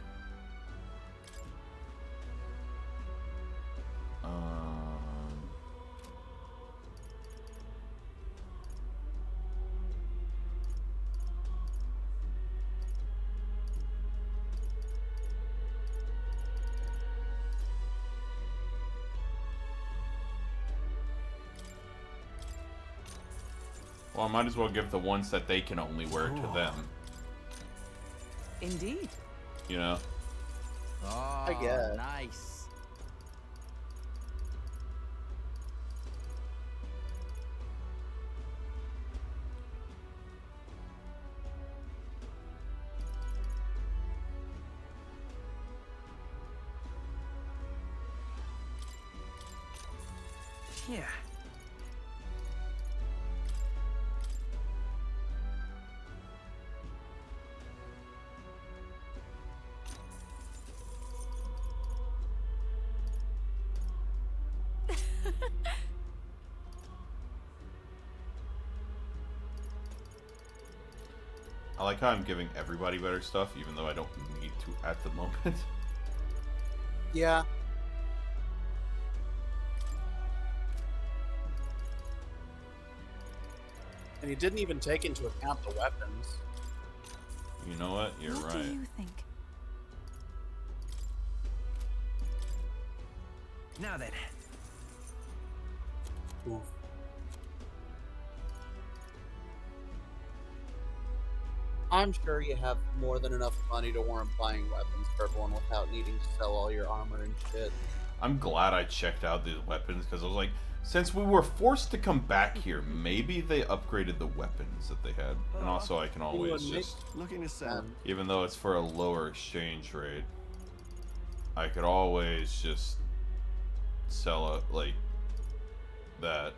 Well, I might as well give the ones that they can only wear to them. Indeed. You know? Oh, I guess. Nice. Yeah. I like how I'm giving everybody better stuff, even though I don't need to at the moment. Yeah. And he didn't even take into account the weapons. You know what? You're What right. do you think? Now then. Oof. I'm sure you have more than enough money to warrant buying weapons for everyone without needing to sell all your armor and shit. I'm glad I checked out these weapons because I was like, since we were forced to come back here, maybe they upgraded the weapons that they had. And also I can always just, Looking to sell. even though it's for a lower exchange rate, I could always just sell it like that.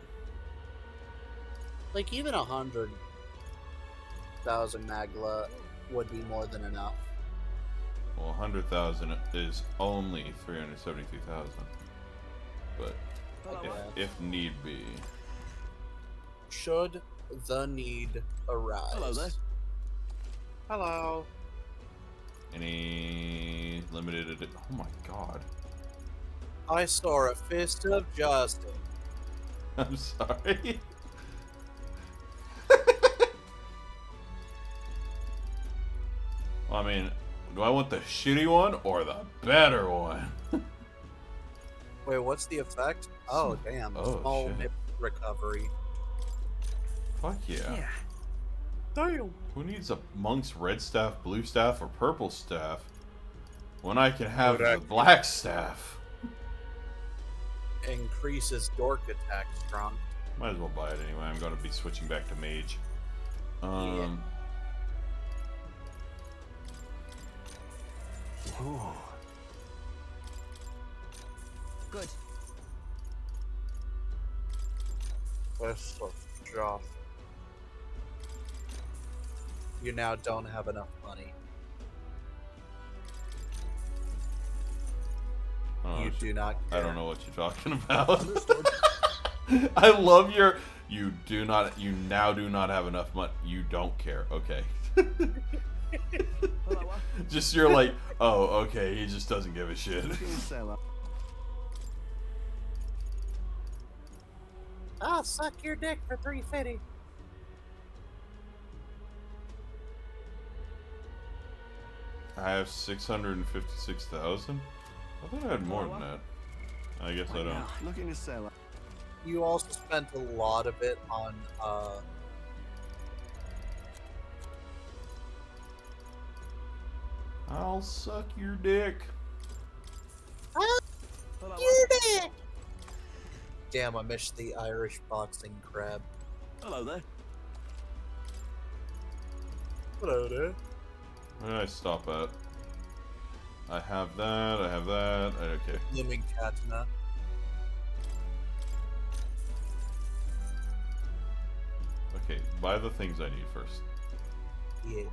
Like, even 100,000 magla would be more than enough. Well, 100,000 is only 372,000. But if need be. Should the need arise. Hello there. Hello. Any limited oh my god. I saw a fist of justice. I'm sorry. Well, I mean, do I want the shitty one or the better one? Wait, what's the effect? Oh, damn. Oh, Small shit. nip recovery. Fuck yeah. Damn. Who needs a monk's red staff, blue staff, or purple staff when I can have the black staff? Increases dork attack strong. Might as well buy it anyway. I'm going to be switching back to mage. Ooh. Good. Fist of Joff. You now don't have enough money. You do not care. I don't know what you're talking about. I love your you now do not have enough money. You don't care. Okay. Just you're like, oh, okay, he just doesn't give a shit. I'll suck your dick for $350. I have 656,000. I thought I had more than that. I guess I don't. Looking to sell. You also spent a lot of it on I'll suck your dick. your dick. Damn, I missed the Irish boxing crab. Hello there. Hello there. Where did I stop at? I have that, I have that. Okay. Looming katana. Okay, buy the things I need first. Yeah.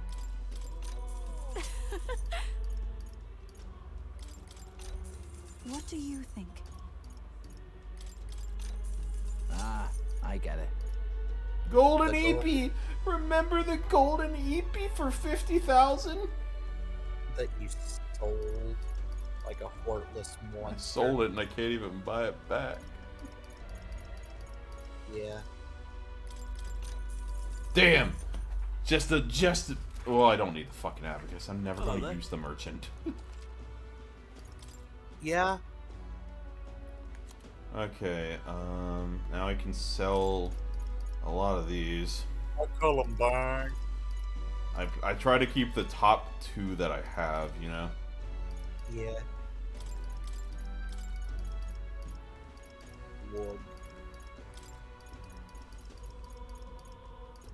What do you think? Ah, I get it. Golden The gold- EP! Remember the golden EP for 50,000? That you sold like a heartless I monster. sold it and I can't even buy it back. Yeah. Damn! Well, I don't need the fucking abacus. I'm never Hello going to there. use the merchant. Yeah. Okay, now I can sell a lot of these. I call them bang. I try to keep the top two that I have, you know? Yeah. Wood.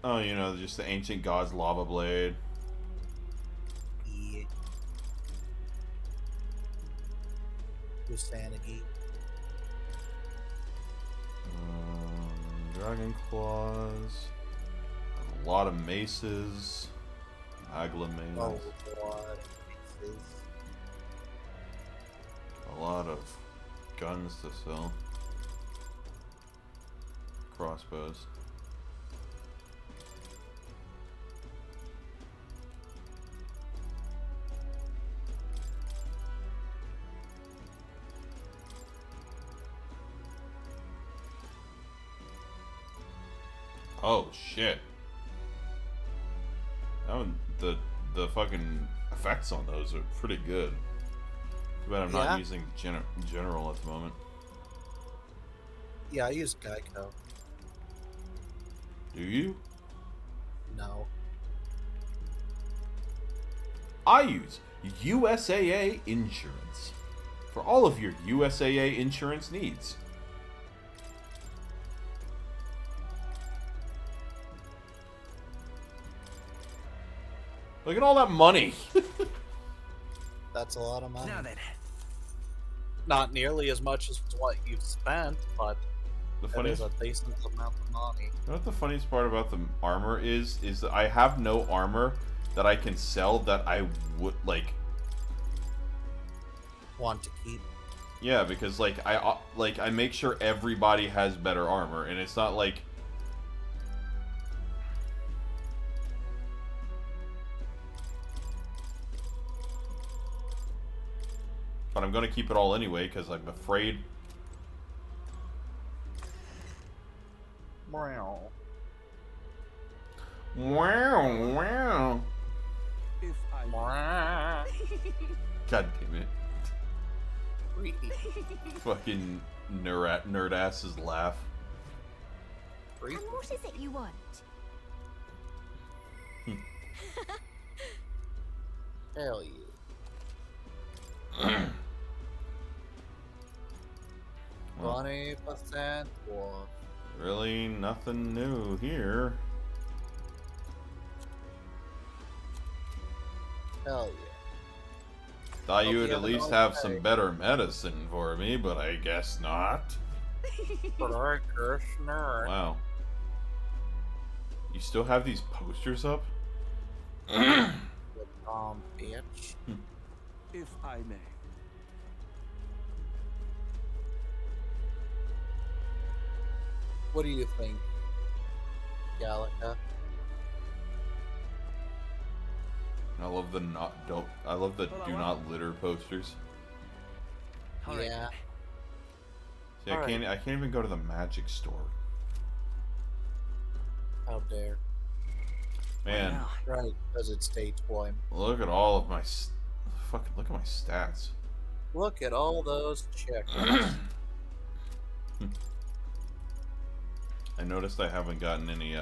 Oh, you know, just the Ancient Gods Lava Blade. Yeah. Insanity. Dragon Claws. A lot of maces. Agla mace. Oh, what? Faces. A lot of guns to sell. Crossbows. Oh shit. That one, the fucking effects on those are pretty good. Too bad I'm not using general at the moment. Yeah, I use Geico. Do you? No. I use USAA Insurance for all of your USAA insurance needs. Look at all that money. That's a lot of money. Now then. Not nearly as much as what you've spent, but it is a decent amount of money. You know what the funniest part about the armor is that I have no armor that I can sell that I would like want to keep. Yeah, because I make sure everybody has better armor, and it's not like but I'm gonna keep it all anyway because I'm afraid. Wow. Wow. If I God damn it. Fucking nerd asses laugh. And what is it you want? Hell yeah. 20% off. Really nothing new here. Hell yeah. Thought you would at least have some better medicine for me, but I guess not. Wow. You still have these posters up? Bitch. If I may. What do you think, Gallica? I love the do not litter posters. Yeah. See, I can't even go to the magic store. How dare. Man. Right, because it's day 20. Look at all of my look at my stats. Look at all those checks. I noticed I haven't gotten any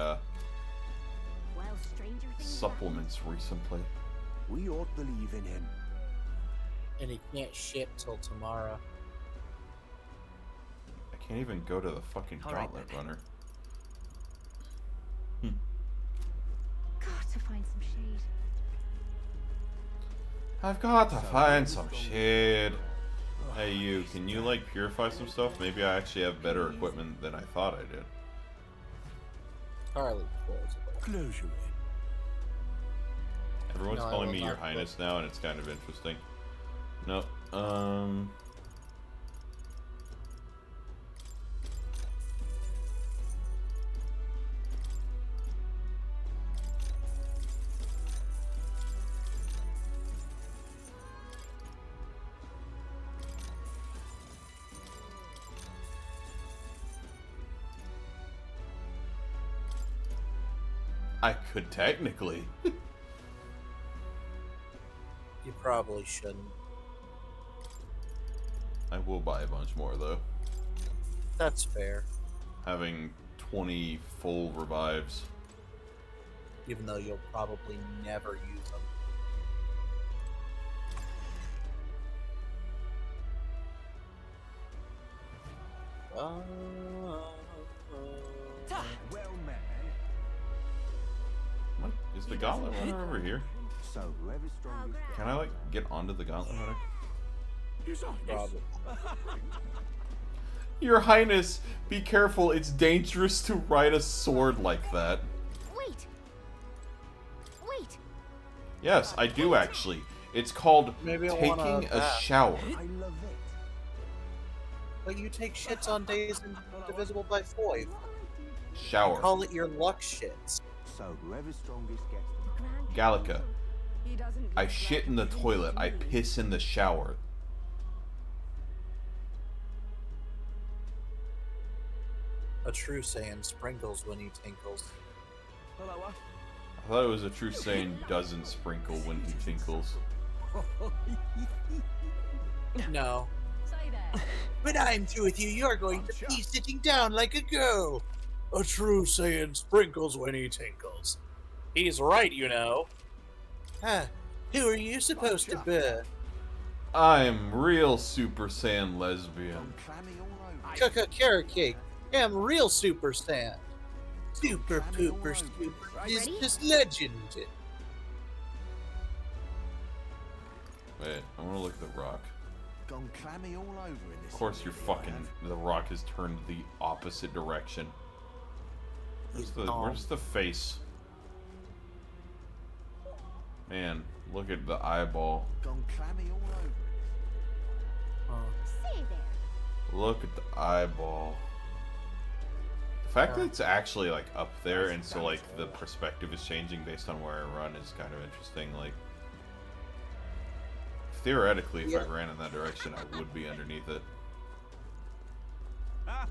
supplements recently. We ought to believe in him. And he can't shit till tomorrow. I can't even go to the fucking gauntlet runner. Got to find some shade. I've got to find some shade. Hey you, can you like purify some stuff? Maybe I actually have better equipment than I thought I did. Entirely plausible. Everyone's No, I calling will me Your not Highness now, and it's kind of interesting. No, I could technically. You probably shouldn't. I will buy a bunch more though. That's fair. Having 20 full revives. Even though you'll probably never use them. Well met. What? Is the gauntlet runner over here? So whoever's strongest. Can I like get onto the gauntlet runner? Probably. Your Highness, be careful. It's dangerous to ride a sword like that. Wait. Wait. Yes, I do actually. It's called Maybe I taking wanna a shower. I love it. But you take shits on days indivisible by 5. Shower. Call it your luck shits. So whoever's strongest gets them. Gallica. I shit in the toilet. I piss in the shower. A true Saiyan sprinkles when he tinkles. I thought it was a true saying doesn't sprinkle when he tinkles. No. When I'm through with you, you're going to be sitting down like a girl. A true Saiyan sprinkles when he tinkles. He's right, you know. Huh. Who are you supposed to be? I'm real Super Saiyan lesbian. Carrot cake. I'm real Super Saiyan. Super pooper super. Is just legend. Wait, I want to look at the rock. Gone clammy all over in this. Of course, you're fucking. The rock has turned the opposite direction. Where's the face? Man, look at the eyeball. Gone clammy all over. Say there. Look at the eyeball. The fact that it's actually like up there, and so like the perspective is changing based on where I run is kind of interesting. Like theoretically, if I ran in that direction, I would be underneath it. A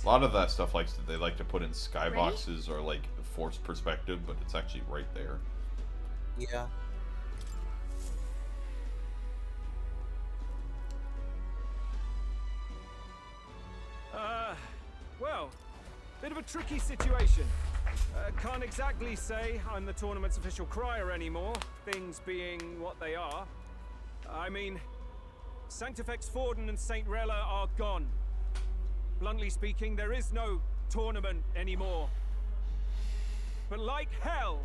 lot of that stuff they like to put in skyboxes or like forced perspective, but it's actually right there. Yeah. Well, bit of a tricky situation. Can't exactly say I'm the tournament's official crier anymore, things being what they are. I mean, Sanctifex Forden and St. Rella are gone. Bluntly speaking, there is no tournament anymore. But like hell,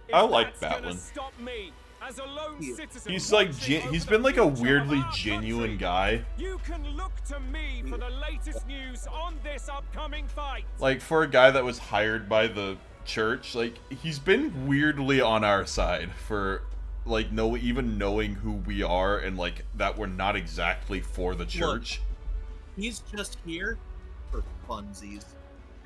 if I like that's gonna Batlin. stop me as a lone citizen He's like watching he's over been the like a future weirdly of our genuine country, guy. You can look to me for the latest news on this upcoming fight. Like for a guy that was hired by the church, like he's been weirdly on our side for like even knowing who we are and like that we're not exactly for the church. Look, he's just here for funsies,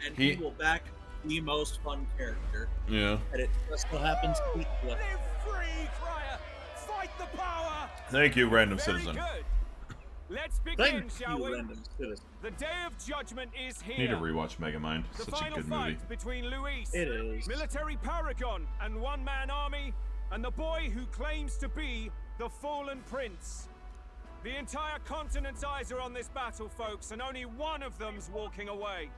and he will back the most fun character. Yeah. And it just so happens to be Live free, crier! Fight the power! Thank you, random Very citizen. good. Let's begin, Thank shall you, we? random citizen. The day of judgment is here. Need to rewatch Megamind. The Such a final good fight movie. between Luis, It is. military paragon and one-man army, and the boy who claims to be the fallen prince. The entire continent's eyes are on this battle, folks, and only one of them's walking away.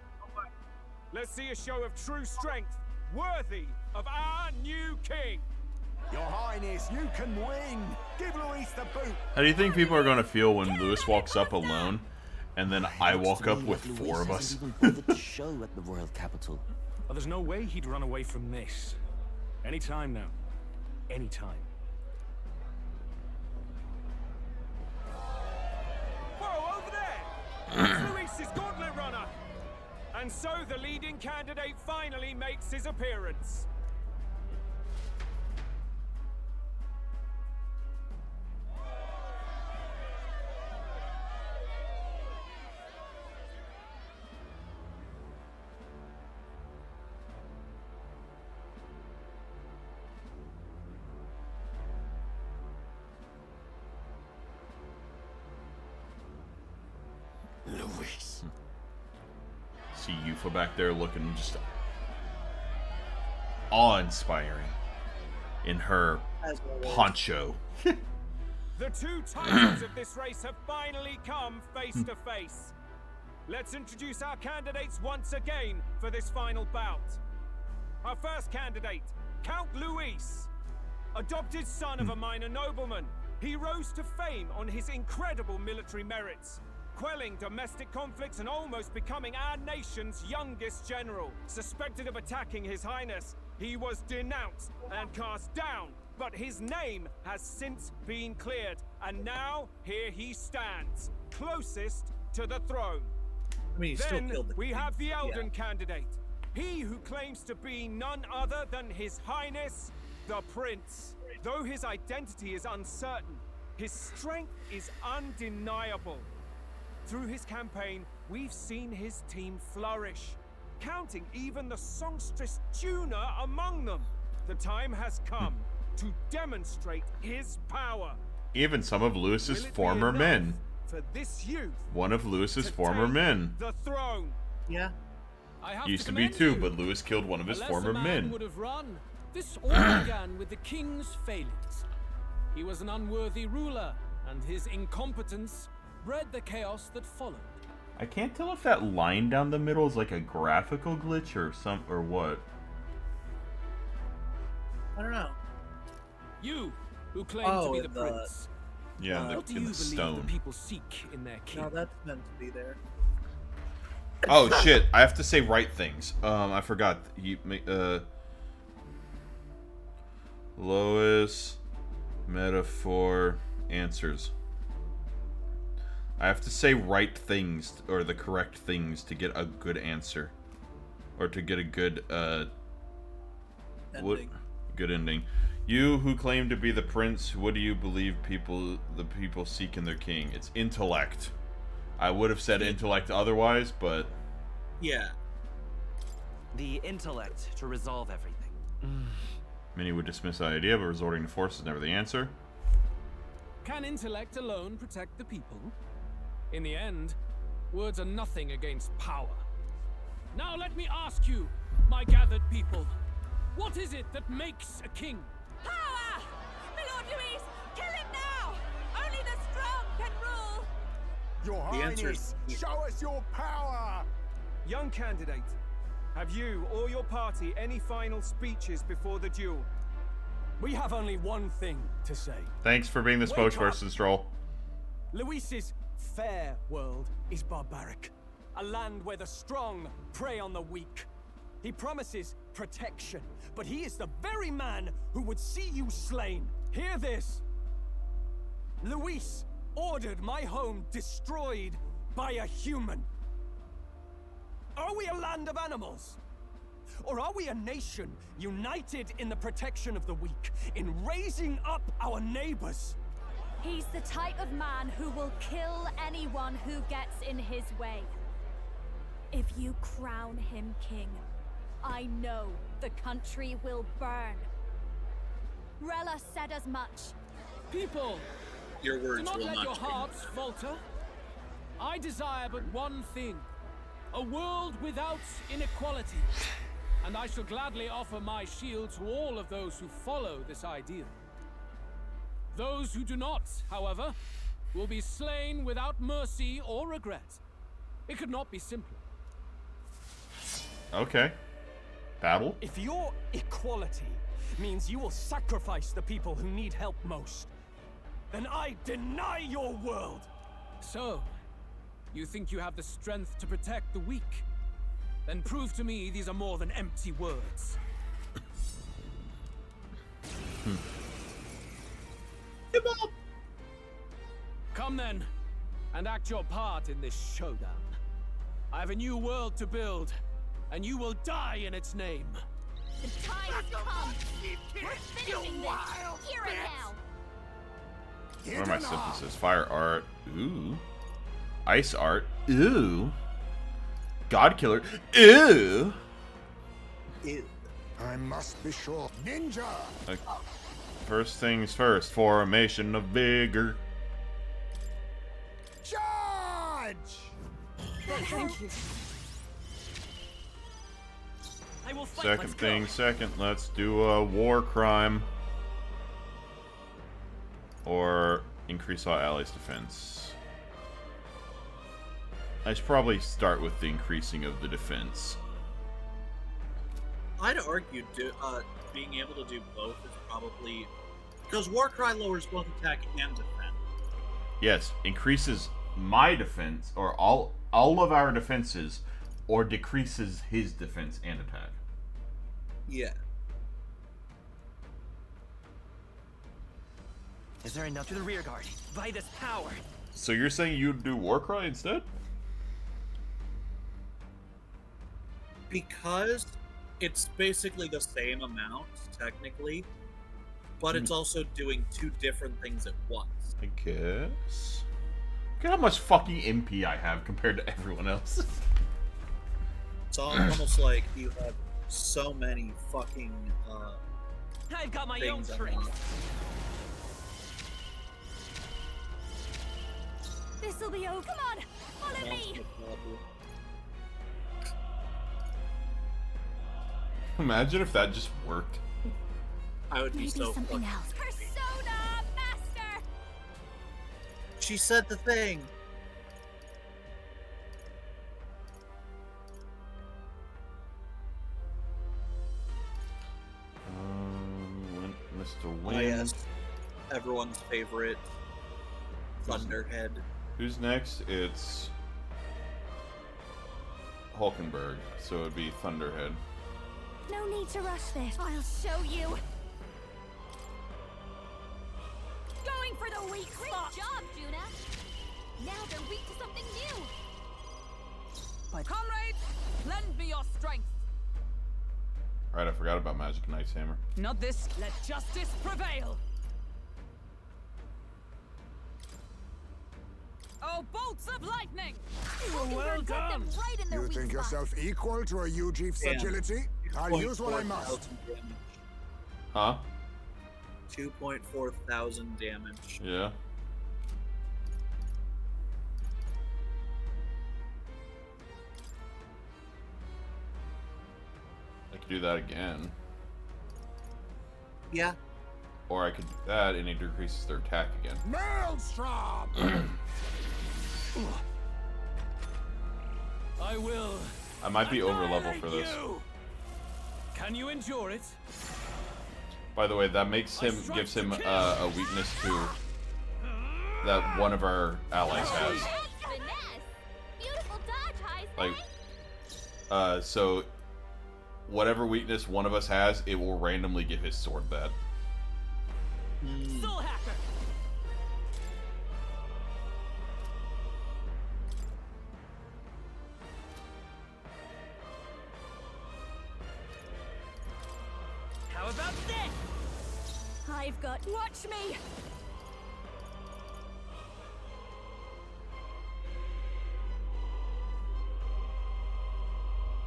Let's see a show of true strength, worthy of our new king. Your Highness, you can win. Give Luis the boot. How do you think people are going to feel when Lewis walks up alone, and then I walk up with four of us? Even bothered to show at the royal capital. Well, there's no way he'd run away from this. Anytime now. Anytime. Whoa, over there! It's Luis's gauntlet runner! And so the leading candidate finally makes his appearance. Luis. See Yufa back there looking just awe-inspiring in her poncho. The two titans of this race have finally come face to face. Let's introduce our candidates once again for this final bout. Our first candidate, Count Luis. Adopted son of a minor nobleman, he rose to fame on his incredible military merits, quelling domestic conflicts and almost becoming our nation's youngest general. Suspected of attacking His Highness, he was denounced and cast down, but his name has since been cleared, and now here he stands, closest to the throne. I mean, he still Then killed the we king. have the Elden Yeah. candidate, he who claims to be none other than His Highness, the Prince. Though his identity is uncertain, his strength is undeniable. Through his campaign, we've seen his team flourish, counting even the songstress Juna among them. The time has come to demonstrate his power. Even some of Lewis's Will it be former enough men. for this youth One of Lewis's to former take men. the throne? Yeah. I have Used to to be commend too, you. but Lewis killed one of his Unless former a man men. would have run. This all began with the king's failings. He was an unworthy ruler, and his incompetence bred the chaos that followed. I can't tell if that line down the middle is like a graphical glitch or what. I don't know. You, who claim to be the prince. Yeah, what do in you the believe stone. the people seek in their king? No, that's meant to be there. Oh shit! I have to say right things. I forgot. Lois, metaphor, answers. I have to say right things or the correct things to get a good answer, or to get a good Ending. Good ending. You who claim to be the prince, what do you believe the people seek in their king? It's intellect. I would have said intellect otherwise, but yeah. The intellect to resolve everything. Many would dismiss the idea, but resorting to force is never the answer. Can intellect alone protect the people? In the end, words are nothing against power. Now let me ask you, my gathered people, what is it that makes a king? Power! My Lord Louis, kill him now! Only the strong can rule! Your Highness, show us your power! Young candidate, have you or your party any final speeches before the duel? We have only one thing to say. Thanks for being the spokesperson, Stroll. Louis's fair world is barbaric. A land where the strong prey on the weak. He promises protection, but he is the very man who would see you slain. Hear this. Louis ordered my home destroyed by a human. Are we a land of animals? Or are we a nation united in the protection of the weak, in raising up our neighbors? He's the type of man who will kill anyone who gets in his way. If you crown him king, I know the country will burn. Rella said as much. People, your words do not will let not your change. hearts falter. I desire but one thing, a world without inequality. And I shall gladly offer my shield to all of those who follow this ideal. Those who do not, however, will be slain without mercy or regret. It could not be simpler. Okay. Battle? If your equality means you will sacrifice the people who need help most, then I deny your world! So, you think you have the strength to protect the weak? Then prove to me these are more than empty words. Come then, and act your part in this showdown. I have a new world to build, and you will die in its name. The time has come! We're finishing this! Hear it now! What are my synthesis? Fire art. Ooh. Ice art. Ooh. God killer. Ew. Ew. I must be sure. Ninja! First things first. Formation of vigor. Charge! Thank you. I will fight. Second thing second. Let's do a war crime. Or increase all allies' defense. I should probably start with the increasing of the defense. I'd argue being able to do both is probably... Because Warcry lowers both attack and defense. Yes, increases my defense, or all of our defenses, or decreases his defense and attack. Yeah. Is there enough to the rear guard? By this power. So you're saying you'd do Warcry instead? Because it's basically the same amount, technically, but it's also doing two different things at once. I guess. Look at how much fucking MP I have compared to everyone else. It's almost like you have so many fucking I've got my own things tricks. This'll be over. Come on, follow me. Imagine if that just worked. I would be Maybe so something fucking else. Persona Master! She said the thing. Mr. Wind. Oh, yes. Everyone's favorite Thunderhead. Who's next? It's Hulkenberg, so it would be Thunderhead. No need to rush this. I'll show you. Going for the weak spot! Great job, Juna! Now they're weak to something new! My comrades, lend me your strength. Right, I forgot about Magic Knight's hammer. Not this. Let justice prevail. Oh, bolts of lightning! Well done. Right in their You weak think spot. yourself equal to a Ujeef's Damn. agility? I'll use what I must. Huh? 2.4 thousand damage. Yeah. I could do that again. Yeah. Or I could do that and it decreases their attack again. Maelstrom! I will. I might be over level for this. You. Can you endure it? By the way, that makes him gives him a weakness to that one of our allies has. Beautiful dodge, Like, so whatever weakness one of us has, it will randomly give his sword that. Soul hacker. How about this? I've got. Watch me.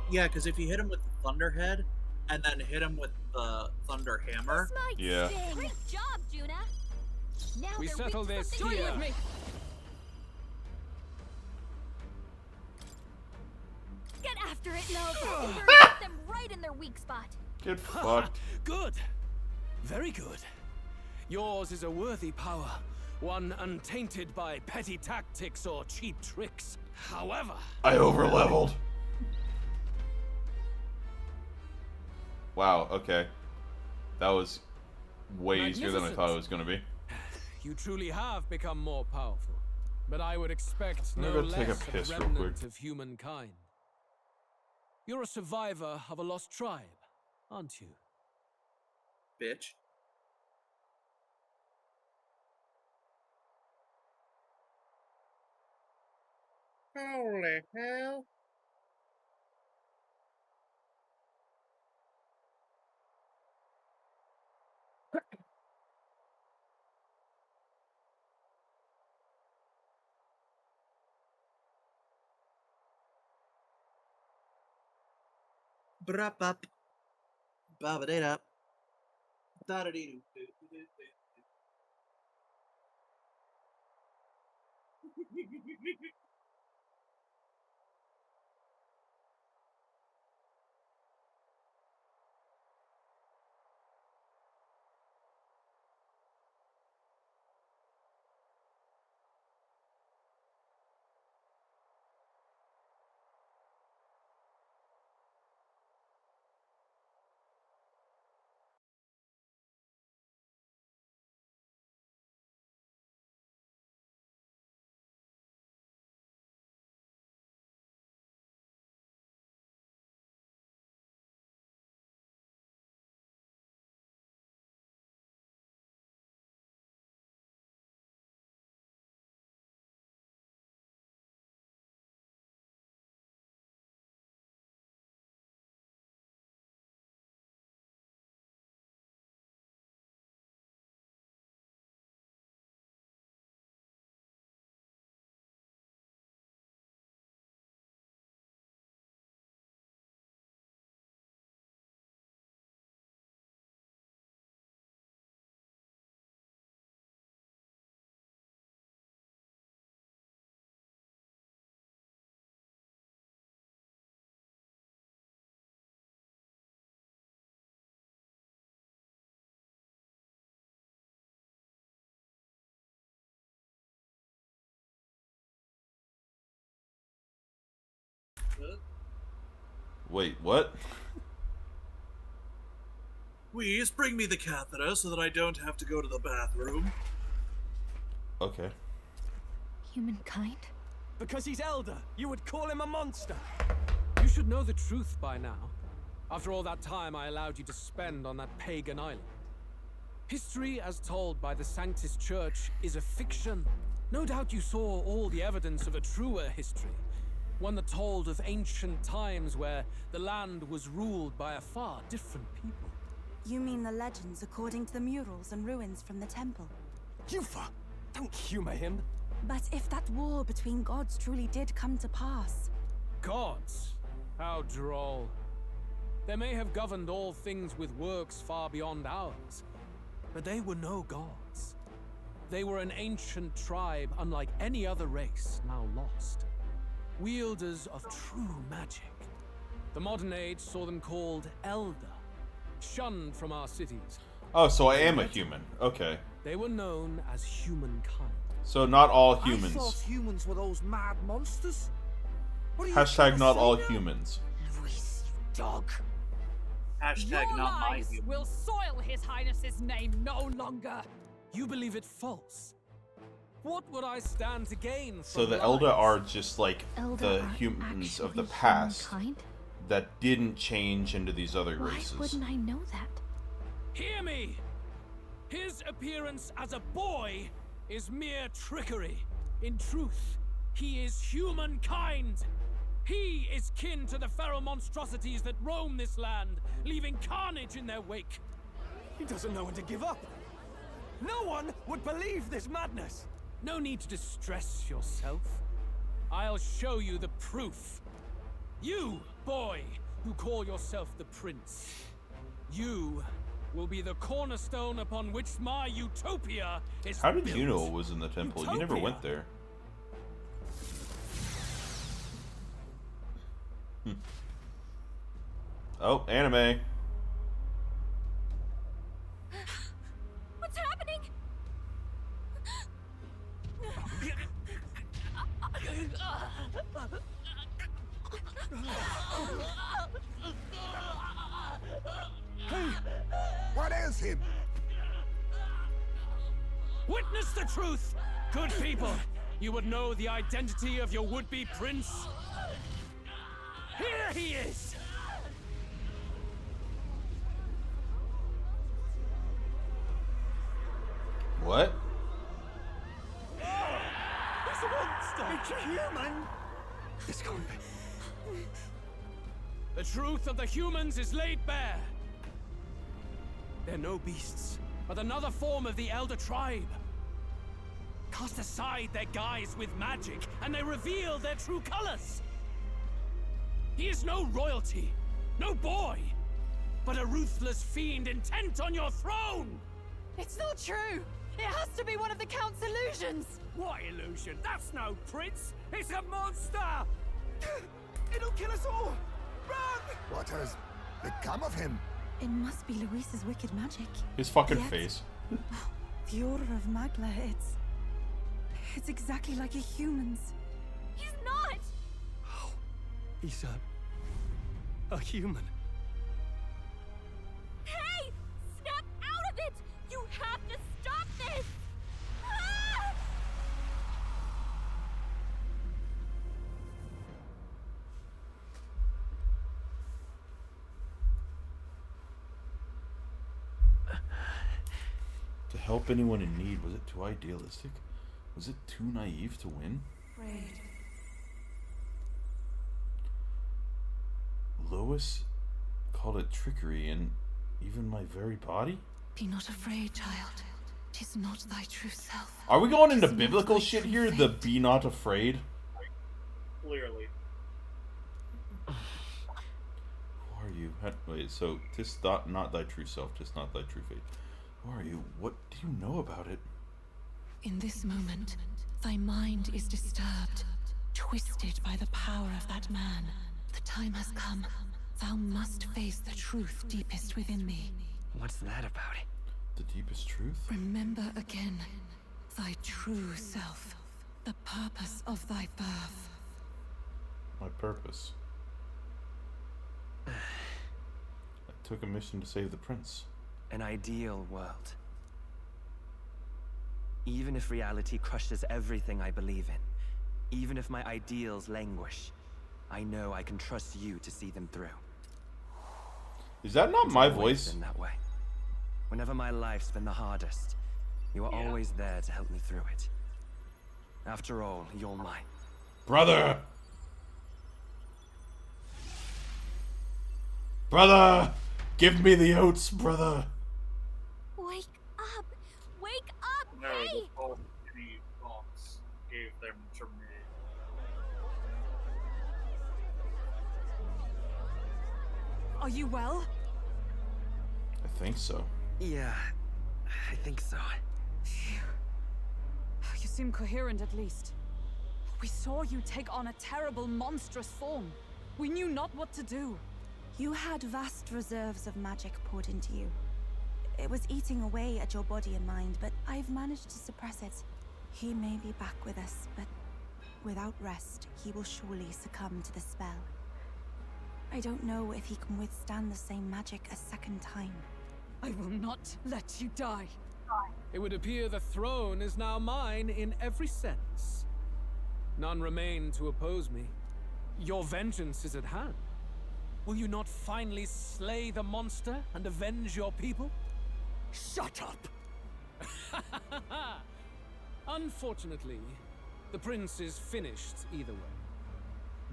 Yeah, because if you hit him with the Thunderhead and then hit him with the Thunder Hammer. Yeah. Great job, Juna! Now We they're settle weak to this something here. new. With me. Get after it, love. You're hit them right in their weak spot. Get fucked. Good. Very good. Yours is a worthy power, one untainted by petty tactics or cheap tricks. However, I overleveled. Wow, okay. That was way easier than I thought it was going to be. you truly have become more powerful. But I would expect I'm no gonna go take a less of piss a real remnant quick. of humankind. You're a survivor of a lost tribe, aren't you? Bitch. Holy hell. Brap up. Babadate up. Da da dee doo. Wait, what? Whis, bring me the catheter so that I don't have to go to the bathroom. Okay. Humankind? Because he's elder, you would call him a monster. You should know the truth by now. After all that time I allowed you to spend on that pagan island. History, as told by the Sanctus Church, is a fiction. No doubt you saw all the evidence of a truer history. One that told of ancient times where the land was ruled by a far different people. You mean the legends according to the murals and ruins from the temple? Yufa, don't humor him. But if that war between gods truly did come to pass... Gods? How droll. They may have governed all things with works far beyond ours, but they were no gods. They were an ancient tribe unlike any other race, now lost. Wielders of true magic. The modern age saw them called Elder, shunned from our cities. Oh, so I am a human. Okay. They were known as humankind. So not all humans. I thought humans were those mad monsters. Hashtag not all humans. Whis, you dog. Hashtag Your not my lies human. will soil His Highness's name no longer. You believe it false. What would I stand to gain from So the lies? Elder are just like Elder the are humans of the actually past humankind? that didn't change into these other Why races. wouldn't I know that? Hear me! His appearance as a boy is mere trickery. In truth, he is humankind. He is kin to the feral monstrosities that roam this land, leaving carnage in their wake. He doesn't know when to give up. No one would believe this madness. No need to distress yourself. I'll show you the proof. You, boy, who call yourself the prince. You will be the cornerstone upon which my utopia is How did built. you know it was in the temple? You never Utopia? went there. Oh, anime. What's happening? Hey, what ails him? Witness the truth, good people. You would know the identity of your would-be prince. Here he is. What? He's a monster. It's a human. This can't be. The truth of the humans is laid bare. They're no beasts, but another form of the Elder Tribe. Cast aside their guise with magic, and they reveal their true colors. He is no royalty, no boy, but a ruthless fiend intent on your throne! It's not true! It has to be one of the Count's illusions! What illusion? That's no prince! It's a monster! It'll kill us all. Run! What has become of him? It must be Luis's wicked magic. His fucking Yet- face. The aura of Magla, it's exactly like a human's. He's not! He's a human. Hey! Snap out of it! You have to stop this! Ah! To help anyone in need, was it too idealistic? Was it too naive to win? Lois called it trickery, and even my very body? Be not afraid, child. 'Tis not thy true self. Are we going into biblical shit here? The be not afraid? Clearly. Who are you? Wait, so tis not thy true self, tis not thy true faith. Who are you? What do you know about it? In this moment, thy mind is disturbed, twisted by the power of that man. The time has come. Thou must face the truth deepest within thee. What's that about it? The deepest truth? Remember again thy true self, the purpose of thy birth. My purpose. took a mission to save the prince. An ideal world. Even if reality crushes everything I believe in, even if my ideals languish, I know I can trust you to see them through. Is that not It's my always voice? been that way. Whenever my life's been the hardest, you are always there to help me through it. After all, you're mine. Brother! Brother! Give me the oats, brother! Wake up! Wake up! No, Hey! the Baltimore Fox gave them to me. Are you well? I think so. Yeah, I think so. You seem coherent at least. We saw you take on a terrible, monstrous form. We knew not what to do. You had vast reserves of magic poured into you. It was eating away at your body and mind, but I've managed to suppress it. He may be back with us, but without rest, he will surely succumb to the spell. I don't know if he can withstand the same magic a second time. I will not let you die. It would appear the throne is now mine in every sense. None remain to oppose me. Your vengeance is at hand. Will you not finally slay the monster and avenge your people? Shut up! Unfortunately, the prince is finished either way.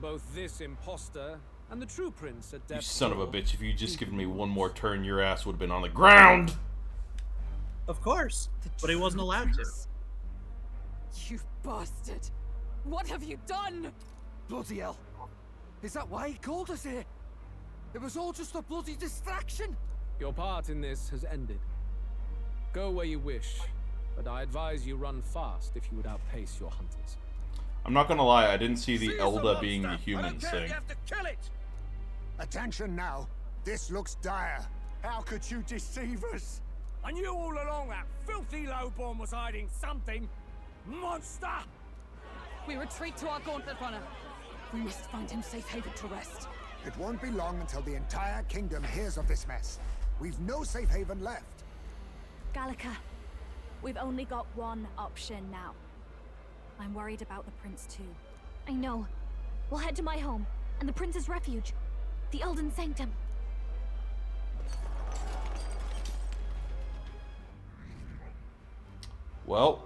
Both this imposter and the true prince at You death's son of a door bitch, if you just given me one more turn, your ass would have been on the ground! Of course, but he wasn't allowed to. You bastard! What have you done? Bloody hell. Is that why he called us here? It was all just a bloody distraction. Your part in this has ended. Go where you wish, but I advise you run fast if you would outpace your hunters. I'm not gonna lie, I didn't see the Elda being the humans thing. Attention now. This looks dire. How could you deceive us? I knew all along that filthy lowborn was hiding something. Monster! We retreat to our gauntlet runner. We must find him safe haven to rest. It won't be long until the entire kingdom hears of this mess. We've no safe haven left. Gallica, we've only got one option now. I'm worried about the prince too. I know. We'll head to my home and the prince's refuge, the Elden Sanctum. Well,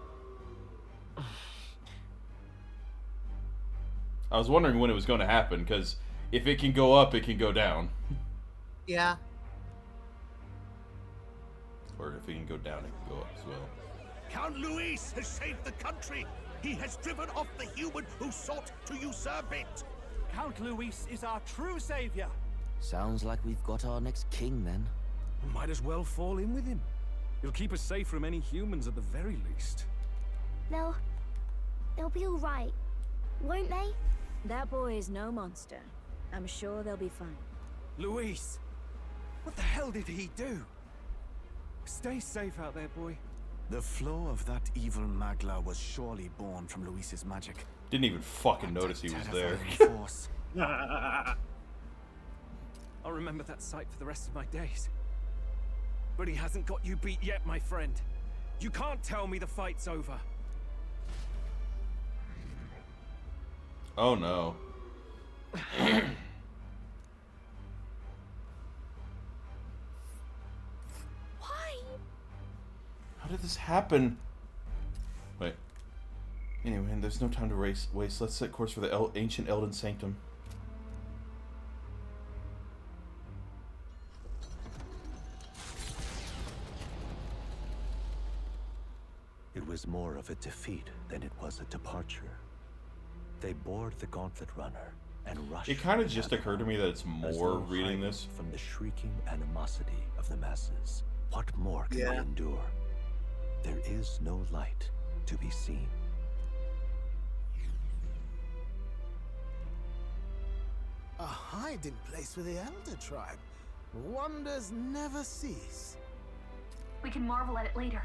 I was wondering when it was going to happen, because if it can go up, it can go down. Yeah. Or if it can go down, it can go up as well. Count Luis has saved the country. He has driven off the human who sought to usurp it. Count Luis is our true savior. Sounds like we've got our next king then. Might as well fall in with him. He'll keep us safe from any humans at the very least. They'll be all right, won't they? That boy is no monster. I'm sure they'll be fine. Luis, what the hell did he do? Stay safe out there, boy. The flow of that evil Magla was surely born from Luis's magic. Didn't even fucking notice he was there. Force. I'll remember that sight for the rest of my days. But he hasn't got you beat yet, my friend. You can't tell me the fight's over. Oh no. Why? How did this happen? Wait. Anyway, there's no time to waste. Let's set course for the ancient Elden Sanctum. It was more of a defeat than it was a departure. They board the gauntlet runner and rushed. It kind of just occurred to me that it's more reading this from the shrieking animosity of the masses. What more can they endure? There is no light to be seen. A hiding place for the Elder tribe. Wonders never cease. We can marvel at it later.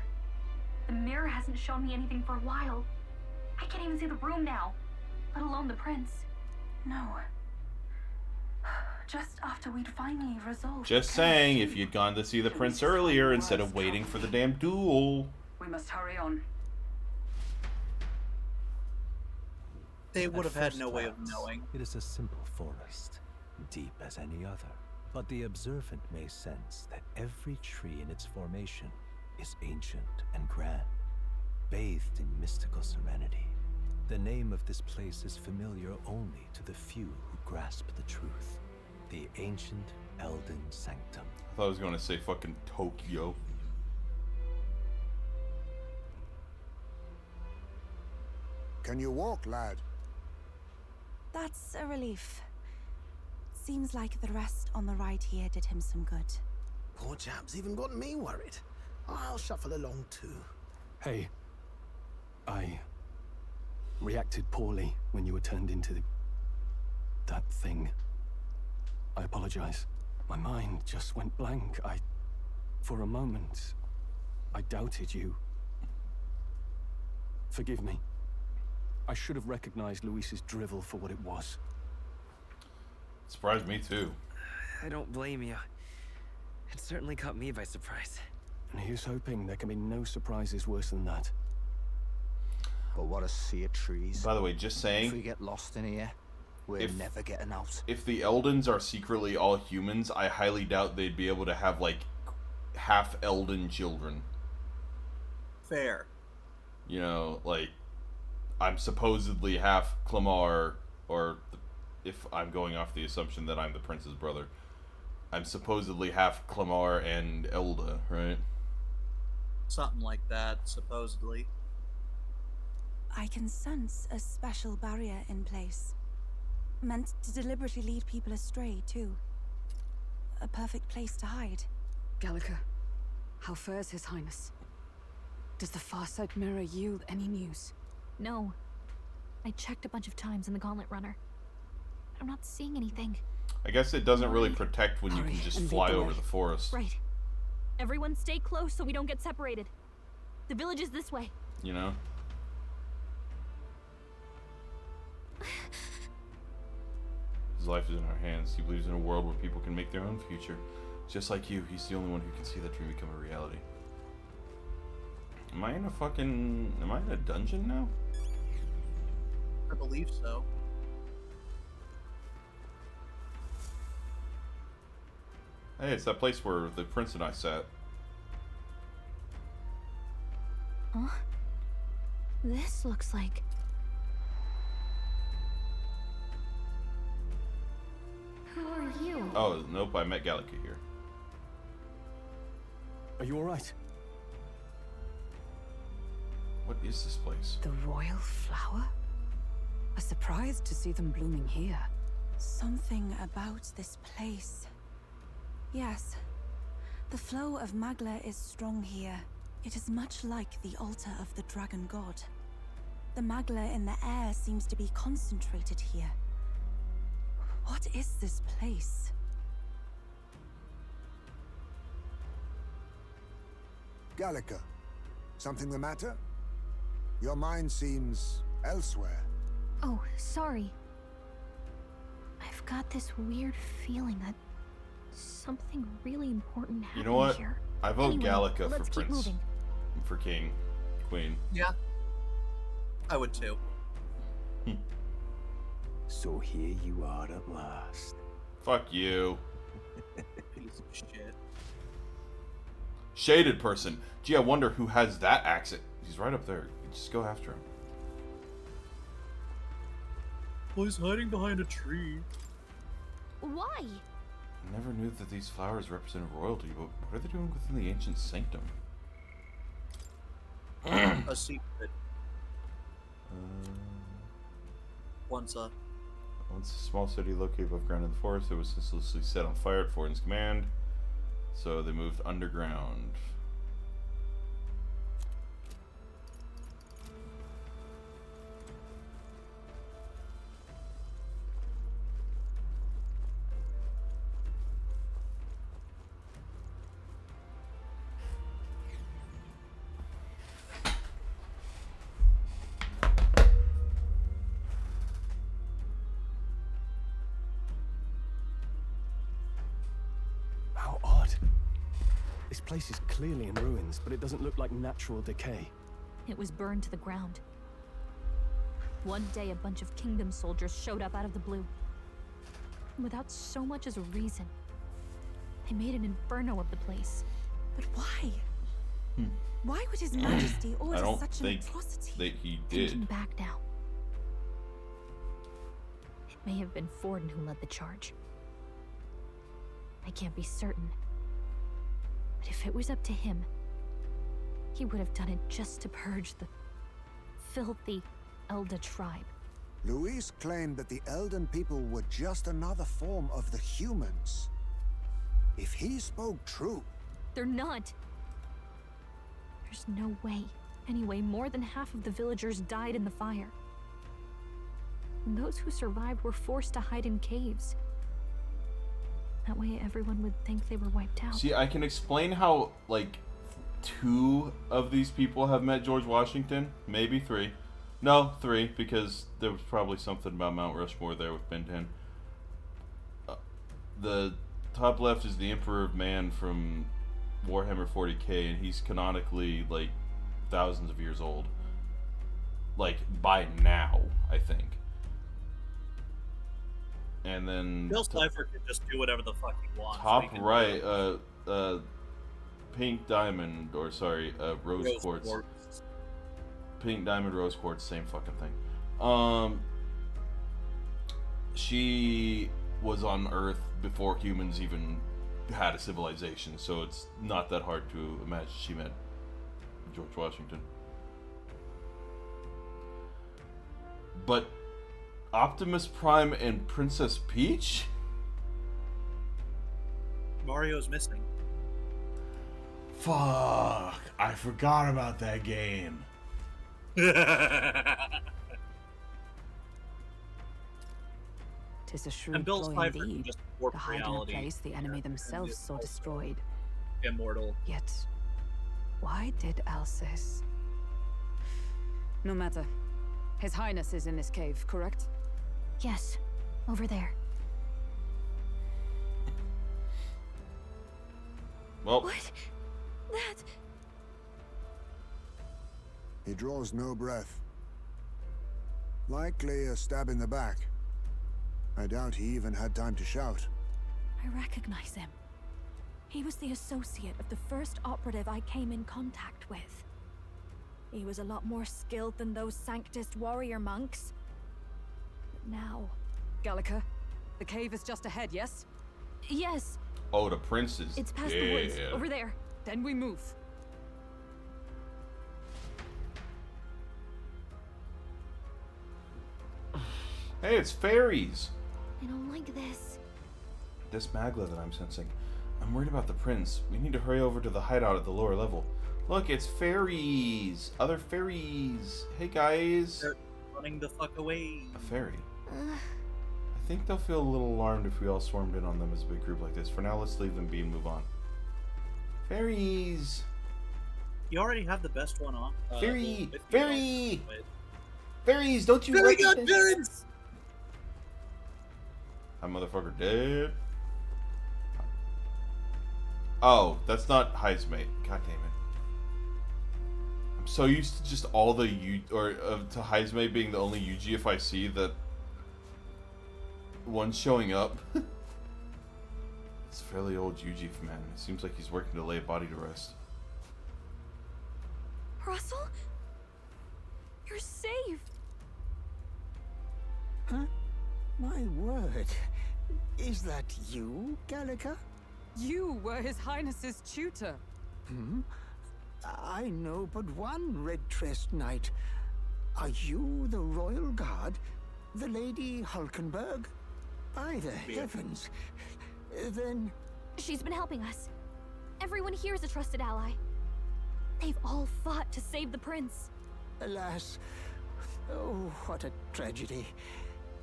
The mirror hasn't shown me anything for a while. I can't even see the room now, let alone the prince. No. Just after we'd finally resolved. Just saying, if you'd gone to see the prince earlier instead of waiting for the damn duel. We must hurry on. They would At have had first no way of glance, knowing. It is a simple forest, deep as any other. But the observant may sense that every tree in its formation is ancient and grand, bathed in mystical serenity. The name of this place is familiar only to the few who grasp the truth. The ancient Elden Sanctum. I thought I was going to say fucking Tokyo. Can you walk, lad? That's a relief. Seems like the rest on the right here did him some good. Poor chap's even got me worried. I'll shuffle along too. Hey, I reacted poorly when you were turned into that thing. I apologize. My mind just went blank. For a moment, I doubted you. Forgive me. I should have recognized Luis's drivel for what it was. It surprised me too. I don't blame you. It certainly caught me by surprise. And here's hoping there can be no surprises worse than that. But what a sea of trees. By the way, just saying, If we get lost in here, we're never getting out. If the Eldens are secretly all humans, I highly doubt they'd be able to have, like, half-Elden children. Fair. You know, like, I'm supposedly half Clamar, or if I'm going off the assumption that I'm the prince's brother, I'm supposedly half Clamar and Elda, right? Something like that, supposedly. I can sense a special barrier in place. Meant to deliberately lead people astray, too. A perfect place to hide. Gallica, how fares His Highness? Does the Farsight mirror yield any news? No. I checked a bunch of times in the Gauntlet Runner. I'm not seeing anything. I guess it doesn't really protect when you can just fly over the forest. Right. Everyone stay close so we don't get separated. The village is this way. You know? His life is in our hands. He believes in a world where people can make their own future. Just like you, he's the only one who can see that dream become a reality. Am I in a dungeon now? I believe so. Hey, it's that place where the prince and I sat. Huh? This looks like... Who are you? Oh, nope, I met Gallica here. Are you alright? What is this place? The royal flower? A surprise to see them blooming here. Something about this place. Yes. The flow of Magla is strong here. It is much like the altar of the dragon god. The Magla in the air seems to be concentrated here. What is this place? Gallica, something the matter? Your mind seems elsewhere. Oh, sorry. I've got this weird feeling that something really important happened You know what? here. I vote Anyway, Gallica let's for keep prince. moving. For king. Queen. Yeah. I would too. So here you are at last. Fuck you. Piece of shit. Shaded person. Gee, I wonder who has that accent. He's right up there. Just go after him. Well, he's hiding behind a tree. Why? I never knew that these flowers represented royalty, but what are they doing within the ancient sanctum? A secret. Once a small city located above ground in the forest, it was senselessly set on fire at Fortin's command, so they moved underground. This place is clearly in ruins, but it doesn't look like natural decay. It was burned to the ground. One day, a bunch of kingdom soldiers showed up out of the blue. Without so much as a reason. They made an inferno of the place. But why? Why would His Majesty I order don't such an think atrocity? that he Thinking did. back now. It may have been Forden who led the charge. I can't be certain. But if it was up to him, he would have done it just to purge the filthy Elda tribe. Luis claimed that the Elden people were just another form of the humans. If he spoke true... They're not. There's no way. Anyway, more than half of the villagers died in the fire. And those who survived were forced to hide in caves. That way everyone would think they were wiped out. See, I can explain how, like, 2 of these people have met George Washington. Maybe 3. No, 3, because there was probably something about Mount Rushmore there with Ben 10. The top left is the Emperor of Man from Warhammer 40k, and he's canonically, like, thousands of years old. Like, by now, I think. And then... Bill Cipher can just do whatever the fuck he wants. Top right, Pink Diamond, or sorry, Rose Quartz. Pink Diamond, Rose Quartz, same fucking thing. She was on Earth before humans even had a civilization, so it's not that hard to imagine she met George Washington. But Optimus Prime and Princess Peach? Mario's missing. Fuck, I forgot about that game. Tis a shrewd And Bill ploy Cipher can indeed, just warp to hide in a reality. place the enemy themselves saw destroyed. Immortal. Yet, why did Alcest? No matter. His Highness is in this cave, correct? Yes, over there. Well... What? That... He draws no breath. Likely a stab in the back. I doubt he even had time to shout. I recognize him. He was the associate of the first operative I came in contact with. He was a lot more skilled than those Sanctist warrior monks. But now... Gallica, the cave is just ahead, yes? Yes. Oh, the prince is It's past dead. the woods, over there. Then we move. Hey, it's fairies! I don't like this. This magla that I'm sensing. I'm worried about the prince. We need to hurry over to the hideout at the lower level. Look, it's fairies! Other fairies! Hey, guys! They're running the fuck away. A fairy. I think they'll feel a little alarmed if we all swarmed in on them as a big group like this. For now, let's leave them be and move on. Fairies! You already have the best one on. Fairy! Well, Fairy! Fairies, don't you Very recognize- good parents! That motherfucker dead. Oh, that's not Heismate. God damn it. I'm so used to just all the to Heismate being the only UGF I see that one's showing up. It's a fairly old UGF, man. It seems like he's working to lay a body to rest. Russell? You're safe! Huh? My word. Is that you, Gallica? You were His Highness's tutor. Hmm? I know but one red-tressed knight. Are you the Royal Guard? The Lady Hulkenberg? By the heavens. Then... She's been helping us. Everyone here is a trusted ally. They've all fought to save the prince. Alas. Oh, what a tragedy.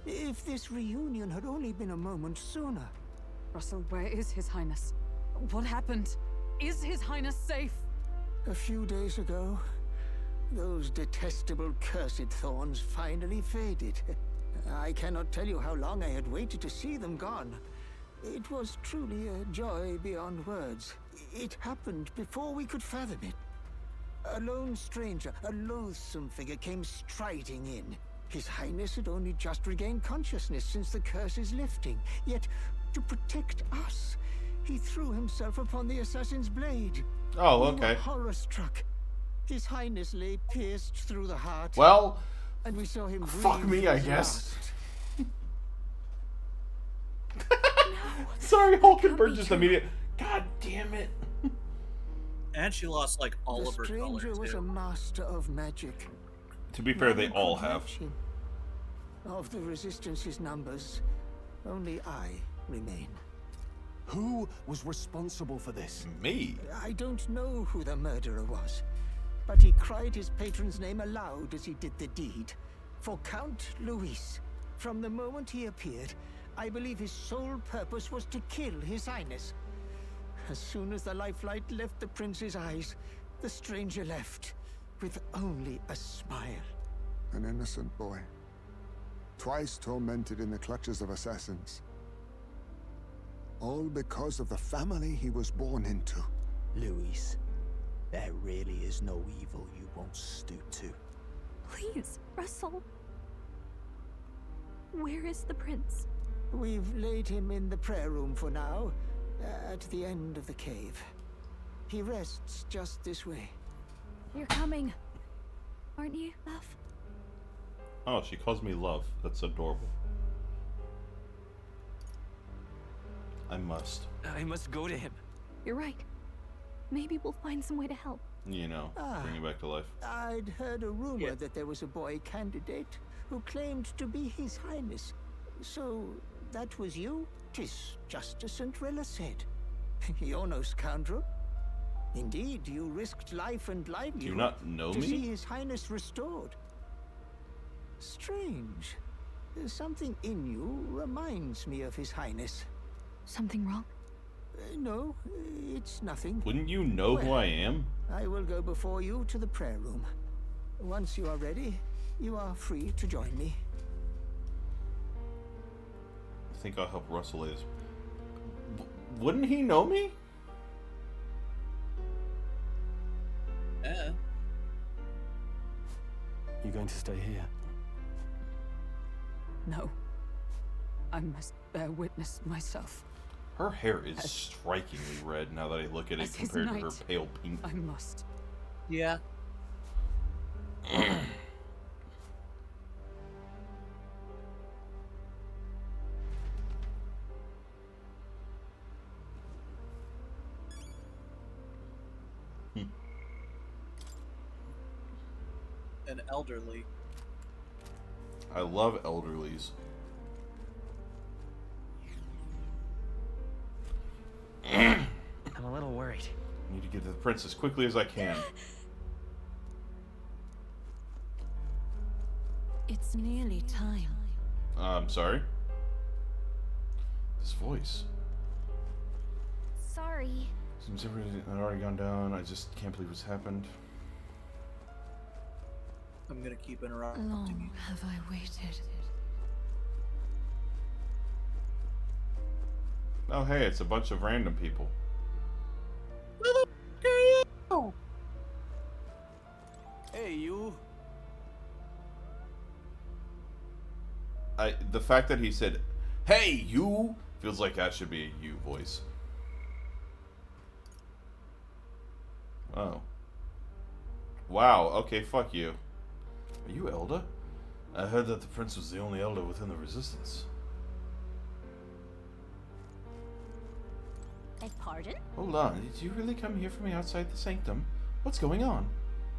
If this reunion had only been a moment sooner. Russell, where is His Highness? What happened? Is His Highness safe? A few days ago, those detestable cursed thorns finally faded. I cannot tell you how long I had waited to see them gone. It was truly a joy beyond words. It happened before we could fathom it. A lone stranger, a loathsome figure, came striding in. His Highness had only just regained consciousness since the curse's lifting. Yet, to protect us, he threw himself upon the assassin's blade. Oh, We okay. were horror-struck. His Highness lay pierced through the heart. Well, and we saw him fuck breathe me, I his guess. last. Sorry, Hulkenberg just immediate. God damn it. And she lost like all of her color The stranger was too. a master of magic. To be fair, they None all could have. match him. Of the Resistance's numbers, only I remain. Who was responsible for this? Me. I don't know who the murderer was, but he cried his patron's name aloud as he did the deed. For Count Luis, from the moment he appeared, I believe his sole purpose was to kill His Highness. As soon as the lifelight left the prince's eyes, the stranger left, with only a smile. An innocent boy. Twice tormented in the clutches of assassins. All because of the family he was born into. Luis, there really is no evil you won't stoop to. Please, Russell. Where is the prince? We've laid him in the prayer room for now, at the end of the cave. He rests just this way. You're coming, aren't you, love? Oh, she calls me love. That's adorable. I must. I must go to him. You're right. Maybe we'll find some way to help. You know, bring it back to life. I'd heard a rumor that there was a boy candidate who claimed to be His Highness. So, that was you? 'Tis just as St. Rilla said. You're no scoundrel. Indeed, you risked life and livelihood Do you not know to me? see His Highness restored. Strange. Something in you reminds me of His Highness. Something wrong? No, it's nothing. Wouldn't you know who Well, I am? I will go before you to the prayer room. Once you are ready, you are free to join me. I think I'll help Russell is. Wouldn't he know me? Yeah. You going to stay here? No. I must bear witness myself. Her hair is strikingly red now that I look at it As his compared to her knight, pale pink. I must. Yeah. An elderly. I love elderlies. I'm a little worried. I need to get to the prince as quickly as I can. It's nearly time. I'm sorry? This voice. Sorry. Seems everything had already gone down. I just can't believe what's happened. I'm gonna keep interrupting you. Long have I waited. Oh, hey, it's a bunch of random people. Hey, you. The fact that he said, "Hey, you," feels like that should be a you voice. Oh. Wow, okay, fuck you. Are you Elder? I heard that the prince was the only Elder within the Resistance. Beg pardon? Hold on, did you really come here for me outside the sanctum? What's going on?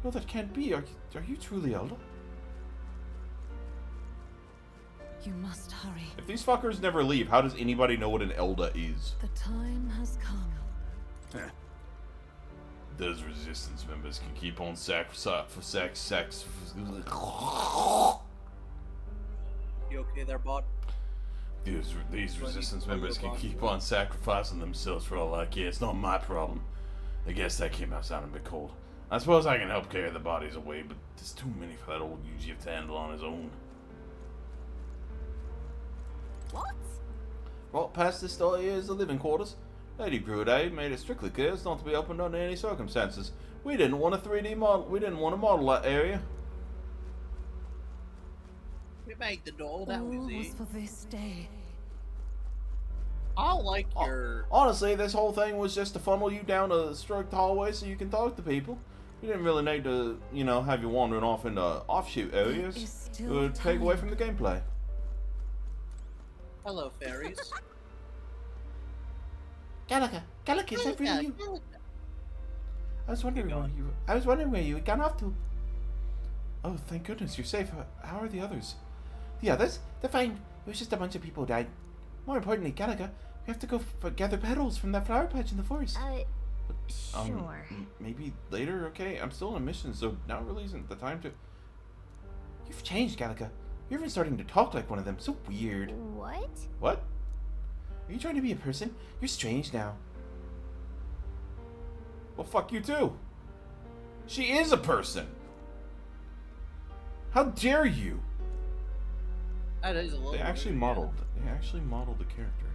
No, that can't be. Are you truly Elder? You must hurry. If these fuckers never leave, how does anybody know what an Elder is? The time has come. Those Resistance members can keep on sex. You okay there, bud? These Resistance members can keep on sacrificing themselves for all I care. It's not my problem. I guess that came out sounding a bit cold. I suppose I can help carry the bodies away, but there's too many for that old Yuji to handle on his own. What? Right past this door here is the living quarters. Lady Brude made it strictly clear it's not to be opened under any circumstances. We didn't want a 3D model. We didn't want to model that area. We made the door. That was it. for this day. I like your. Honestly, this whole thing was just to funnel you down a stroked hallway so you can talk to people. We didn't really need to, you know, have you wandering off into offshoot areas. It would take away from the gameplay. Hello, fairies. Gallagher, is that really you? I was wondering where you had gone off to. Oh, thank goodness, you're safe. How are the others? The others? They're fine. It was just a bunch of people who died. More importantly, Gallagher, we have to go gather petals from that flower patch in the forest. Sure. Maybe later, okay? I'm still on a mission, so now really isn't the time to... You've changed, Gallagher. You're even starting to talk like one of them. So weird. What? What? Are you trying to be a person? You're strange now. Well, fuck you too. She is a person. How dare you? That is a little. They actually modeled the character.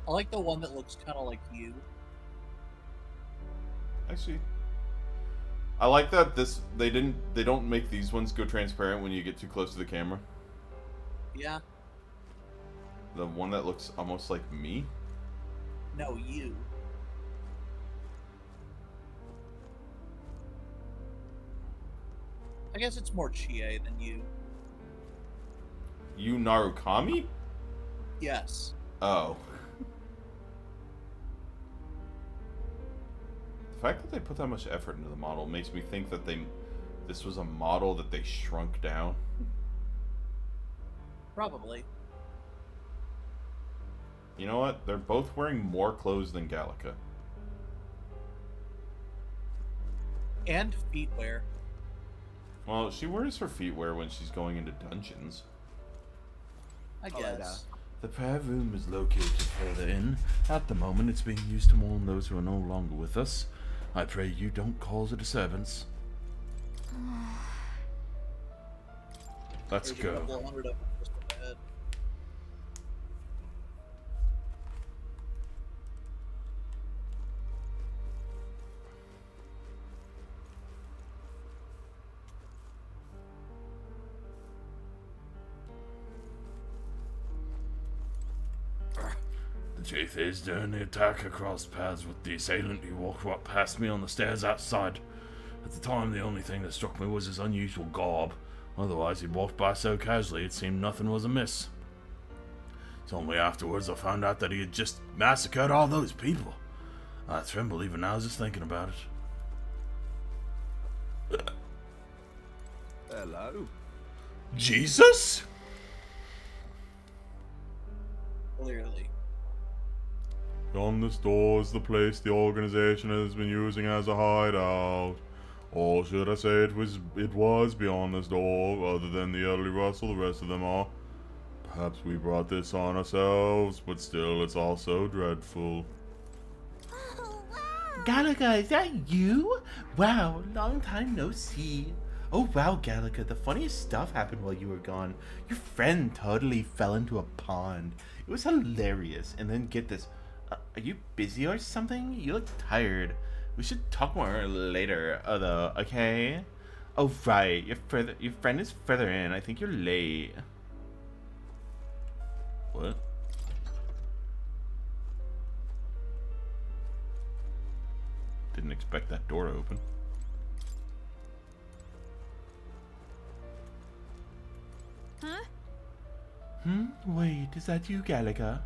I like the one that looks kind of like you. Actually, I like that they don't make these ones go transparent when you get too close to the camera. Yeah. The one that looks almost like me. No, you. I guess it's more Chie than you. You Narukami? Yes. Oh. The fact that they put that much effort into the model makes me think that this was a model that they shrunk down. Probably. You know what? They're both wearing more clothes than Gallica. And feet wear. Well, she wears her feet wear when she's going into dungeons. I guess. The prayer room is located further in. At the moment, it's being used to mourn those who are no longer with us. I pray you don't cause a disturbance. Let's There's a go. couple hundred of them just on my head. The truth is, during the attack, I crossed paths with the assailant who walked right past me on the stairs outside. At the time, the only thing that struck me was his unusual garb. Otherwise, he walked by so casually it seemed nothing was amiss. It's only afterwards I found out that he had just massacred all those people. I tremble even now just thinking about it. Hello? Jesus? Clearly. On this door is the place the organization has been using as a hideout. Or should I say it was beyond this door, other than the elderly Russell, the rest of them are. Perhaps we brought this on ourselves, but still it's all so dreadful. Gallagher, is that you? Wow, long time no see. Oh wow, Gallagher, the funniest stuff happened while you were gone. Your friend totally fell into a pond. It was hilarious. And then get this, are you busy or something? You look tired. We should talk more later, though, okay? Oh right, your friend is further in. I think you're late. What? Didn't expect that door to open. Huh? Wait, is that you, Gallagher?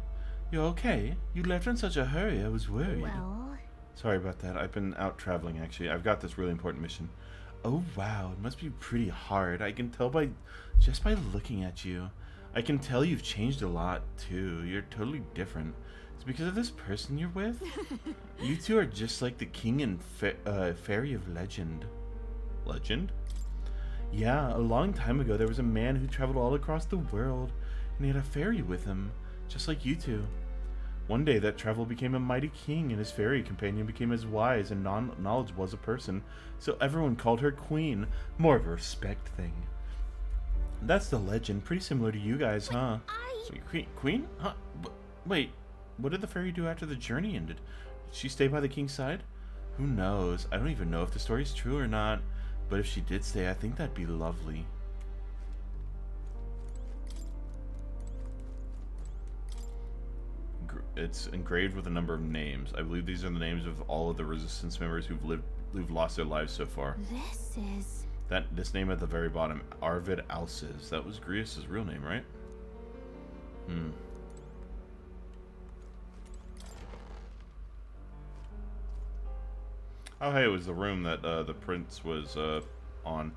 You okay? You left in such a hurry, I was worried. Well... Sorry about that. I've been out traveling, actually. I've got this really important mission. Oh wow, it must be pretty hard. I can tell just by looking at you. I can tell you've changed a lot, too. You're totally different. It's because of this person you're with? You two are just like the king and fairy of legend. Legend? Yeah, a long time ago there was a man who traveled all across the world, and he had a fairy with him, just like you two. One day that travel became a mighty king, and his fairy companion became as wise and knowledgeable as a person, so everyone called her queen. More of a respect thing. That's the legend. Pretty similar to you guys, huh? Wait, Queen? Huh? Wait, what did the fairy do after the journey ended? Did she stay by the king's side? Who knows? I don't even know if the story's true or not. But if she did stay, I think that'd be lovely. It's engraved with a number of names. I believe these are the names of all of the resistance members who've lost their lives so far. This is... This name at the very bottom, Arvid Alces. That was Grius' real name, right? Oh, hey, it was the room that the prince was on.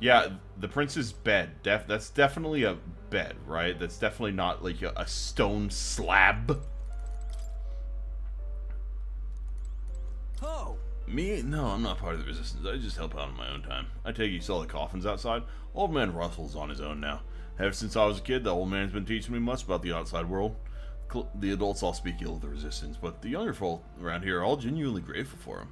Yeah, the prince's bed. That's definitely a bed, right? That's definitely not like a stone slab. Oh! Me? No, I'm not part of the resistance. I just help out on my own time. I take you saw the coffins outside. Old man Russell's on his own now. Ever since I was a kid, the old man's been teaching me much about the outside world. The adults all speak ill of the resistance, but the younger folk around here are all genuinely grateful for him.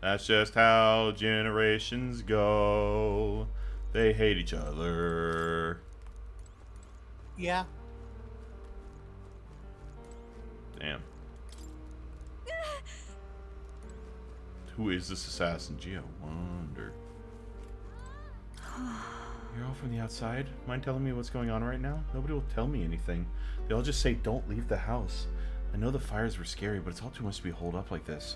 That's just how generations go. They hate each other. Yeah. Damn. Who is this assassin? Gee, I wonder. You're all from the outside? Mind telling me what's going on right now? Nobody will tell me anything. They all just say, don't leave the house. I know the fires were scary, but it's all too much to be holed up like this.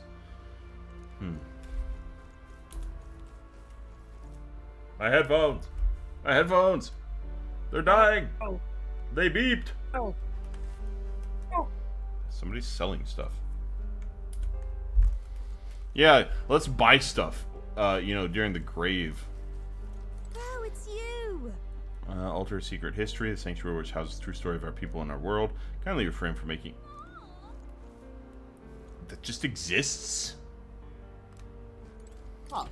My headphones! My headphones! They're dying! Oh. They beeped! Oh. Somebody's selling stuff. Yeah, let's buy stuff, you know, during the grave. Oh, it's you! Alter Secret History, the sanctuary which houses the true story of our people and our world. Kindly refrain from making... That just exists? Huh.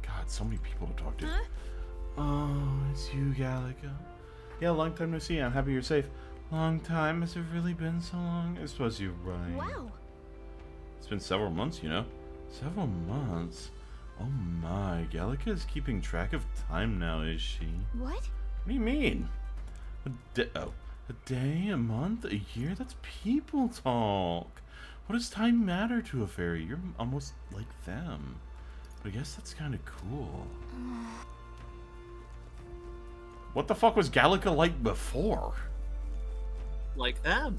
God, so many people to talk to. Huh? Oh, it's you, Gallica. Yeah, long time no see. I'm happy you're safe. Long time? Has it really been so long? I suppose you're right. Wow. It's been several months, you know. Several months? Oh my, Gallica is keeping track of time now, is she? What? What do you mean? A day, a month, a year? That's people talk. What does time matter to a fairy? You're almost like them. But I guess that's kind of cool. What the fuck was Gallica like before? Like them.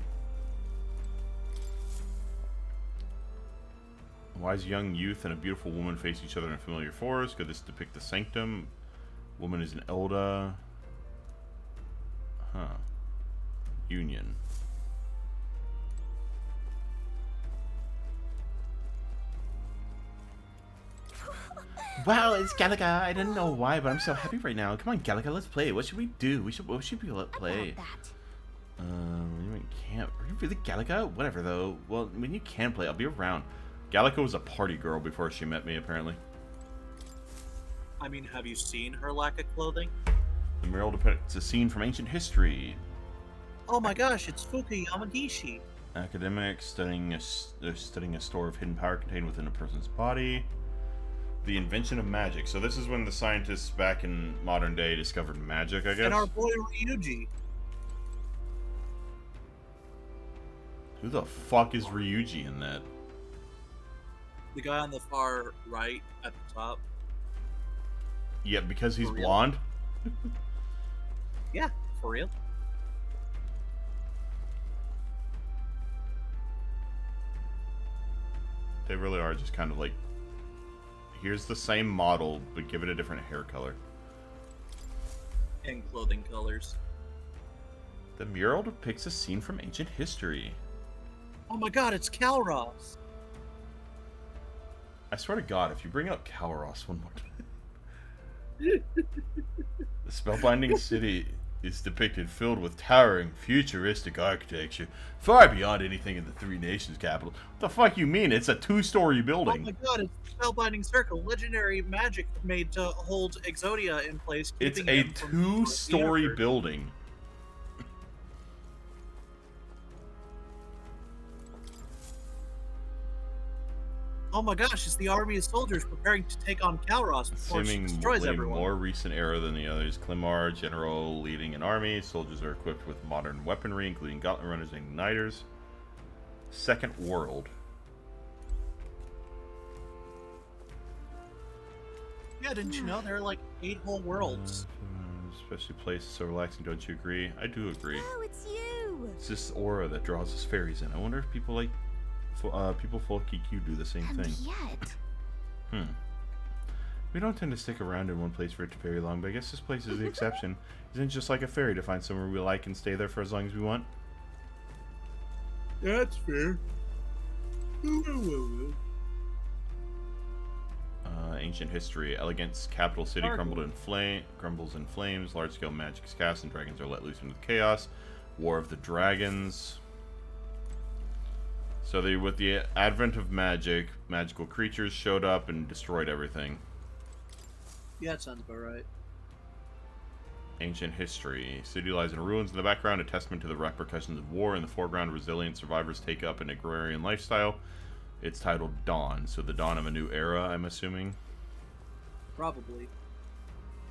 A wise young youth and a beautiful woman face each other in a familiar forest. Could this depict the sanctum? Woman is an Elda. Huh. Union. Wow, it's Gallica. I didn't know why, but I'm so happy right now. Come on, Gallica, let's play. What should we do? What should we play? You can't. Are you really Gallica? Whatever, though. Well, when you can play, I'll be around. Gallica was a party girl before she met me, apparently. I mean, have you seen her lack of clothing? The mural depicts a scene from ancient history. Oh my gosh, it's Fuka Yamagishi. Academics studying a store of hidden power contained within a person's body. The invention of magic. So this is when the scientists back in modern day discovered magic, I guess. And our boy Ryuji. Who the fuck is Ryuji in that? The guy on the far right at the top. Yeah, because he's blonde? Yeah, for real. They really are just kind of like, here's the same model, but give it a different hair color. And clothing colors. The mural depicts a scene from ancient history. Oh my god, it's Calros. I swear to God, if you bring up Calros one more time. The spellbinding city is depicted filled with towering, futuristic architecture, far beyond anything in the Three Nations capital. What the fuck you mean? It's a 2-story building. Oh my god, it's the Spellbinding Circle, legendary magic made to hold Exodia in place. It's a 2-story building. Oh my gosh, it's the army of soldiers preparing to take on Kalros before she destroys Seemingly everyone. more recent era than the others. Klimar, general leading an army. Soldiers are equipped with modern weaponry, including gauntlet runners and igniters. Second world. Yeah, didn't you know there are like 8 whole worlds? Especially places so relaxing, don't you agree? I do agree. Oh, it's you! It's this aura that draws us fairies in. I wonder if people like people full of KQ do the same thing. Yet. We don't tend to stick around in one place for very long, but I guess this place is the exception. Isn't it just like a fairy to find somewhere we like and stay there for as long as we want? That's fair. Ancient history. Elegant's capital city crumbles in flames. Large-scale magic is cast and dragons are let loose into the chaos. War of the Dragons. So with the advent of magic, magical creatures showed up and destroyed everything. Yeah, that sounds about right. Ancient history. City lies in ruins in the background, a testament to the repercussions of war. In the foreground, resilient survivors take up an agrarian lifestyle. It's titled Dawn, so the dawn of a new era, I'm assuming. Probably.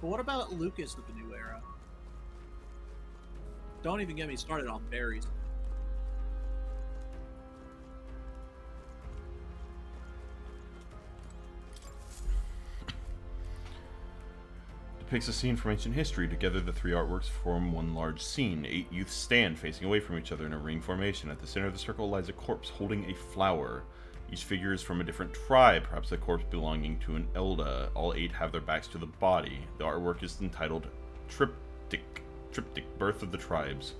But what about Lucas with the new era? Don't even get me started on berries. Depicts a scene from ancient history. Together, the 3 artworks form one large scene. 8 youths stand facing away from each other in a ring formation. At the center of the circle lies a corpse holding a flower. Each figure is from a different tribe, perhaps the corpse belonging to an Elda. All 8 have their backs to the body. The artwork is entitled Triptych, Birth of the Tribes.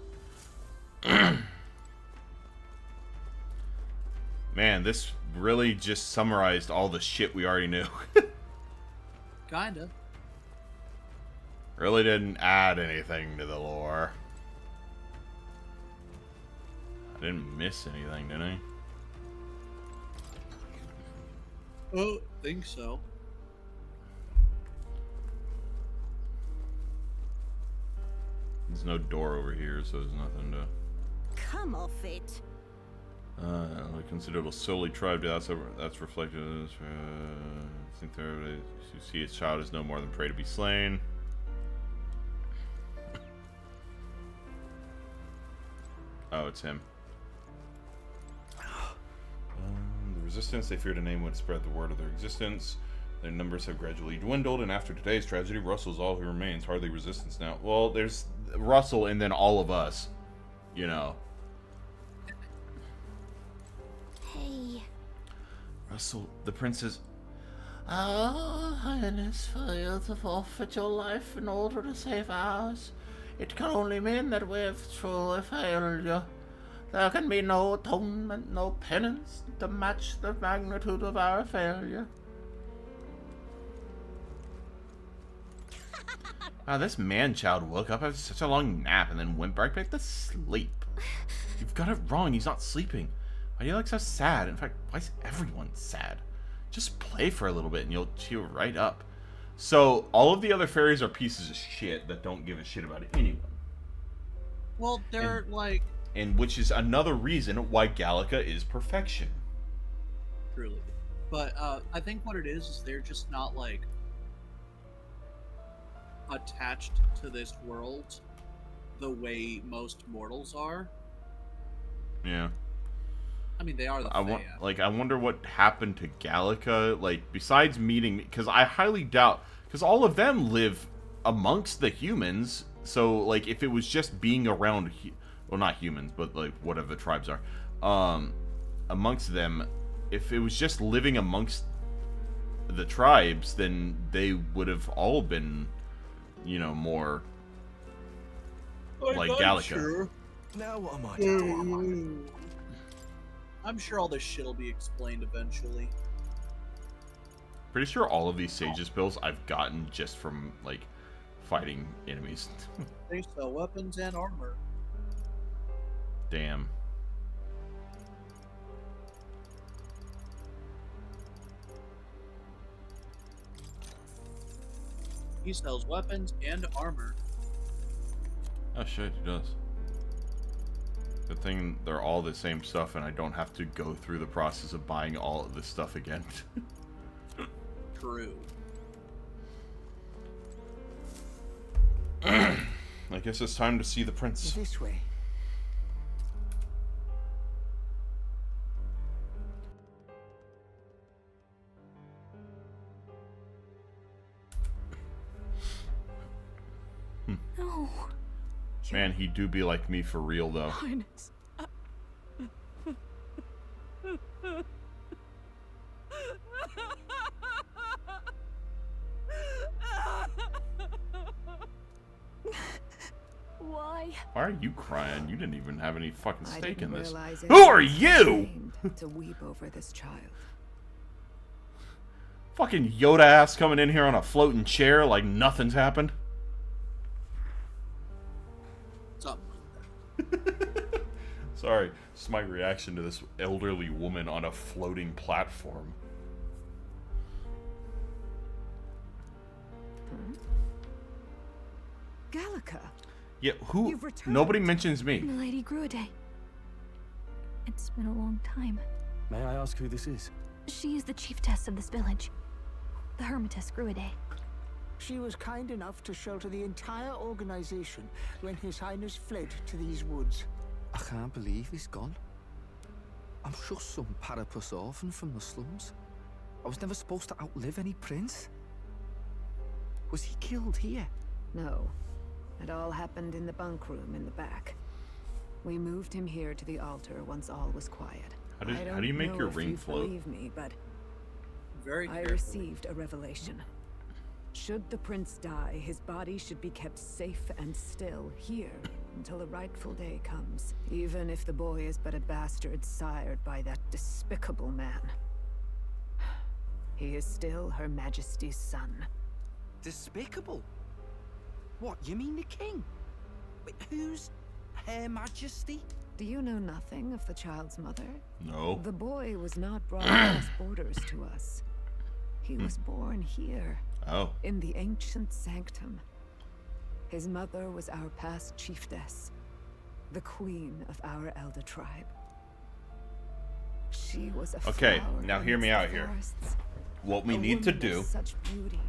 Man, this really just summarized all the shit we already knew. Kinda. Really didn't add anything to the lore. I didn't miss anything, did I? Oh, think so. There's no door over here, so there's nothing to... Come off it. I consider it a solely tribe. That's reflected in this. I think you see its child is no more than prey to be slain. Oh, it's him. The resistance, they feared a name would spread the word of their existence. Their numbers have gradually dwindled, and after today's tragedy, Russell's all who remains. Hardly resistance now. Well, there's Russell and then all of us. You know. Hey. Russell, the princess. Our Highness, for you to forfeit your life in order to save ours. It can only mean that we have truly failed you. There can be no atonement, no penance to match the magnitude of our failure. Wow, this man-child woke up after such a long nap and then went right back to sleep. You've got it wrong, he's not sleeping. Why do you look so sad? In fact, why is everyone sad? Just play for a little bit and you'll cheer right up. So, all of the other fairies are pieces of shit that don't give a shit about anyone. Well, they're like... And which is another reason why Gallica is perfection. Truly. But, I think what it is they're just not, like, attached to this world the way most mortals are. Yeah. I mean, they are the Fae. I wonder what happened to Gallica, like, besides meeting... Because I highly doubt... Because all of them live amongst the humans, so, like, if it was just being around... Well, not humans, but, like, whatever the tribes are. Amongst them, if it was just living amongst the tribes, then they would have all been, you know, more... like Gallica. Sure. Now what am I to do? I'm sure all this shit will be explained eventually. Pretty sure all of these Sage spells I've gotten just from, like, fighting enemies. They sell weapons and armor. Damn. He sells weapons and armor. Oh shit, he does. The thing, they're all the same stuff, and I don't have to go through the process of buying all of this stuff again. True. I guess it's time to see the prince. This way. No. Man, he do be like me for real, though. Highness. Why? Why are you crying? You didn't even have any fucking I stake in didn't this. realize Who are anyone you? claimed to weep over this child. Fucking Yoda ass coming in here on a floating chair like nothing's happened. Something like that. Sorry, it's my reaction to this elderly woman on a floating platform. Gallica. Yeah, who? You've returned. Nobody mentions me. Milady Gruade. It's been a long time. May I ask who this is? She is the chiefess of this village. The Hermitess Gruade. She was kind enough to shelter the entire organization when His Highness fled to these woods. I can't believe he's gone. I'm just some parapus orphan from the slums. I was never supposed to outlive any prince. Was he killed here? No. It all happened in the bunk room in the back. We moved him here to the altar once all was quiet. How do you make your ring float? Believe me, but Very I carefully. received a revelation. Should the prince die, his body should be kept safe and still here until the rightful day comes, even if the boy is but a bastard sired by that despicable man. He is still Her Majesty's son. Despicable? What, you mean the king? Wait, who's Her Majesty? Do you know nothing of the child's mother? No. The boy was not brought across borders to us. He was born here. Oh. In the ancient sanctum. His mother was our past chiefess, the queen of our elder tribe. She was a Okay, flower now hear me amidst out the here. forests. What we A need to woman do of such beauty,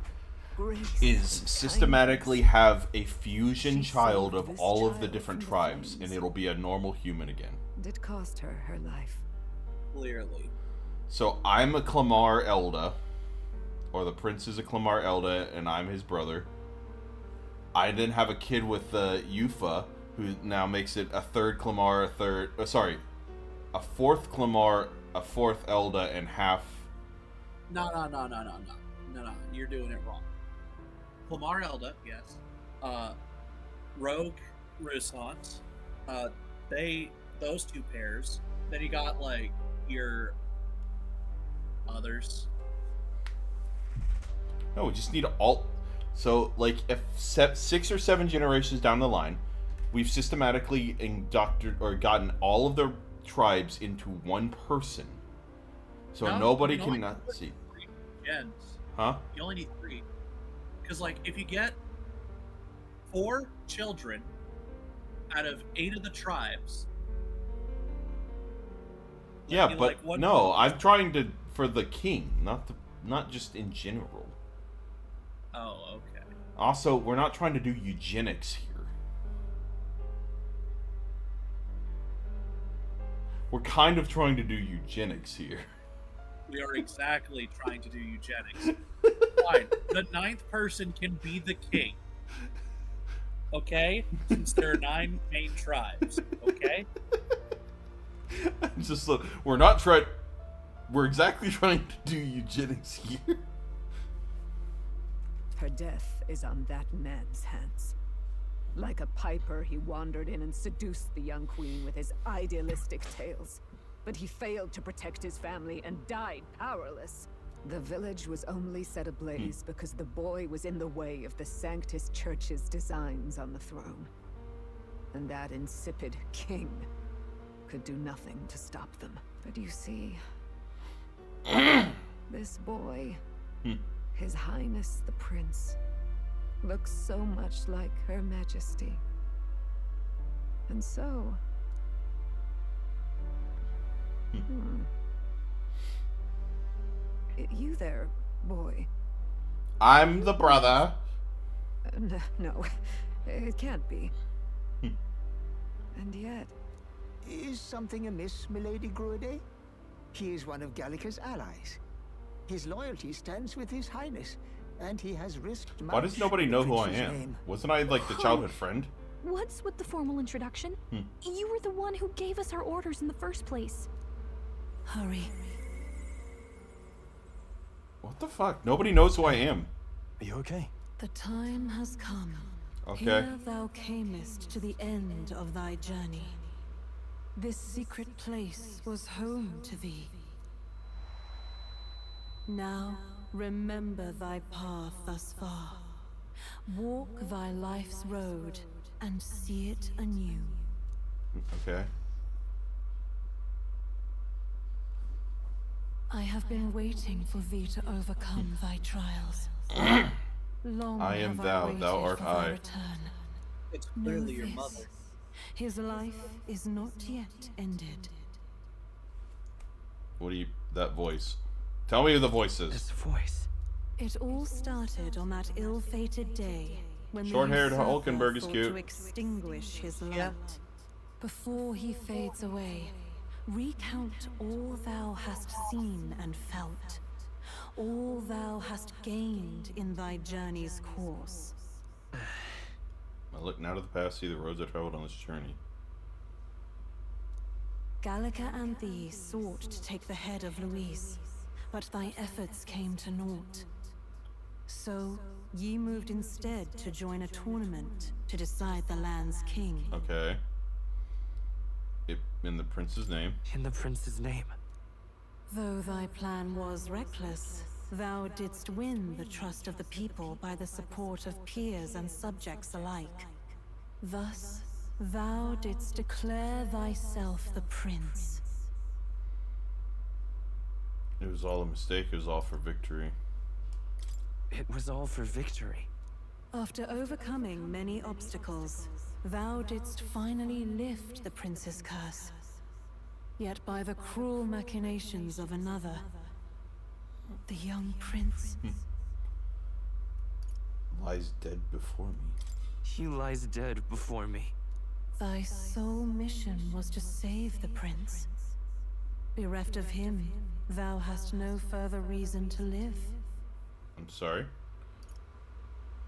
grace, is and systematically have a fusion She child saved of this all of the child different from the tribes, flames. and it'll be a normal human again. It cost her her life. Clearly. So I'm a Clamar Elda, or the prince is a Clamar Elda, and I'm his brother. I then have a kid with Yufa, who now makes it a third Clamar, a fourth Clamar, a fourth Elda, and half. No. You're doing it wrong. Clamar Elda, yes. Rogue Rusant. Those two pairs. Then you got like your others. No, we just need all. So, like, if 6 or 7 generations down the line, we've systematically gotten all of the tribes into one person. So No, nobody you only can need see. 3 gens. Huh? You only need 3. Because, like, if you get 4 children out of 8 of the tribes. Yeah, you, but like, what- no, I'm trying to for the king, not just in general. Oh, okay. Also, we're not trying to do eugenics here. We're kind of trying to do eugenics here. We are exactly trying to do eugenics. Fine. The 9th person can be the king. Okay? Since there are 9 main tribes. Okay? Just look, we're exactly trying to do eugenics here. Her death is on that man's hands. Like a piper, he wandered in and seduced the young queen with his idealistic tales. But he failed to protect his family and died powerless. The village was only set ablaze because the boy was in the way of the Sanctus Church's designs on the throne. And that insipid king could do nothing to stop them. But you see, this boy, His Highness the Prince, looks so much like Her Majesty. And so, You there, boy? I'm the brother. No, it can't be. And yet... Is something amiss, milady Gruade? He is one of Gallica's allies. His loyalty stands with his highness, and he has risked much. Why does nobody know who I Prince's am? name. Wasn't I like the childhood friend? What's with the formal introduction? You were the one who gave us our orders in the first place. Hurry. What the fuck? Nobody knows who I am. Are you okay? The time has come. Okay. Here thou camest to the end of thy journey. This secret place was home to thee. Now remember thy path thus far. Walk thy life's road and see it anew. Okay. I have been waiting for thee to overcome thy trials. Long I am have thou, waited thou art for thy I. return. It's Know clearly your this, mother. his life is not yet ended. What do you... that voice? Tell me who the voice is. This voice. It all started on that ill-fated day when Short-haired the usurper Hulkenberg is thought cute. to extinguish his light. Before he fades away, recount all thou hast seen and felt, all thou hast gained in thy journey's course. I look now to the past, see the roads I traveled on this journey. Gallica and thee sought to take the head of Luis, but thy efforts came to naught. So, ye moved instead to join a tournament to decide the land's king. Okay. In the prince's name. In the prince's name. Though thy plan was reckless, thou didst win the trust of the people by the support of peers and subjects alike. Thus, thou didst declare thyself the prince. It was all a mistake. It was all for victory. It was all for victory. After overcoming many obstacles, thou didst finally lift the prince's curse. Yet by the cruel machinations of another, the young prince lies dead before me. He lies dead before me. Thy sole mission was to save the prince. Bereft of him, thou hast no further reason to live. I'm sorry.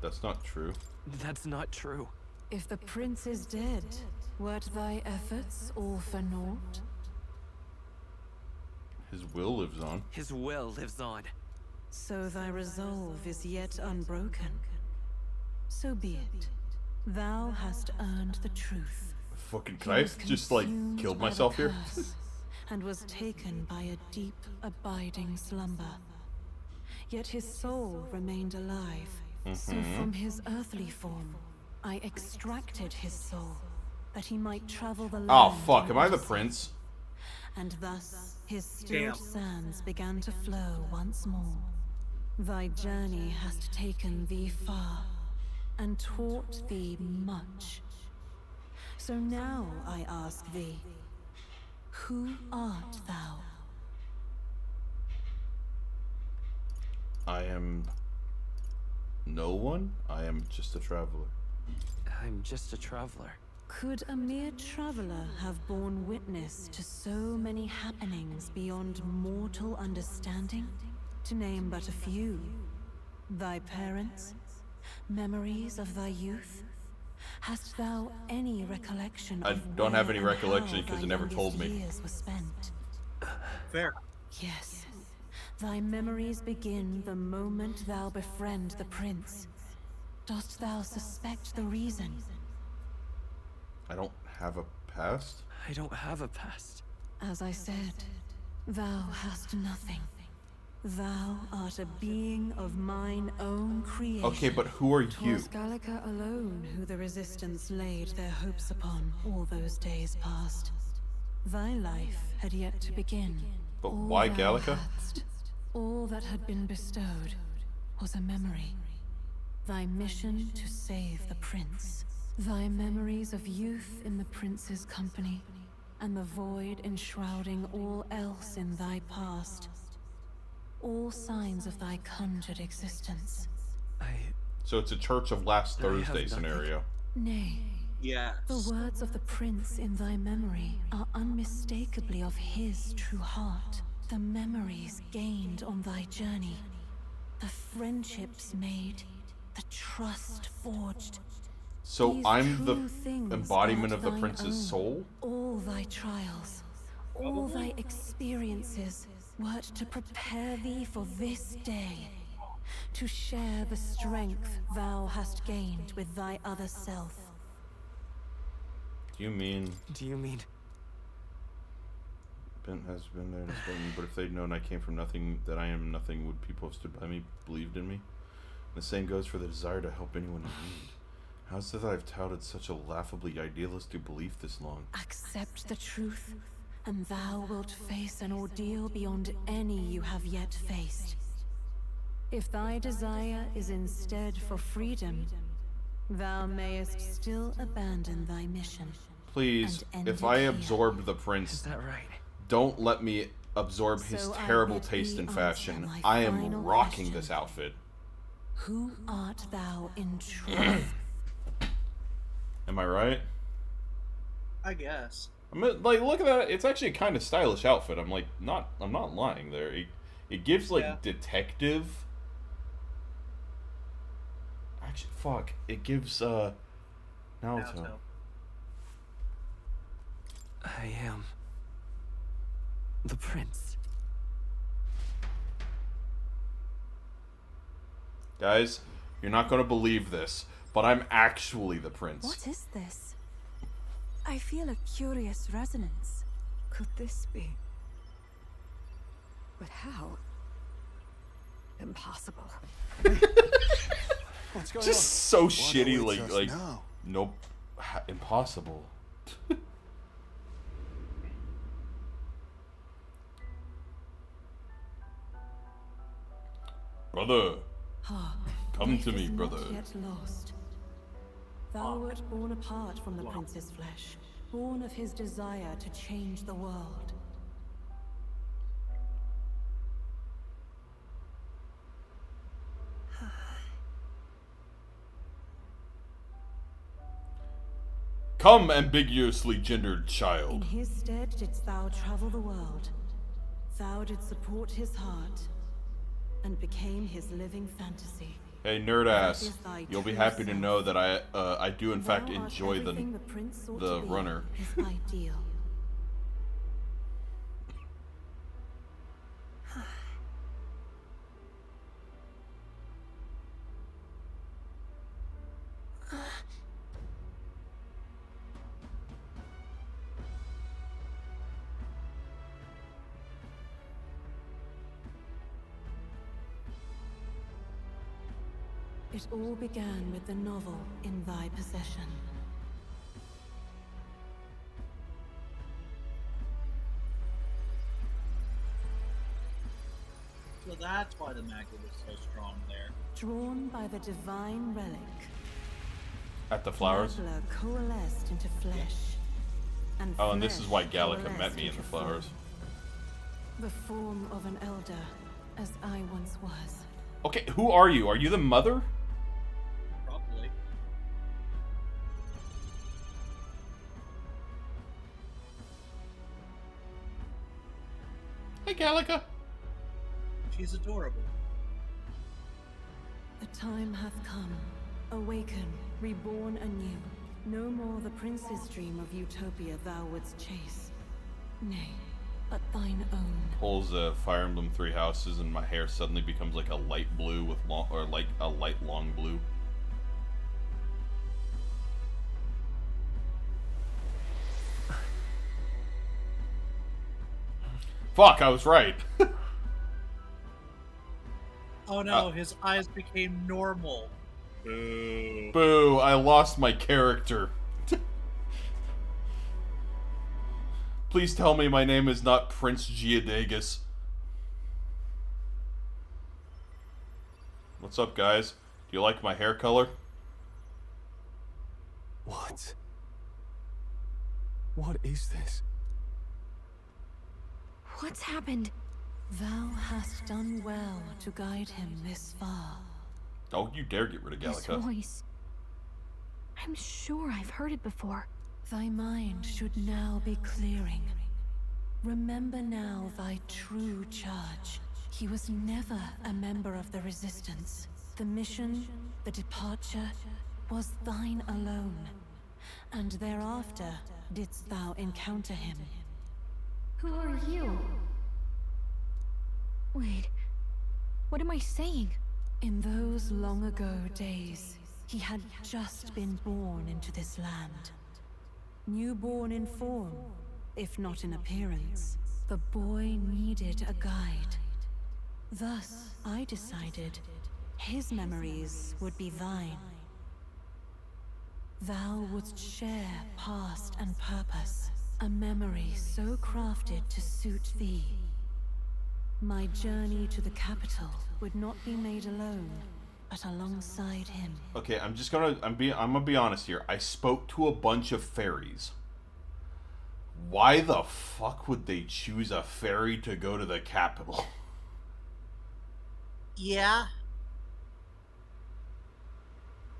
That's not true. That's not true. If the prince is dead, wert thy efforts all for naught? His will lives on. His will lives on. So thy resolve is yet unbroken. So be it. Thou hast earned the truth. Fucking can I just like killed myself here? And was taken by a deep, abiding slumber. Yet his soul remained alive. So from his earthly form, I extracted his soul, that he might travel the land. Oh fuck, am I the prince? And thus his stilled sands began to flow once more. Thy journey hast taken thee far, and taught thee much. So now I ask thee, who art thou? I am no one. I am just a traveler. I'm just a traveler. Could a mere traveler have borne witness to so many happenings beyond mortal understanding? To name but a few. Thy parents? Memories of thy youth? Hast thou any recollection I of don't have where any and recollection how because thy it never told youngest me. years were spent? Fair. Yes. Thy memories begin the moment thou befriend the prince. Dost thou suspect the reason? I don't have a past? I don't have a past. As I said, thou hast nothing. Thou art a being of mine own creation. Okay, but who are you? 'Twas Gallica alone who the resistance laid their hopes upon all those days past. Thy life had yet to begin. But All why thou Gallica? hadst, all that had been bestowed was a memory. Thy mission to save the prince. Thy memories of youth in the prince's company, and the void enshrouding all else in thy past. All signs of thy conjured existence. So it's a Church of Last I have Thursday nothing. scenario. Nay. Yes. The words of the prince in thy memory are unmistakably of his true heart. The memories gained on thy journey, the friendships made, the trust forged. So These I'm the true things embodiment art of the thine prince's own. soul? All thy trials, all thy experiences, wert to prepare thee for this day, to share the strength thou hast gained with thy other self. Do you mean Ben has been there and spoken, but if they'd known I came from nothing, that I am nothing, would people have stood by me, believed in me? The same goes for the desire to help anyone in need. How is it that I've touted such a laughably idealistic belief this long? Accept the truth, and thou wilt face an ordeal beyond any you have yet faced. If thy desire is instead for freedom, thou mayest still abandon thy mission. Please, and end if it I here. absorb the prince, Is that right? don't let me absorb his So I terrible bid taste thee in answer fashion. my I am final rocking question. this outfit. Who art thou in truth? Am I right? I guess. I mean, like, look at that. It's actually a kind of stylish outfit. I'm not lying there. It gives, like, detective. Actually, fuck. It gives, Naruto. I am the prince. Guys, you're not gonna believe this, but I'm actually the prince. What is this? I feel a curious resonance. Could this be? But how? Impossible. What's going Just so What shitty, awaits us like, now? nope, impossible. Brother, come to me, brother. Not yet lost. Thou wert born apart from the prince's flesh, born of his desire to change the world. Come, ambiguously gendered child. In his stead didst thou travel the world. Thou didst support his heart, and became his living fantasy. Hey, nerd That ass, is thy you'll be true happy to self. know that I do in fact Thou art enjoy everything the prince sought the to be, runner. his ideal. It all began with the novel in thy possession. So that's why the magnet was so strong there. Drawn by the divine relic, At the flowers? Mabla coalesced into flesh. Oh, and this is why flesh Gallica met coalesced me in the into flowers. form. The form of an elder, as I once was. Okay, who are you? Are you the mother? Probably. Hey, Gallica. She's adorable. The time hath come. Awaken, reborn anew. No more the prince's dream of utopia thou wouldst chase. Nay, but thine own. Pulls Fire Emblem 3 Houses, and my hair suddenly becomes like a light blue with long, or like a light long blue. Fuck, I was right. Oh no, his eyes became normal. Boo. Boo, I lost my character. Please tell me my name is not Prince Geodagus. What's up, guys? Do you like my hair color? What? What is this? What's happened? Thou hast done well to guide him this far. Don't you dare get rid of This Gallica. voice. I'm sure I've heard it before. Thy mind should now be clearing. Remember now thy true charge. He was never a member of the Resistance. The mission, the departure, was thine alone. And thereafter didst thou encounter him. Who are you? Wait, what am I saying? In those long ago days, he had just been born into this land. Newborn in form, if not in appearance, the boy needed a guide. Thus, I decided his memories would be thine. Thou wouldst share past and purpose, a memory so crafted to suit thee. My journey to the capital would not be made alone, but alongside him. Okay, I'm gonna be honest here. I spoke to a bunch of fairies. Why the fuck would they choose a fairy to go to the capital? Yeah.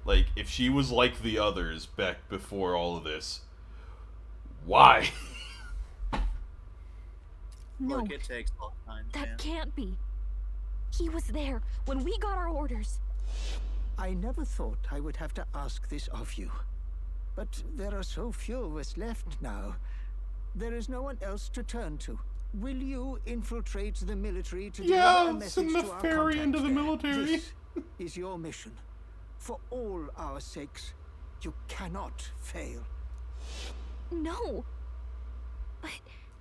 Like, if she was like the others back before all of this, why? No, Look, it takes all time. that can't be. He was there when we got our orders. I never thought I would have to ask this of you. But there are so few of us left now. There is no one else to turn to. Will you infiltrate the military to deliver a message send the to our fairy contacts into the there? military. This is your mission. For all our sakes, you cannot fail. No. But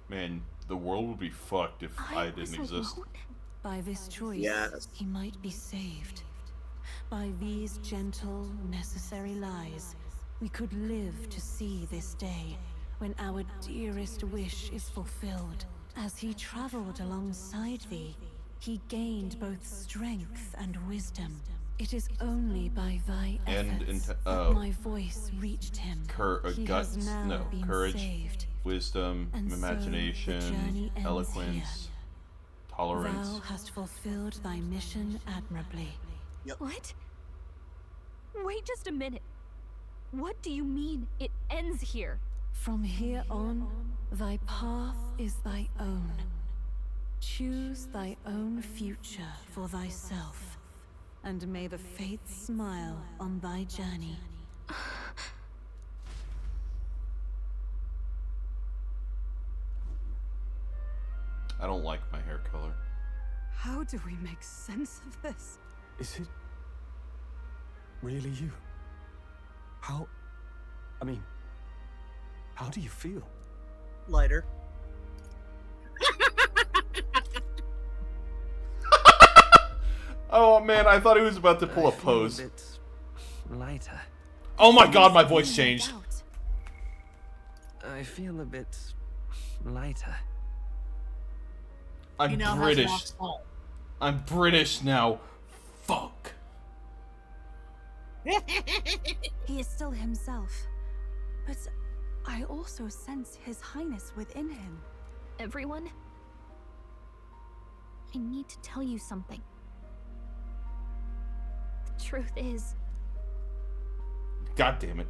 Man, the world would be fucked if I didn't exist. By this choice, Yes. he might be saved. By these gentle, necessary lies, we could live to see this day when our dearest wish is fulfilled. As he traveled alongside thee, he gained both strength and wisdom. It is only by thy efforts that my voice reached him. He has now been courage, saved. wisdom, And so the imagination, journey ends eloquence, here. tolerance. Thou hast fulfilled thy mission admirably. What? Wait just a minute. What do you mean it ends here? From here on, thy path is thy own. Choose thy own future for thyself, and may the fates smile on thy journey. I don't like my hair color. How do we make sense of this? Is it really you? How do you feel? Lighter. Oh man, I thought he was about to pull a pose. A bit lighter. Oh my god, my voice changed. I feel a bit lighter. I'm British. I'm British now. Fuck. He is still himself, but I also sense His Highness within him. Everyone? I need to tell you something. The truth is... God damn it.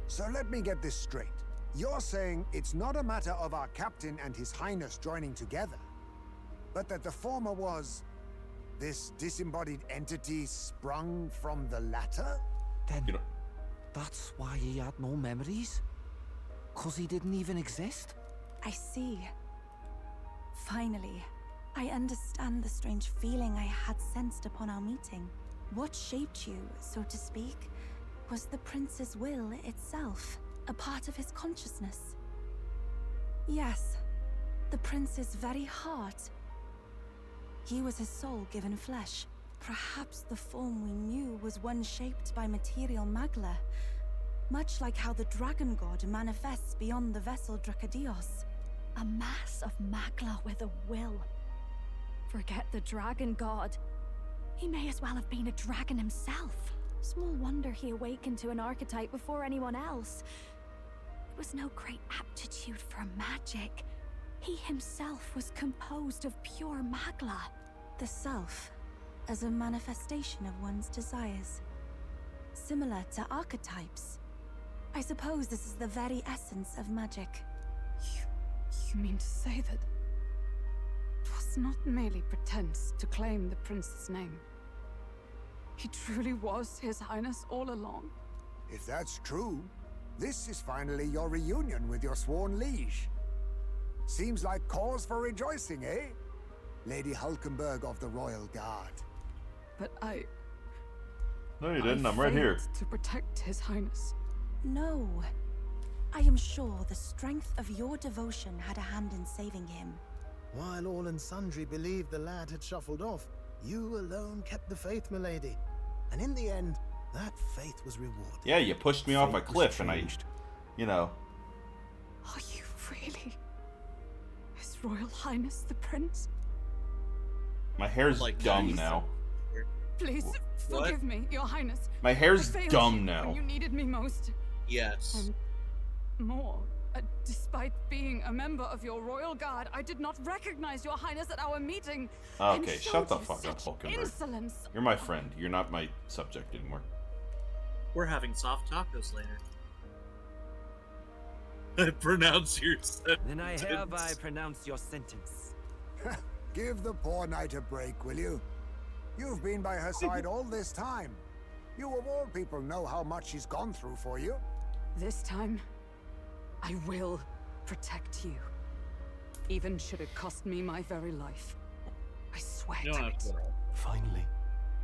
So let me get this straight. You're saying it's not a matter of our captain and His Highness joining together, but that the former was this disembodied entity sprung from the latter? Then that's why he had no memories? 'Cause he didn't even exist? I see. Finally, I understand the strange feeling I had sensed upon our meeting. What shaped you, so to speak, was the prince's will itself, a part of his consciousness. Yes, the prince's very heart. He was his soul given flesh. Perhaps the form we knew was one shaped by material magla, much like how the dragon god manifests beyond the vessel Dracadios. A mass of magla with a will. Forget the dragon god. He may as well have been a dragon himself. Small wonder he awakened to an archetype before anyone else. It was no great aptitude for magic. He himself was composed of pure magla. The self as a manifestation of one's desires. Similar to archetypes. I suppose this is the very essence of magic. You mean to say that it was not merely pretense to claim the prince's name? He truly was His Highness all along? If that's true, this is finally your reunion with your sworn liege. Seems like cause for rejoicing, eh? Lady Hulkenberg of the Royal Guard. But I... No, you didn't. I'm right here. To protect His Highness. No. I am sure the strength of your devotion had a hand in saving him. While all and sundry believed the lad had shuffled off, you alone kept the faith, milady. And in the end, that faith was rewarded. Yeah, you pushed me off a cliff and I, you know. Are you really His Royal Highness the Prince? My hair's dumb now. Please forgive me, Your Highness. My hair's I failed dumb you now. when you needed me most. Yes. And more. Despite being a member of your royal guard, I did not recognize Your Highness at our meeting. Okay, shut the fuck up, Hulkenberg. Insolence. You're my friend. You're not my subject anymore. We're having soft tacos later. Pronounce your sentence. Then I hereby pronounce your sentence. Give the poor knight a break, will you? You've been by her side all this time. You of all people know how much she's gone through for you. This time, I will protect you. Even should it cost me my very life. I swear to it. Finally,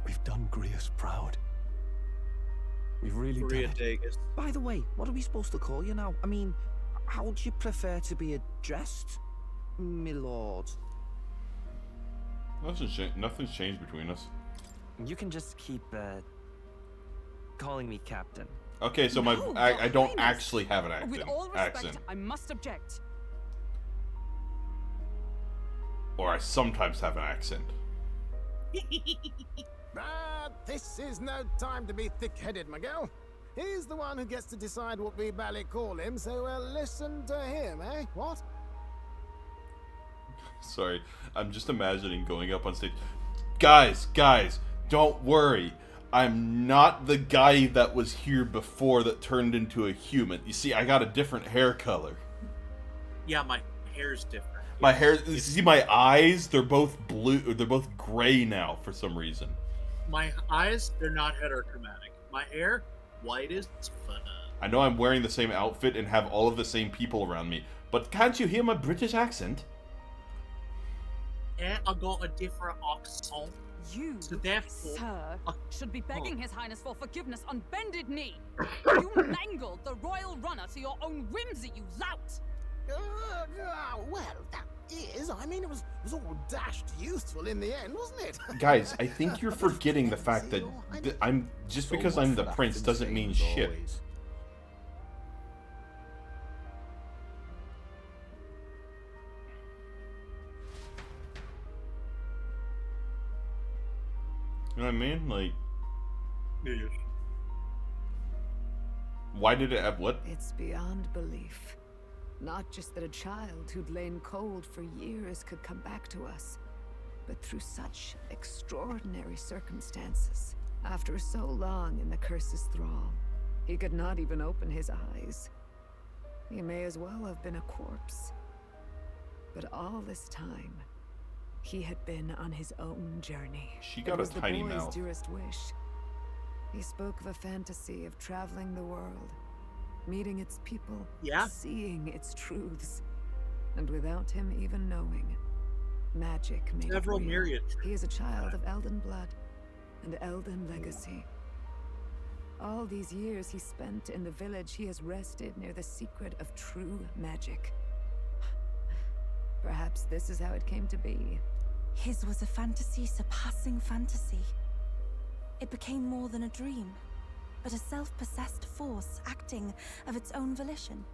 we've done Grius proud. We've really done it. By the way, what are we supposed to call you now? I mean, how would you prefer to be addressed, my lord? Nothing's changed between us. You can just keep calling me Captain. Okay, so I don't actually have an With all respect, accent. I must object. Or I sometimes have an accent. But this is no time to be thick-headed, Miguel. He's the one who gets to decide what we ballet call him, so listen to him, eh? What? Sorry, I'm just imagining going up on stage. Guys, don't worry. I'm not the guy that was here before that turned into a human. You see, I got a different hair color. Yeah, my hair's different. My hair, you see my eyes? They're both blue, they're both gray now for some reason. My eyes, they're not heterochromatic. My hair, white as fuck. I know I'm wearing the same outfit and have all of the same people around me, but can't you hear my British accent? And I got a different accent. You, so therefore, sir, should be begging His Highness for forgiveness on bended knee. You mangled the royal runner to your own whimsy, you lout! Well, that is. I mean, it was all dashed useful in the end, wasn't it? Guys, I think you're forgetting the fact that I'm just because I'm the prince doesn't mean shit. You know what I mean? Like, why did it have what? It's beyond belief. Not just that a child who'd lain cold for years could come back to us, but through such extraordinary circumstances. After so long in the curse's thrall, he could not even open his eyes. He may as well have been a corpse. But all this time, he had been on his own journey. She got a tiny mouth. It was the boy's dearest wish. He spoke of a fantasy of traveling the world, meeting its people, seeing its truths, and without him even knowing, magic made it real. He is a child of Elden blood and Elden legacy. All these years he spent in the village, he has rested near the secret of true magic. Perhaps this is how it came to be. His was a fantasy surpassing fantasy. It became more than a dream, but a self-possessed force acting of its own volition.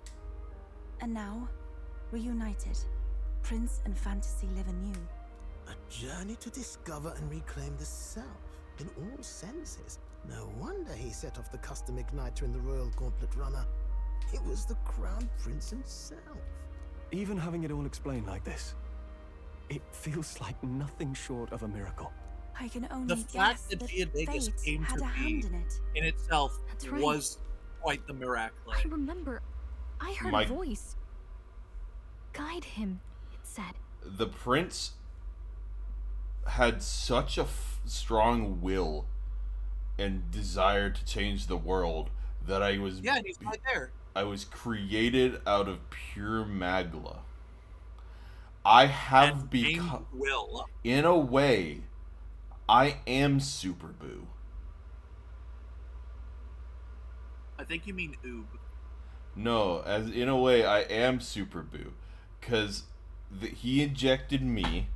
And now, reunited, Prince and fantasy live anew. A journey to discover and reclaim the self, in all senses. No wonder he set off the custom igniter in the Royal Gauntlet Runner. It was the Crown Prince himself. Even having it all explained like this, it feels like nothing short of a miracle. I can only The guess fact that that Giadegus fate came had to a hand be in it. in itself That's right. was quite the miracle. I remember. I heard My- a voice. Guide him, it said. The prince had such a strong will and desire to change the world that I was Yeah, he's right there. I was created out of pure magla. I have become, will. in a way, I am Super Boo. I think you mean Oob. No, as in a way, I am Super Boo, because he injected me,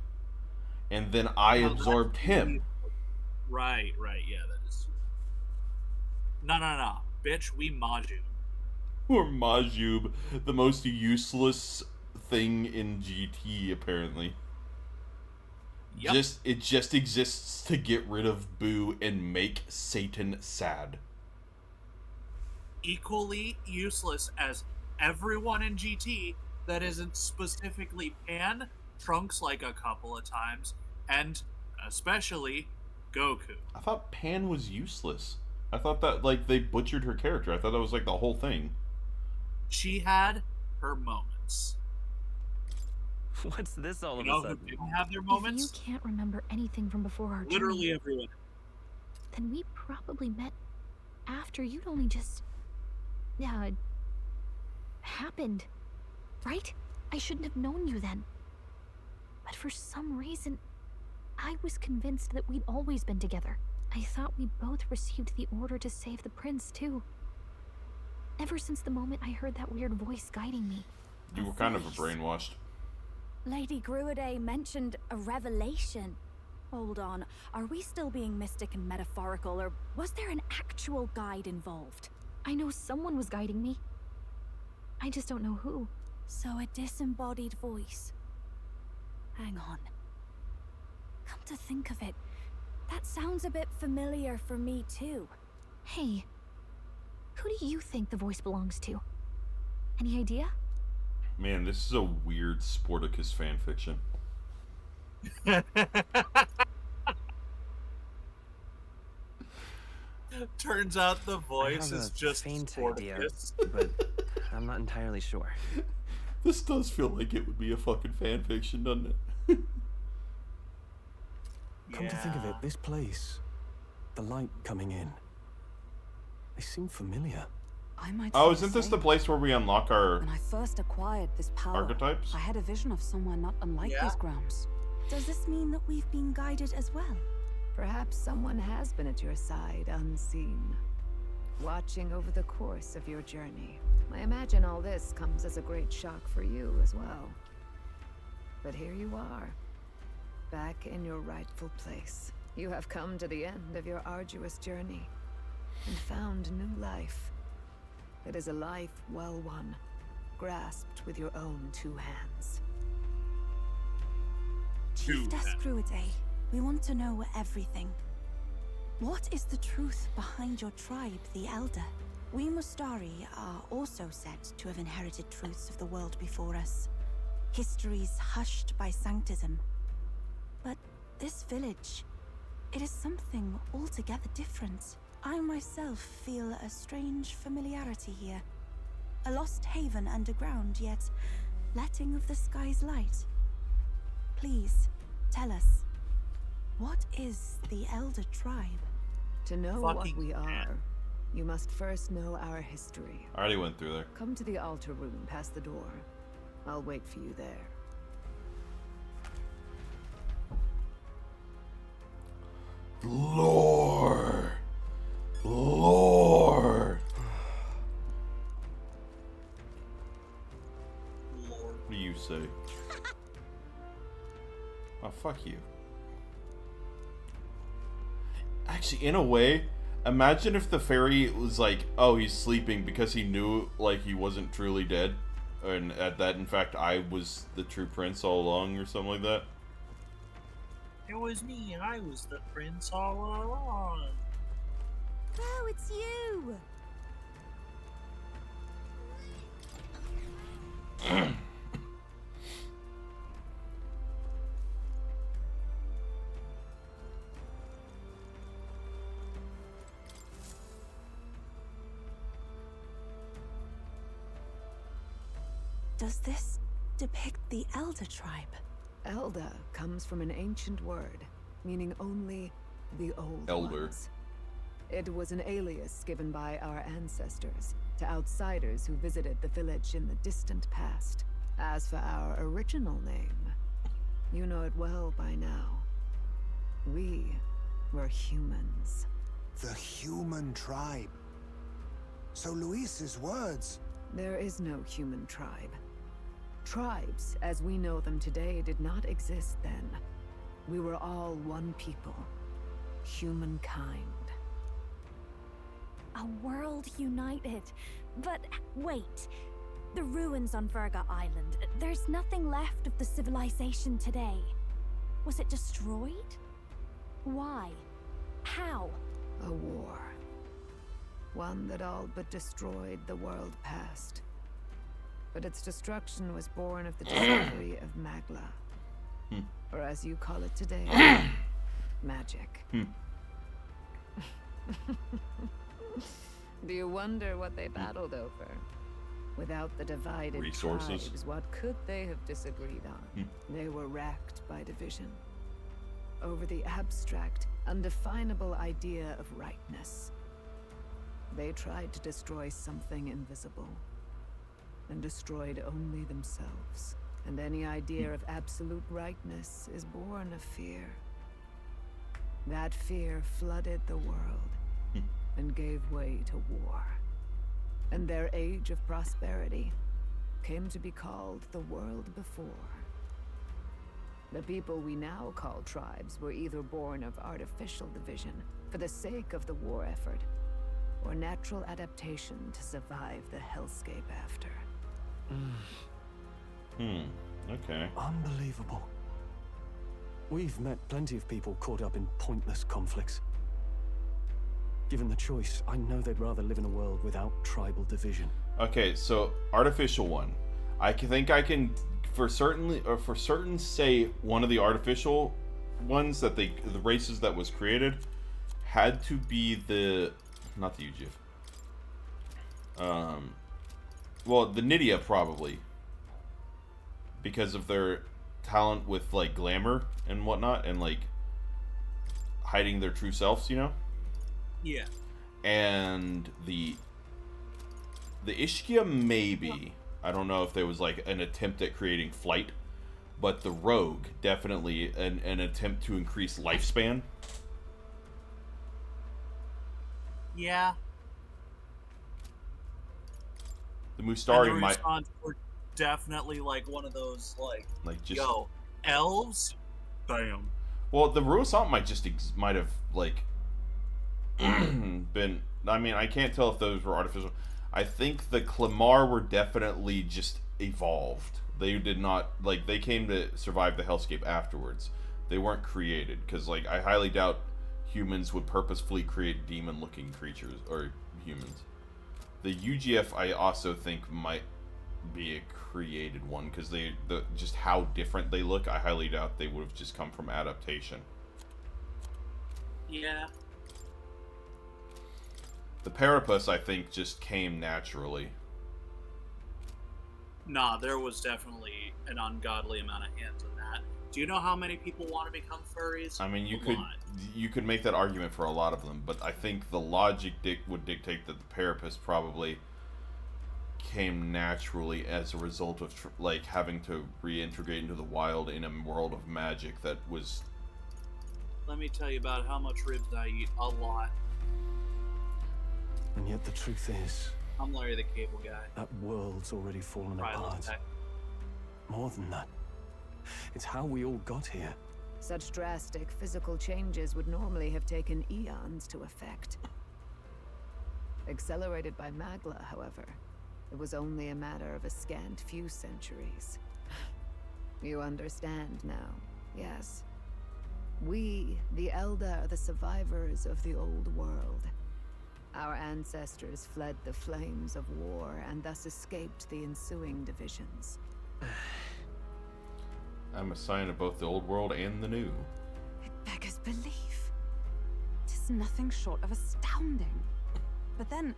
and then I absorbed him. Right, yeah, that is. No, bitch, we Maju. Or Majub, the most useless thing in GT, apparently. Yep. It just exists to get rid of Boo and make Satan sad. Equally useless as everyone in GT that isn't specifically Pan, Trunks like a couple of times, and especially Goku. I thought Pan was useless. I thought that, like, they butchered her character. I thought that was, like, the whole thing. She had her moments. What's this all You of know a sudden? who didn't have their moments? If you can't remember anything from before our Literally journey, everyone. then we probably met after you'd only just happened, right? I shouldn't have known you then. But for some reason, I was convinced that we'd always been together. I thought we both received the order to save the prince, too. Ever since the moment I heard that weird voice guiding me. You were kind of brainwashed. Lady Gruade mentioned a revelation. Hold on, are we still being mystic and metaphorical, or was there an actual guide involved? I know someone was guiding me. I just don't know who. So a disembodied voice. Hang on. Come to think of it, that sounds a bit familiar for me too. Hey, who do you think the voice belongs to? Any idea? Man, this is a weird Sportacus fanfiction. Turns out the voice I have is a just faint idea, Sportacus. but I'm not entirely sure. This does feel like it would be a fucking fanfiction, doesn't it? Come to think of it, this place, the light coming in, they seem familiar. I might Oh, say isn't the this the same. place where we unlock our When I first acquired this power, archetypes? I had a vision of somewhere not unlike these grounds. Does this mean that we've been guided as well? Perhaps someone has been at your side unseen, watching over the course of your journey. I imagine all this comes as a great shock for you as well. But here you are, back in your rightful place. You have come to the end of your arduous journey and found new life. It is a life well won, grasped with your own two hands. Chief Gruade, we want to know everything. What is the truth behind your tribe, the Elder? We Mustari are also said to have inherited truths of the world before us. Histories hushed by sanctism. But this village, it is something altogether different. I myself feel a strange familiarity here. A lost haven underground, yet letting of the sky's light. Please, tell us, what is the Elder Tribe? To know what we are, you must first know our history. I already went through there. Come to the altar room past the door. I'll wait for you there. Lore. Lore. What do you say? Oh, fuck you. Actually, in a way, imagine if the fairy was like, oh, he's sleeping because he knew, like, he wasn't truly dead. And at that, in fact, I was the true prince all along, or something like that. It was me, and I was the prince all along. Oh, it's you! Does this depict the Elder tribe? Elder comes from an ancient word, meaning only the old Elder. ones. It was an alias given by our ancestors to outsiders who visited the village in the distant past. As for our original name, you know it well by now. We were humans. The human tribe. So Luis's words... There is no human tribe. Tribes, as we know them today, did not exist then. We were all one people. Humankind. A world united. But wait. The ruins on Virga Island. There's nothing left of the civilization today. Was it destroyed? Why? How? A war. One that all but destroyed the world past. But its destruction was born of the discovery of Magla. Or as you call it today, magic. Do you wonder what they battled over? Without the divided resources. tribes, what could they have disagreed on? They were racked by division. Over the abstract, undefinable idea of rightness. They tried to destroy something invisible, and destroyed only themselves. And any idea of absolute rightness is born of fear. That fear flooded the world, and gave way to war. And their age of prosperity came to be called the world before. The people we now call tribes were either born of artificial division for the sake of the war effort, or natural adaptation to survive the hellscape after. Okay. Unbelievable. We've met plenty of people caught up in pointless conflicts. Given the choice, I know they'd rather live in a world without tribal division. Okay, so artificial one. I think I can for certain say one of the artificial ones that the races that was created had to be the not the UGF. Well, the Nydia probably, because of their talent with like glamour and whatnot, and like hiding their true selves, you know. Yeah. And the Ishkia maybe. I don't know if there was like an attempt at creating flight, but the Rogue definitely an attempt to increase lifespan. Yeah. The Mustari and the might were definitely like one of those like just yo, elves? Bam. Well, the Ruissant might have like been. I mean, I can't tell if those were artificial. I think the Clamar were definitely just evolved. They did not like they came to survive the hellscape afterwards. They weren't created because like I highly doubt humans would purposefully create demon-looking creatures or humans. The UGF I also think might be a created one because just how different they look. I highly doubt they would have just come from adaptation. Yeah. The Parapus, I think, just came naturally. Nah, there was definitely an ungodly amount of hands in that. Do you know how many people want to become furries? I mean, you could make that argument for a lot of them, but I think the logic would dictate that the Parapus probably came naturally as a result of like having to reintegrate into the wild in a world of magic that was. Let me tell you about how much ribs I eat. A lot. And yet the truth is, I'm Larry the Cable Guy. that world's already fallen apart. More than that, it's how we all got here. Such drastic physical changes would normally have taken eons to effect. Accelerated by Magla, however, it was only a matter of a scant few centuries. You understand now, yes? We, the Elder, are the survivors of the old world. Our ancestors fled the flames of war and thus escaped the ensuing divisions. I'm a sign of both the old world and the new. It beggars belief. 'Tis nothing short of astounding. But then,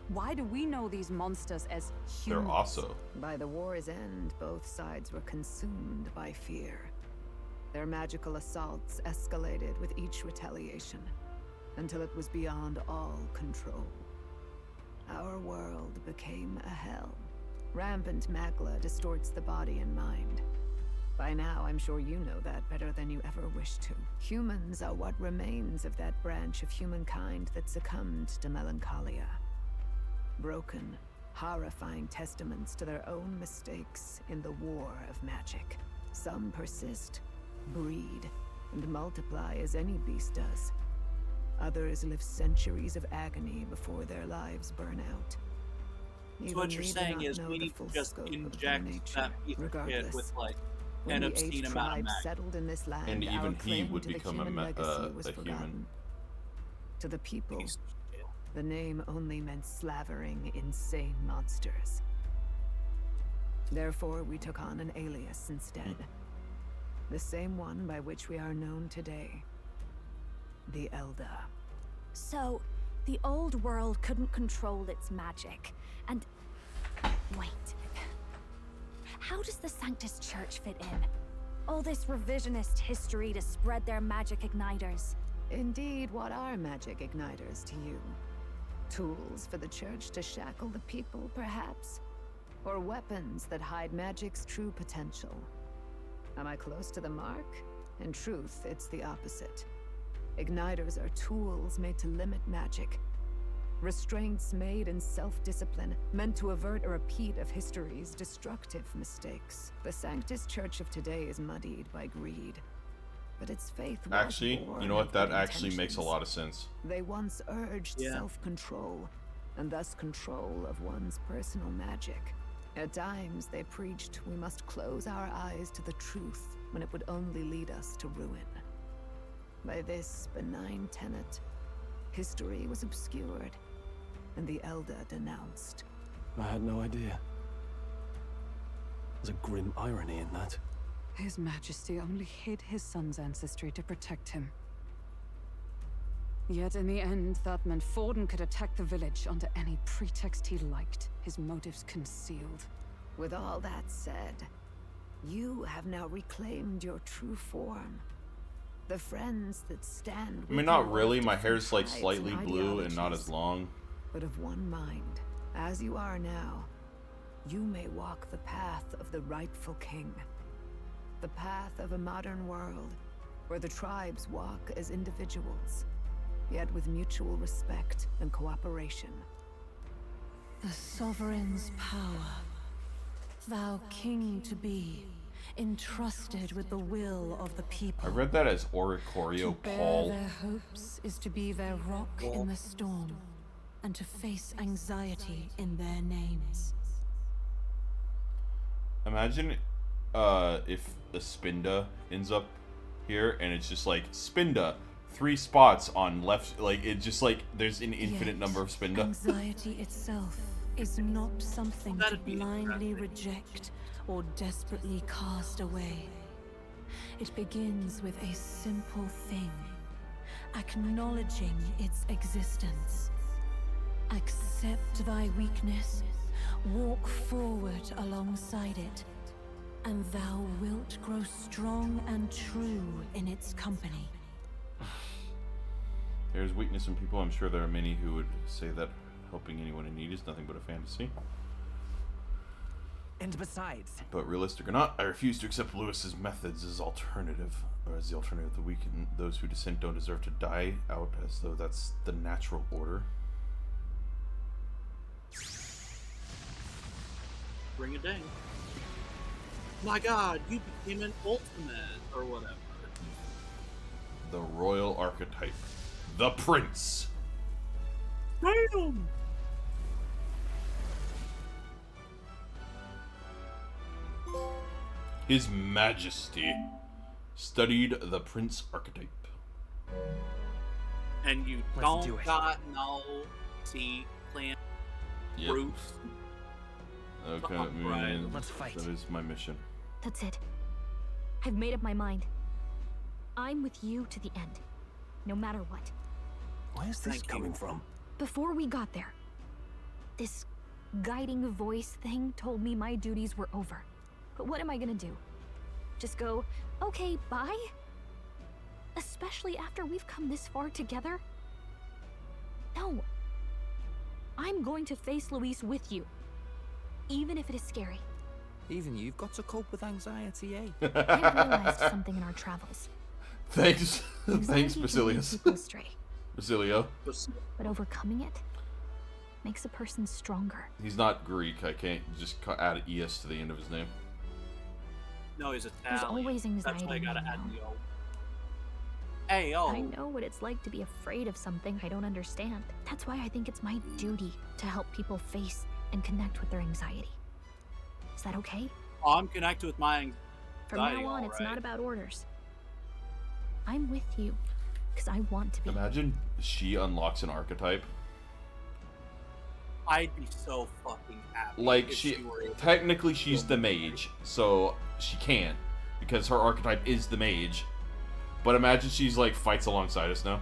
Why do we know these monsters as humans? They're also. By the war's end, both sides were consumed by fear. Their magical assaults escalated with each retaliation, until it was beyond all control. Our world became a hell. Rampant magla distorts the body and mind. By now, I'm sure you know that better than you ever wished to. Humans are what remains of that branch of humankind that succumbed to melancholia. Broken, horrifying testaments to their own mistakes in the war of magic. Some persist, breed, and multiply as any beast does. Others live centuries of agony before their lives burn out. So what you're saying is we need to just inject that piece of shit with like an obscene amount of magic. Settled in this land, And even our he claim would to the become human legacy was a human. forgotten. To the people, the name only meant slavering, insane monsters. Therefore, we took on an alias instead. The same one by which we are known today. The Elder. So, the old world couldn't control its magic, and... Wait. How does the Sanctus Church fit in? All this revisionist history to spread their magic igniters. Indeed, what are magic igniters to you? Tools for the Church to shackle the people, perhaps? Or weapons that hide magic's true potential? Am I close to the mark? In truth, it's the opposite. Igniters are tools made to limit magic. Restraints made in self-discipline, meant to avert a repeat of history's destructive mistakes. The Sanctus Church of today is muddied by greed. But its faith was Actually, born you know what? of That good actually makes a intentions. lot of sense. They once urged self-control, and thus control of one's personal magic. At times, they preached we must close our eyes to the truth when it would only lead us to ruin. By this benign tenet, history was obscured, and the Elder denounced. I had no idea. There's a grim irony in that. His Majesty only hid his son's ancestry to protect him. Yet in the end, that meant Forden could attack the village under any pretext he liked, his motives concealed. With all that said, you have now reclaimed your true form. The friends that stand with I mean, not you really. of My different hair's like tribes slightly and blue and not as ideologies, long. but of one mind. As you are now, you may walk the path of the rightful king. The path of a modern world, where the tribes walk as individuals, yet with mutual respect and cooperation. The sovereign's power, thou king to be, entrusted with the will of the people. I read that as Oricorio To bear Paul. their hopes is to be their rock in the storm, and to face anxiety in their names. Imagine if a Spinda ends up here and it's just like Spinda, 3 spots on left, like it just like there's an infinite Yet, number of Spinda. Anxiety itself is not something to blindly reject or desperately cast away. It begins with a simple thing, acknowledging its existence. Accept thy weakness, walk forward alongside it, and thou wilt grow strong and true in its company. There's weakness in people. I'm sure there are many who would say that helping anyone in need is nothing but a fantasy. And besides, But realistic or not, I refuse to accept Lewis's methods as alternative, or as the alternative of the weak, and those who dissent don't deserve to die out as though that's the natural order. Bring it down. My god, you became an ultimate, or whatever. The royal archetype. The prince. Damn! His Majesty studied the prince archetype. And you Let's do don't it. got no seed plant Yep. roots. Okay, Fuck, Brian. Let's fight. That is my mission. That's it. I've made up my mind. I'm with you to the end, no matter what. Where's this coming from? Before we got there, This guiding voice thing told me my duties were over. But what am I gonna do? Just go, okay, bye? Especially after we've come this far together? No. I'm going to face Luis with you. Even if it is scary. Even you've got to cope with anxiety, eh? I've realized something in our travels. Thanks. Thanks, Anxiety can lead Basilius. people astray, Basilio. but overcoming it makes a person stronger. He's not Greek. I can't just add ES to the end of his name. No, he's Italian. There's always anxiety. That's why I gotta in add me, the O. Hey, yo. I know what it's like to be afraid of something I don't understand. That's why I think it's my duty to help people face and connect with their anxiety. Is that okay? Oh, I'm connected with my anxiety. From now on, it's not about orders. I'm with you, because I want to be. Imagine she unlocks an archetype. I'd be so fucking happy. Like, if she were able to- technically she's the mage, so she can't, because her archetype is the mage. But imagine she's like fights alongside us now.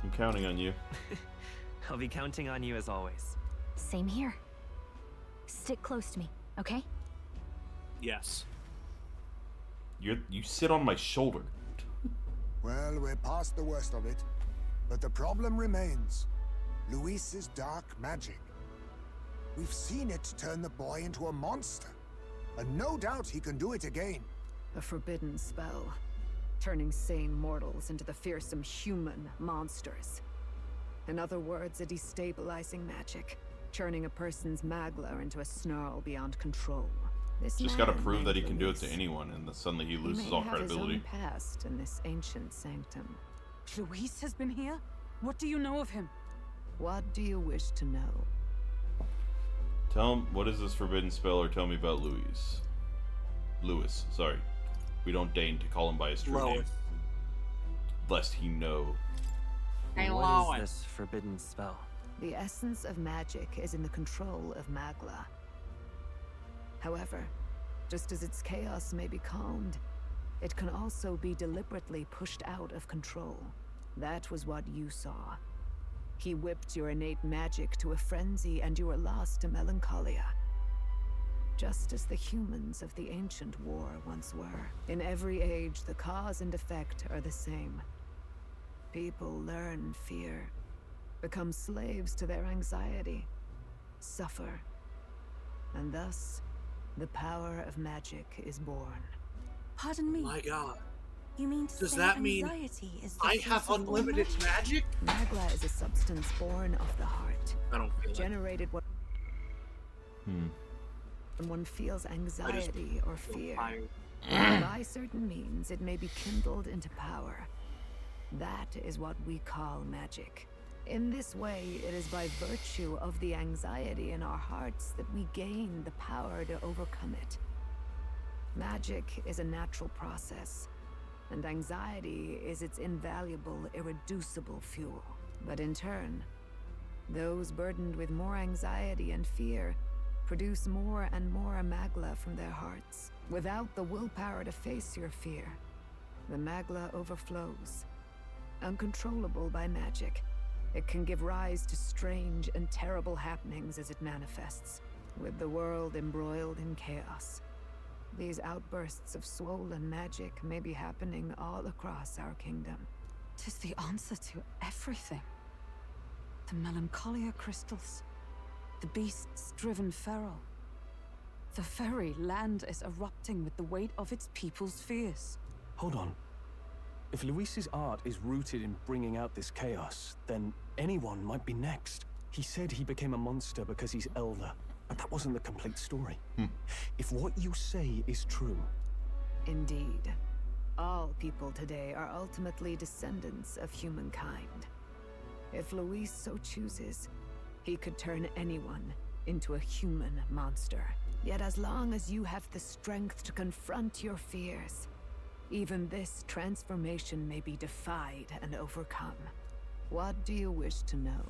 I'm counting on you. I'll be counting on you as always. Same here. Stick close to me, okay? Yes. You sit on my shoulder. Well, we're past the worst of it. But the problem remains. Luis's dark magic. We've seen it turn the boy into a monster. And no doubt he can do it again. A forbidden spell, turning sane mortals into the fearsome human monsters. In other words, a destabilizing magic, churning a person's magla into a snarl beyond control. This Just gotta man prove named that he can do it to Luis. anyone, and then suddenly he He loses may all have his credibility. own past in this ancient sanctum. Luis has been here? What do you know of him? What do you wish to know? Tell him what is this forbidden spell, or tell me about Louis. Louis, sorry. We don't deign to call him by his true name, Lois. lest he know. What is this forbidden spell? The essence of magic is in the control of magla. However, just as its chaos may be calmed, it can also be deliberately pushed out of control. That was what you saw. He whipped your innate magic to a frenzy, and you were lost to melancholia. Just as the humans of the ancient war once were. In every age, the cause and effect are the same. People learn fear, become slaves to their anxiety, suffer, and thus, the power of magic is born. Pardon me. My God. You mean to Does say that mean anxiety is the I source have of all unlimited magic? Magla is a substance born of the heart. I don't feel it. Generated when one feels anxiety or fear. By certain means, it may be kindled into power. That is what we call magic. In this way, it is by virtue of the anxiety in our hearts that we gain the power to overcome it. Magic is a natural process, and anxiety is its invaluable, irreducible fuel. But in turn, those burdened with more anxiety and fear produce more and more magla from their hearts. Without the willpower to face your fear, the magla overflows. Uncontrollable by magic, it can give rise to strange and terrible happenings as it manifests, with the world embroiled in chaos. These outbursts of swollen magic may be happening all across our kingdom. 'Tis the answer to everything. The melancholia crystals, the beasts driven feral. The very land is erupting with the weight of its people's fears. Hold on. If Luis's art is rooted in bringing out this chaos, then anyone might be next. He said he became a monster because he's elder, but that wasn't the complete story. If what you say is true... Indeed. All people today are ultimately descendants of humankind. If Luis so chooses, he could turn anyone into a human monster. Yet as long as you have the strength to confront your fears, even this transformation may be defied and overcome. What do you wish to know?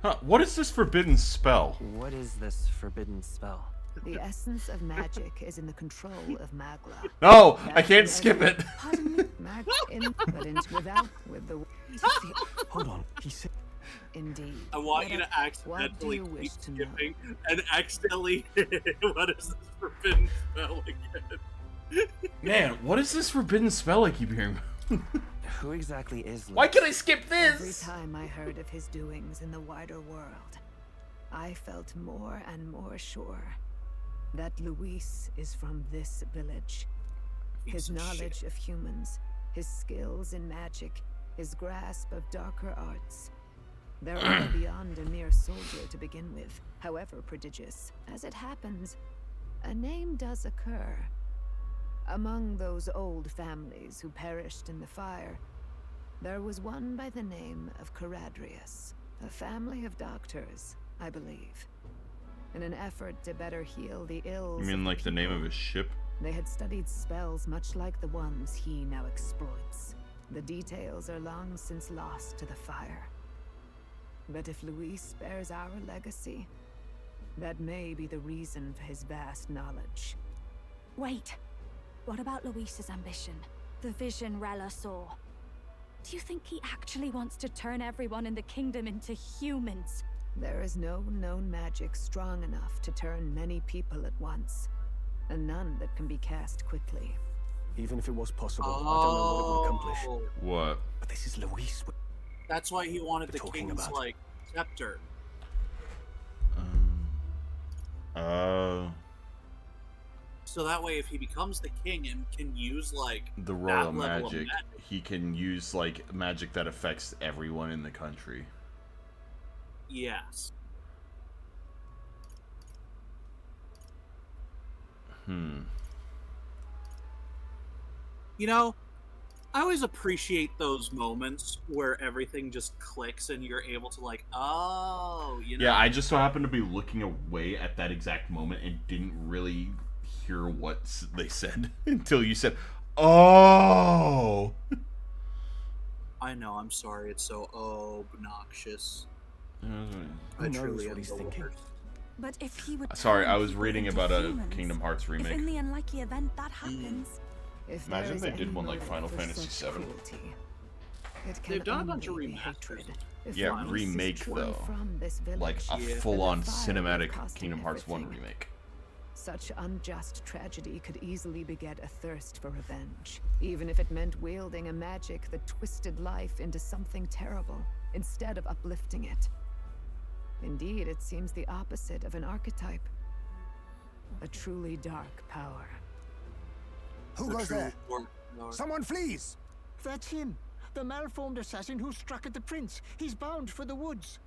Huh, what is this forbidden spell? What is this forbidden spell? The essence of magic is in the control of Magla. No, I can't skip it. Pardon me? Mag in, but in without, with the... Hold on, he said... Indeed. I want you to accidentally keep skipping and accidentally what is this forbidden spell again? Man, what is this forbidden spell I keep hearing? Who exactly is Why can I skip this? Every time I heard of his doings in the wider world, I felt more and more sure that Luis is from this village. His knowledge of humans, his skills in magic, his grasp of darker arts. They're all beyond a mere soldier to begin with, however prodigious. As it happens, a name does occur. Among those old families who perished in the fire, there was one by the name of Caradrius, a family of doctors, I believe. In an effort to better heal the ills You mean of like the name of his ship? they had studied spells much like the ones he now exploits. The details are long since lost to the fire. But if Luis bears our legacy, that may be the reason for his vast knowledge. Wait. What about Luis's ambition? The vision Rella saw. Do you think he actually wants to turn everyone in the kingdom into humans? There is no known magic strong enough to turn many people at once, and none that can be cast quickly. Even if it was possible, I don't know what it would accomplish. What? But this is Luis. That's why he wanted the talking king's, about. like, scepter. So that way, if he becomes the king and can use, like, The royal that level of magic. He can use, like, magic that affects everyone in the country. Yes. You know, I always appreciate those moments where everything just clicks and you're able to, like, oh, you know. Yeah, I just so happened to be looking away at that exact moment and didn't really hear what they said until you said, oh. I know, I'm sorry, it's so obnoxious. Who knows what he's thinking? But if he would Sorry, turn I was people reading into about a humans, Kingdom Hearts if remake. in the unlikely event that happens, If Imagine there is they did any one like motive Final for Fantasy such VII. cruelty, it can They've done a bunch of only be remasters. hatred. If Yeah, Luis is remake truly though. from this Like a village, full-on then the fire would cinematic cost him Kingdom Hearts 1 everything. remake. Such unjust tragedy could easily beget a thirst for revenge, even if it meant wielding a magic that twisted life into something terrible, instead of uplifting it. Indeed, it seems the opposite of an archetype. A truly dark power. Who goes there? Someone flees! That's him. The malformed assassin who struck at the prince. He's bound for the woods.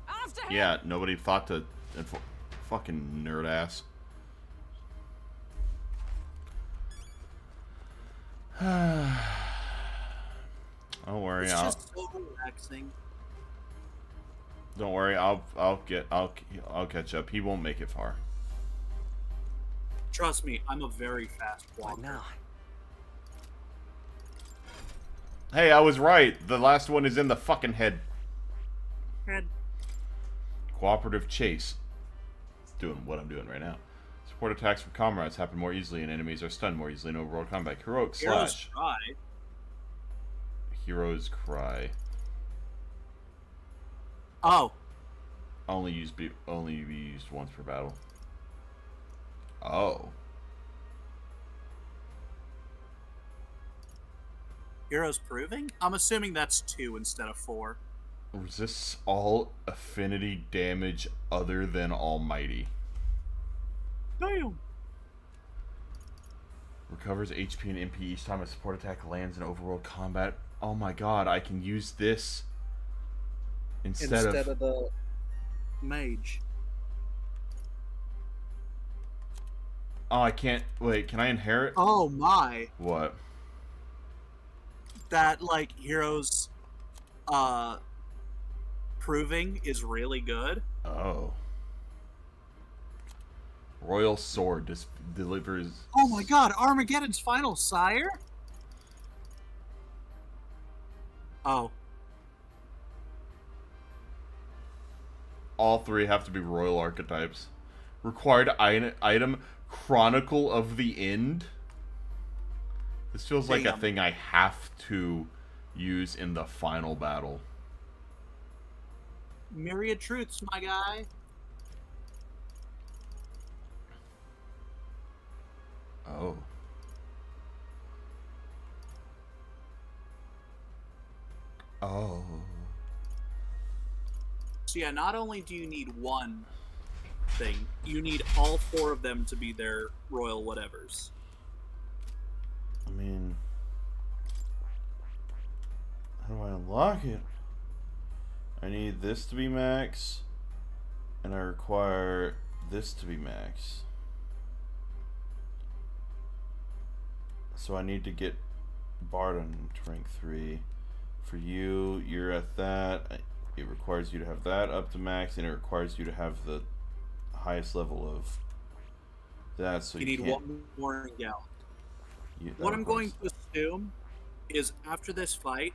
After him! Yeah, nobody thought to... Fucking nerd ass. Don't worry, It's just so relaxing. Don't worry, I'll catch up. He won't make it far. Trust me, I'm a very fast walker. Now. Hey, I was right. The last one is in the fucking head. Head. Cooperative chase. It's doing what I'm doing right now. Support attacks from comrades happen more easily and enemies are stunned more easily in overworld combat. Heroic slash. Cry. Heroes cry. Oh. Only be used once per battle. Oh. Heroes proving? I'm assuming that's 2 instead of 4. Resists all affinity damage other than Almighty. Damn. Recovers HP and MP each time a support attack lands in overworld combat. Oh my god, I can use this instead of the mage. Oh, I can't. Wait, can I inherit? Oh my. What? That, like, heroes proving is really good. Oh. Royal Sword delivers... Oh my god, Armageddon's final sire? Oh. All 3 have to be royal archetypes. Required item, Chronicle of the End. This feels like a thing I have to use in the final battle. Myriad Truths, my guy. Oh. Oh. So yeah, not only do you need one thing, you need all 4 of them to be their royal whatevers. I mean, how do I unlock it? I need this to be max, and I require this to be max. So I need to get Barden to rank 3. For you, you're at that. It requires you to have that up to max, and it requires you to have the highest level of that. So you need one more gal. Yeah, what I'm going to assume is after this fight,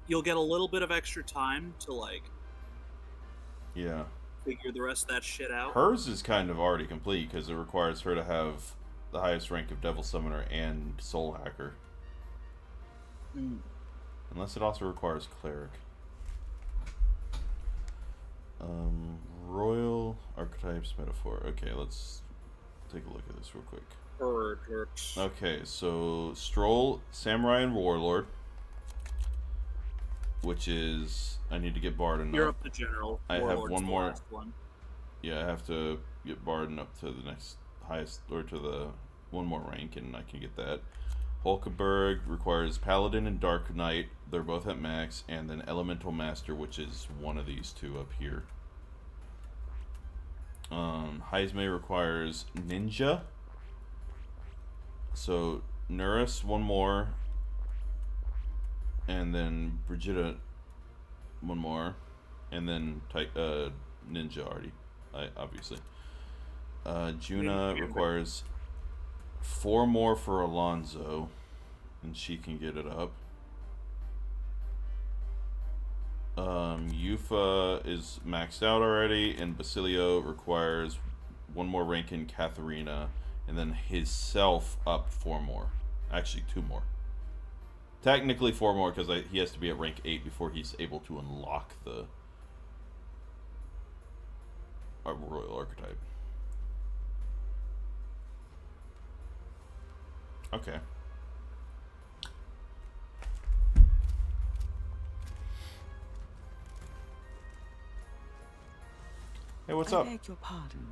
you'll get a little bit of extra time to like figure the rest of that shit out. Hers is kind of already complete because it requires her to have the highest rank of Devil Summoner and Soul Hacker. Unless it also requires Cleric. Royal Archetypes Metaphor. Okay, let's take a look at this real quick. Okay, so Stroll, Samurai, and Warlord. Which is... I need to get Barden You're up to General. I Warlord's have one the more... last one. Yeah, I have to get Barden up to the next highest... Or to the one more rank, and I can get that. Hulkenberg requires Paladin and Dark Knight. They're both at max. And then Elemental Master, which is one of these two up here. Heisme requires Ninja. So, Nuris, one more. And then Brigitta, one more. And then Ninja already, obviously. Juna requires 4 more for Alonzo. And she can get it up. Yufa is maxed out already. And Basilio requires 1 more rank in Katharina. And then his self up 4 more. Actually, 2 more. Technically 4 more because he has to be at rank 8 before he's able to unlock the Royal Archetype. Okay. Hey, what's up? I beg your pardon.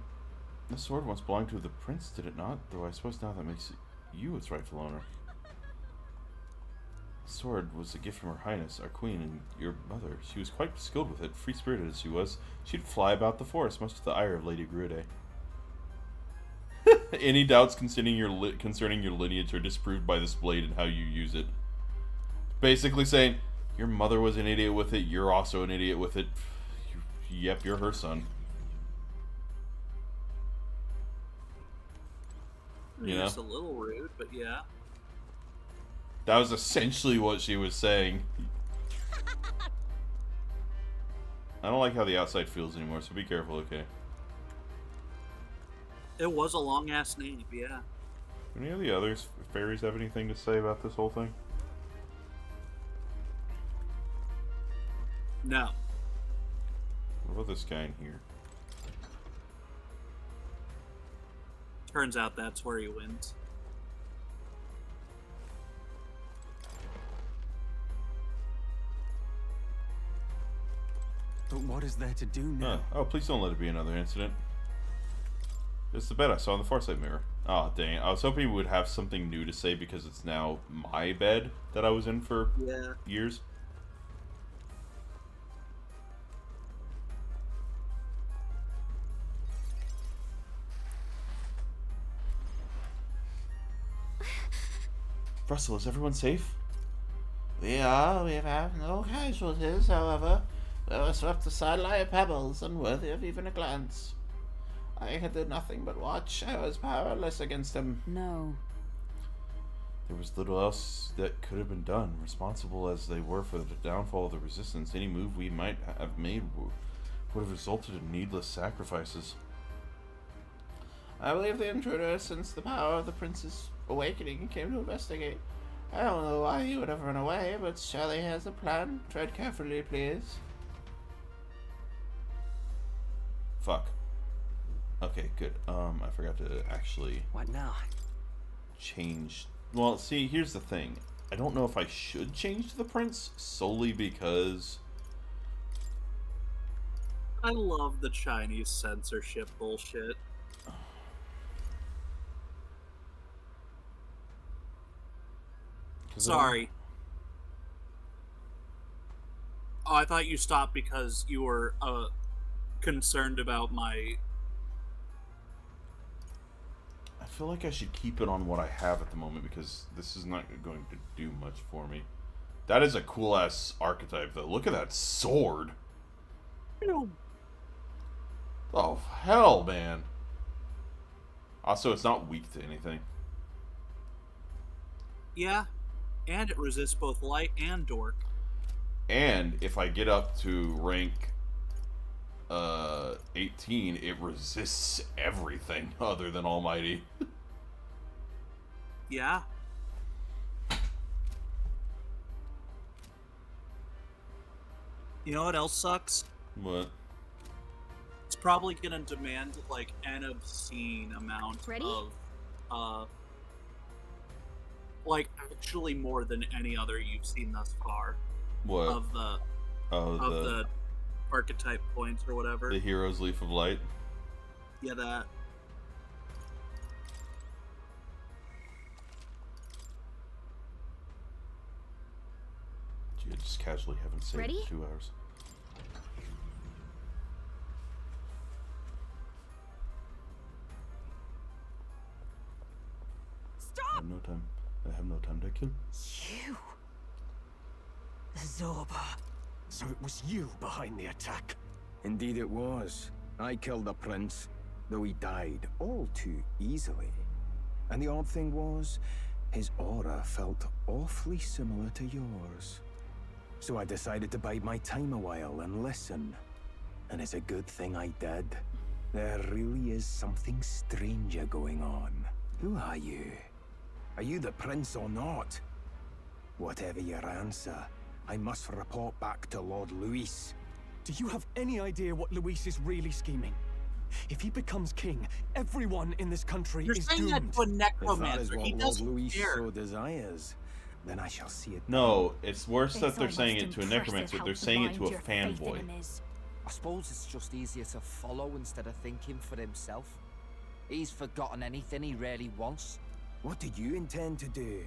The sword once belonged to the prince, did it not? Though I suppose now that makes you its rightful owner. The sword was a gift from Her Highness, our queen, and your mother. She was quite skilled with it, free-spirited as she was. She'd fly about the forest, much to the ire of Lady Grude. Any doubts concerning your lineage are disproved by this blade and how you use it. Basically saying, your mother was an idiot with it, you're also an idiot with it. Yep, you're her son. You know? It's a little rude, but yeah. That was essentially what she was saying. I don't like how the outside feels anymore, so be careful, okay? It was a long-ass name, yeah. Any of the others fairies have anything to say about this whole thing? No. What about this guy in here? Turns out that's where he wins. But what is there to do now? Oh, please don't let it be another incident. It's the bed I saw in the Farsight mirror. Oh, dang it. I was hoping we would have something new to say because it's now my bed that I was in for years. Russell, is everyone safe? We have had no casualties, however. They were swept aside like pebbles, unworthy of even a glance. I could do nothing but watch. I was powerless against them. No. There was little else that could have been done. Responsible as they were for the downfall of the Resistance, any move we might have made would have resulted in needless sacrifices. I believe the intruder sensed the power of the prince's awakening and came to investigate. I don't know why he would have run away, but surely he has a plan. Tread carefully, please. Fuck. Okay, good. I forgot to actually... What now? Change... Well, see, here's the thing. I don't know if I should change to the prince, solely because... I love the Chinese censorship bullshit. Sorry. Oh, I thought you stopped because you were concerned about my... I feel like I should keep it on what I have at the moment because this is not going to do much for me. That is a cool-ass archetype, though. Look at that sword. Oh, hell, man. Also, it's not weak to anything. Yeah, and it resists both light and dork. And if I get up to rank 18, it resists everything other than Almighty. Yeah. You know what else sucks? What? It's probably gonna demand like an obscene amount of like actually more than any other you've seen thus far. What? Of the the archetype points or whatever. The Hero's Leaf of Light? Yeah, that. Gee, I just casually haven't saved Ready? 2 hours. Stop! I have no time. I have no time to kill. You? Zorba. So it was you behind the attack? Indeed it was. I killed the prince, though he died all too easily. And the odd thing was, his aura felt awfully similar to yours. So I decided to bide my time a while and listen. And it's a good thing I did. There really is something stranger going on. Who are you? Are you the prince or not? Whatever your answer, I must report back to Lord Luis. Do you have any idea what Luis is really scheming? If he becomes king, everyone in this country You're is saying doomed. that to a If that is necromancer. what He Lord doesn't Luis care. so desires, then I shall see it. No, it's worse that It's they're saying it almost to a impressive necromancer. how They're saying it to a blind your faith in fanboy. him is. I suppose it's just easier to follow instead of thinking for himself. He's forgotten anything he really wants. What do you intend to do?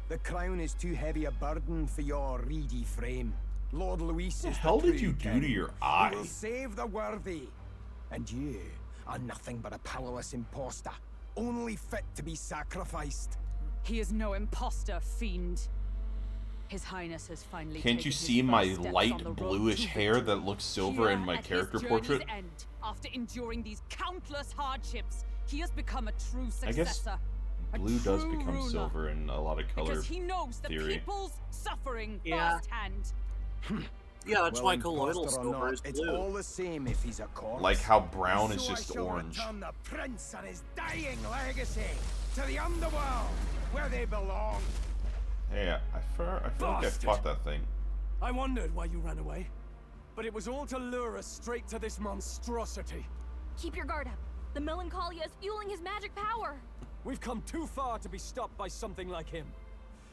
The crown is too heavy a burden for your reedy frame. Lord Luis What is the hell true did you do king. to your He eye? will save the worthy. And you are nothing but a powerless imposter, only fit to be sacrificed. He is no imposter, fiend. His Highness has finally Can't taken you his see first my steps light on the road bluish to hair victory. that looks silver in Here my at his character journey's portrait? End, after enduring these countless hardships, he has become a true I guess successor. blue does true become ruler. silver in a lot of color Because he knows the theory. people's suffering Yeah. firsthand. Yeah, that's Well, why imposter colloidal or silver not, is it's blue. all the same if he's a corpse. Like how brown is So just I shall orange. return the prince and his dying legacy to the underworld, where they belong. Hey, I feel like I Bastard. fought that thing. I wondered why you ran away. But it was all to lure us straight to this monstrosity. Keep your guard up. The Melancholia is fueling his magic power. We've come too far to be stopped by something like him.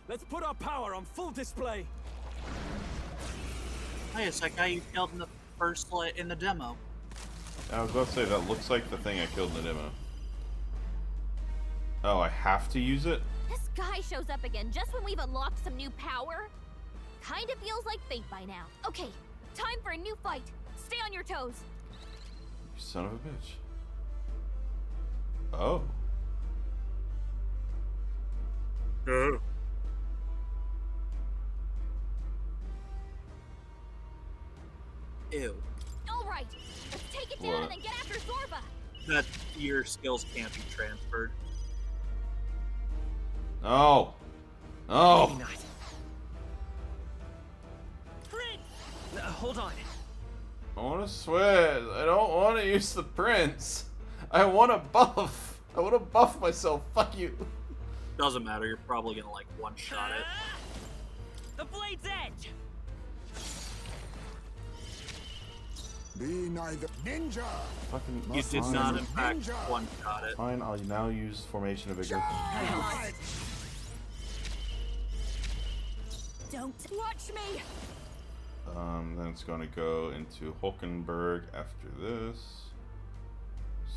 Let's put our power on full display. Hey, it's that guy you killed in the first in the demo. I was about to say, that looks like the thing I killed in the demo. Oh, I have to use it? This guy shows up again just when we've unlocked some new power. Kinda feels like fate by now. Okay, time for a new fight. Stay on your toes. You son of a bitch. Oh. Ew. All right, let's take it down What? and then get after Zorba. That your skills can't be transferred. Oh. Oh. Maybe not. Hold on. want to switch. I don't want to use the prince. I want to buff. I want to buff myself. Fuck you. Doesn't matter. You're probably gonna like one-shot it. The blade's edge. Be neither ninja. Fucking. You did not, in fact, one-shot it. Fine. I'll now use Formation of Vigor. Don't watch me. Then it's going to go into Hulkenberg after this.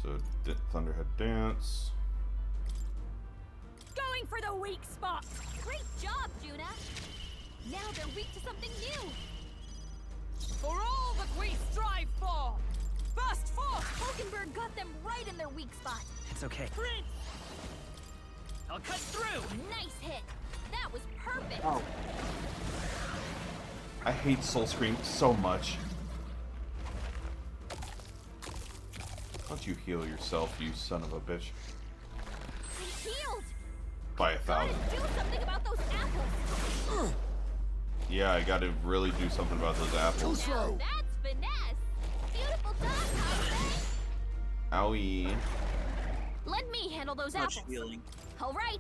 So Thunderhead Dance. Going for the weak spot. Great job, Juna. Now they're weak to something new. For all that we strive for! Burst forth! Hulkenberg got them right in their weak spot. It's okay. Prince! I'll cut through! Nice hit. That was perfect. Oh. I hate Soul Scream so much. Don't you heal yourself, you son of a bitch. I healed. By 1,000. Do something about those apples. Yeah, I gotta really do something about those apples. Now that's finesse. Beautiful done, Owie. Let me handle those Much apples. healing. All right.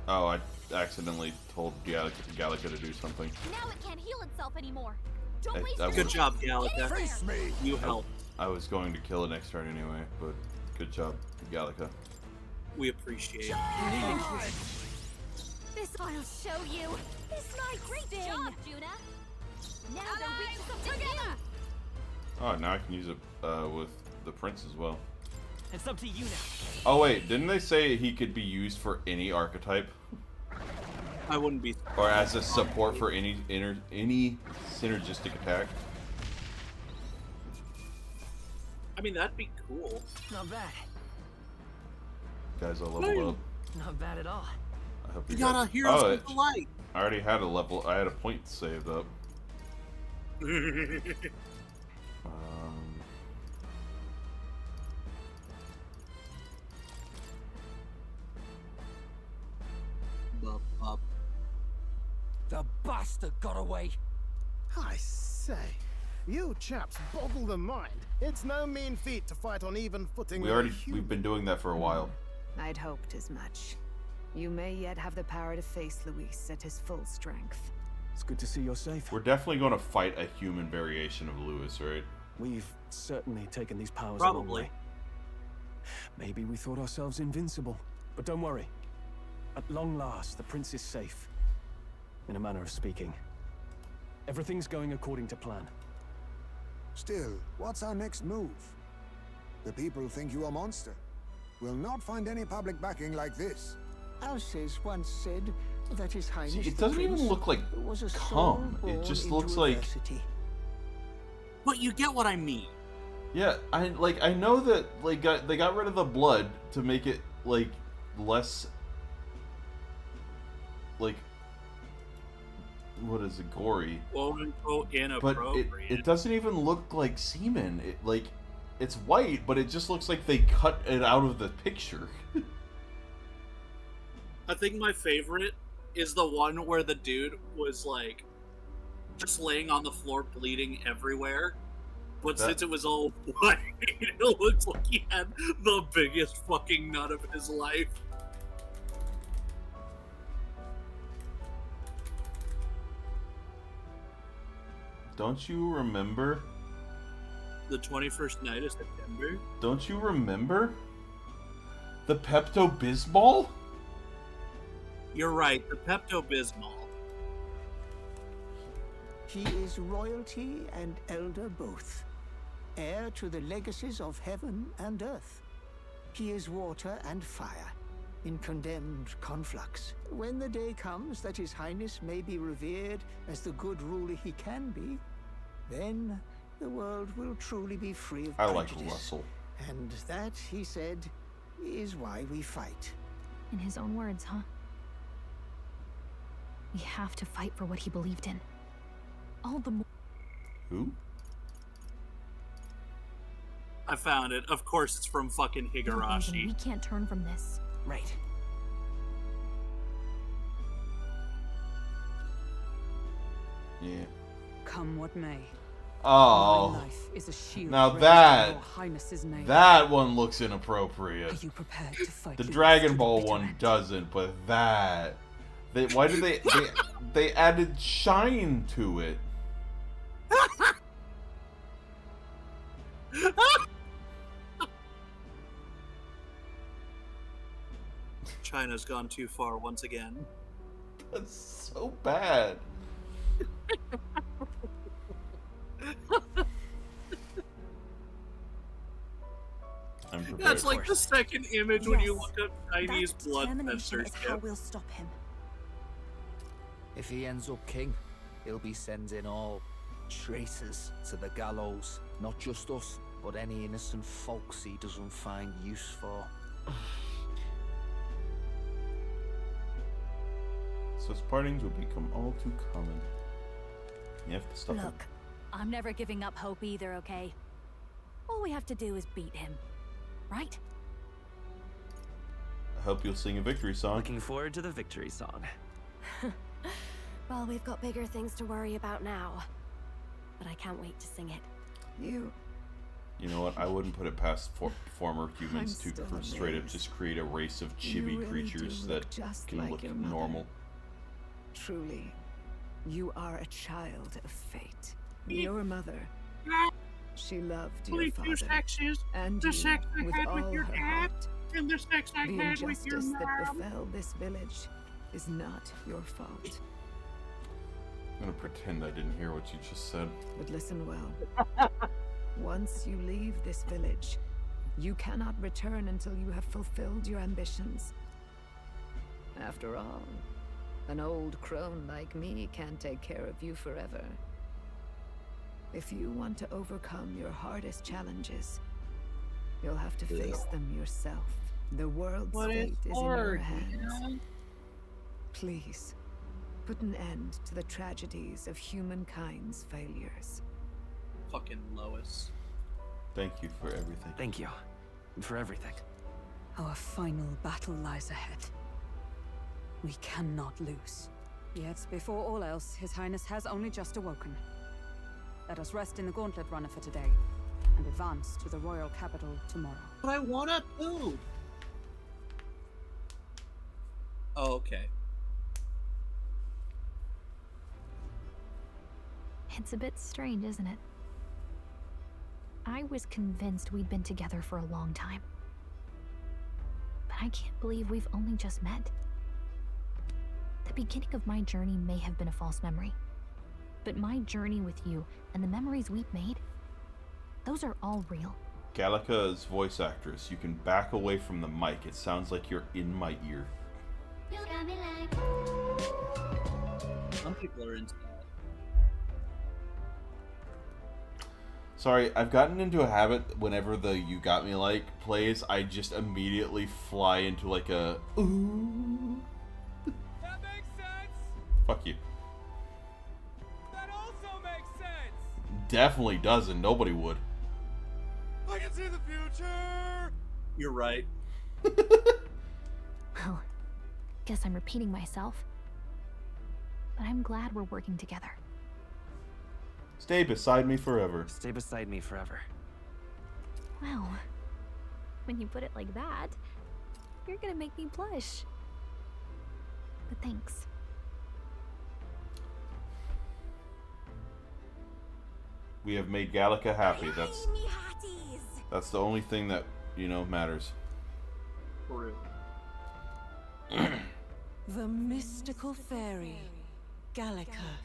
Oh, I accidentally told Gallica to do something. Now it can't heal itself anymore. Don't I- waste I your Good was- job, Get Gallica. in there. Me. You helped. I was going to kill it next turn anyway, but good job, Gallica. We appreciate it. This I'll show you. This my great job, Juna. Now they're weak to something new. Oh, now I can use it with the prince as well. It's up to you now. Oh wait, didn't they say he could be used for any archetype? I wouldn't be. Or as a support for any synergistic attack? I mean, that'd be cool. Not bad. Guys, I leveled up. Not bad at all. I hope You guys... got a Heroes of the Light. I already had a level. I had a point saved up. The bastard got away. I say, you chaps boggle the mind. It's no mean feat to fight on even footing with a human. We've been doing that for a while. I'd hoped as much. You may yet have the power to face Luis at his full strength. It's good to see you're safe. We're definitely going to fight a human variation of Lewis, right? We've certainly taken these powers a long Probably. way. Maybe we thought ourselves invincible, but don't worry. At long last, the prince is safe. In a manner of speaking. Everything's going according to plan. Still, what's our next move? The people think you a monster. We'll not find any public backing like this. Alces once said that His Highness See, it the doesn't even Prince look like was a cum. soul It just born looks into like... adversity. But you get what I mean. Yeah, I know that they got rid of the blood to make it like less like what is it, gory? Quote unquote But inappropriate. it doesn't even look like semen. It's white, but it just looks like they cut it out of the picture. I think my favorite is the one where the dude was like just laying on the floor bleeding everywhere. But since it was all white, it looks like he had the biggest fucking nut of his life. Don't you remember? The 21st night of September? Don't you remember? The Pepto-Bismol? You're right, the Pepto-Bismol. He is royalty and elder both, heir to the legacies of heaven and earth. He is water and fire, in condemned conflux. When the day comes that His Highness may be revered as the good ruler he can be, then the world will truly be free of I like prejudice. Russell. And that, he said, is why we fight. In his own words, huh? We have to fight for what he believed in. All the more. Who? I found it. Of course, it's from fucking We Higurashi. can't turn from this. Right. Yeah. Come what may, Oh. My life is a shield Now raised in that your Highness's name. that one looks inappropriate. Are you prepared to fight The Whis Dragon to the Ball bitter one end? doesn't, but that why did they added shine to it? China's gone too far once again. That's so bad. I'm prepared. That's like the second image when you Yes, look up Chinese that blood determination is how censorship. we'll stop him. If he ends up king, he'll be sending all traitors to the gallows. Not just us, but any innocent folks he doesn't find use for. Such partings will become all too common. You have to stop it. Look, I'm never giving up hope either, okay? All we have to do is beat him, right? I hope you'll sing a victory song. Looking forward to the victory song. Well, we've got bigger things to worry about now. But I can't wait to sing it. You know what? I wouldn't put it past former humans to still straight up amazed. just create a race of chibi You really creatures do that look just can like look your mother. normal. Truly, you are a child of fate. Your mother, she loved your Only father, two sexes. and The you sex I with had all with your her dad, heart. and the sex I The had with your injustice that mom. befell this village is not your fault. I'm gonna pretend I didn't hear what you just said. But listen well. Once you leave this village, you cannot return until you have fulfilled your ambitions. After all, an old crone like me can't take care of you forever. If you want to overcome your hardest challenges, you'll have to face them yourself. The world's But fate it's is in your hard, hands. man. Please, put an end to the tragedies of humankind's failures. Fucking Lois. Thank you for everything. Thank you. For everything. Our final battle lies ahead. We cannot lose. Yet, before all else, His Highness has only just awoken. Let us rest in the gauntlet runner for today, and advance to the royal capital tomorrow. But I wanna poop. Oh, okay. It's a bit strange, isn't it? I was convinced we'd been together for a long time. But I can't believe we've only just met. The beginning of my journey may have been a false memory. But my journey with you and the memories we've made, those are all real. Gallica is voice actress. You can back away from the mic. It sounds like you're in my ear. Some people are into that. Sorry, I've gotten into a habit whenever the You Got Me Like plays, I just immediately fly into like a ooh. That makes sense. Fuck you. That also makes sense. Definitely doesn't. Nobody would. I can see the future. You're right. Well, guess I'm repeating myself. But I'm glad we're working together. Stay beside me forever. Stay beside me forever. Well, when you put it like that, you're gonna make me blush. But thanks. We have made Gallica happy. That's the only thing that, you know, matters. For real. The mystical fairy, Gallica.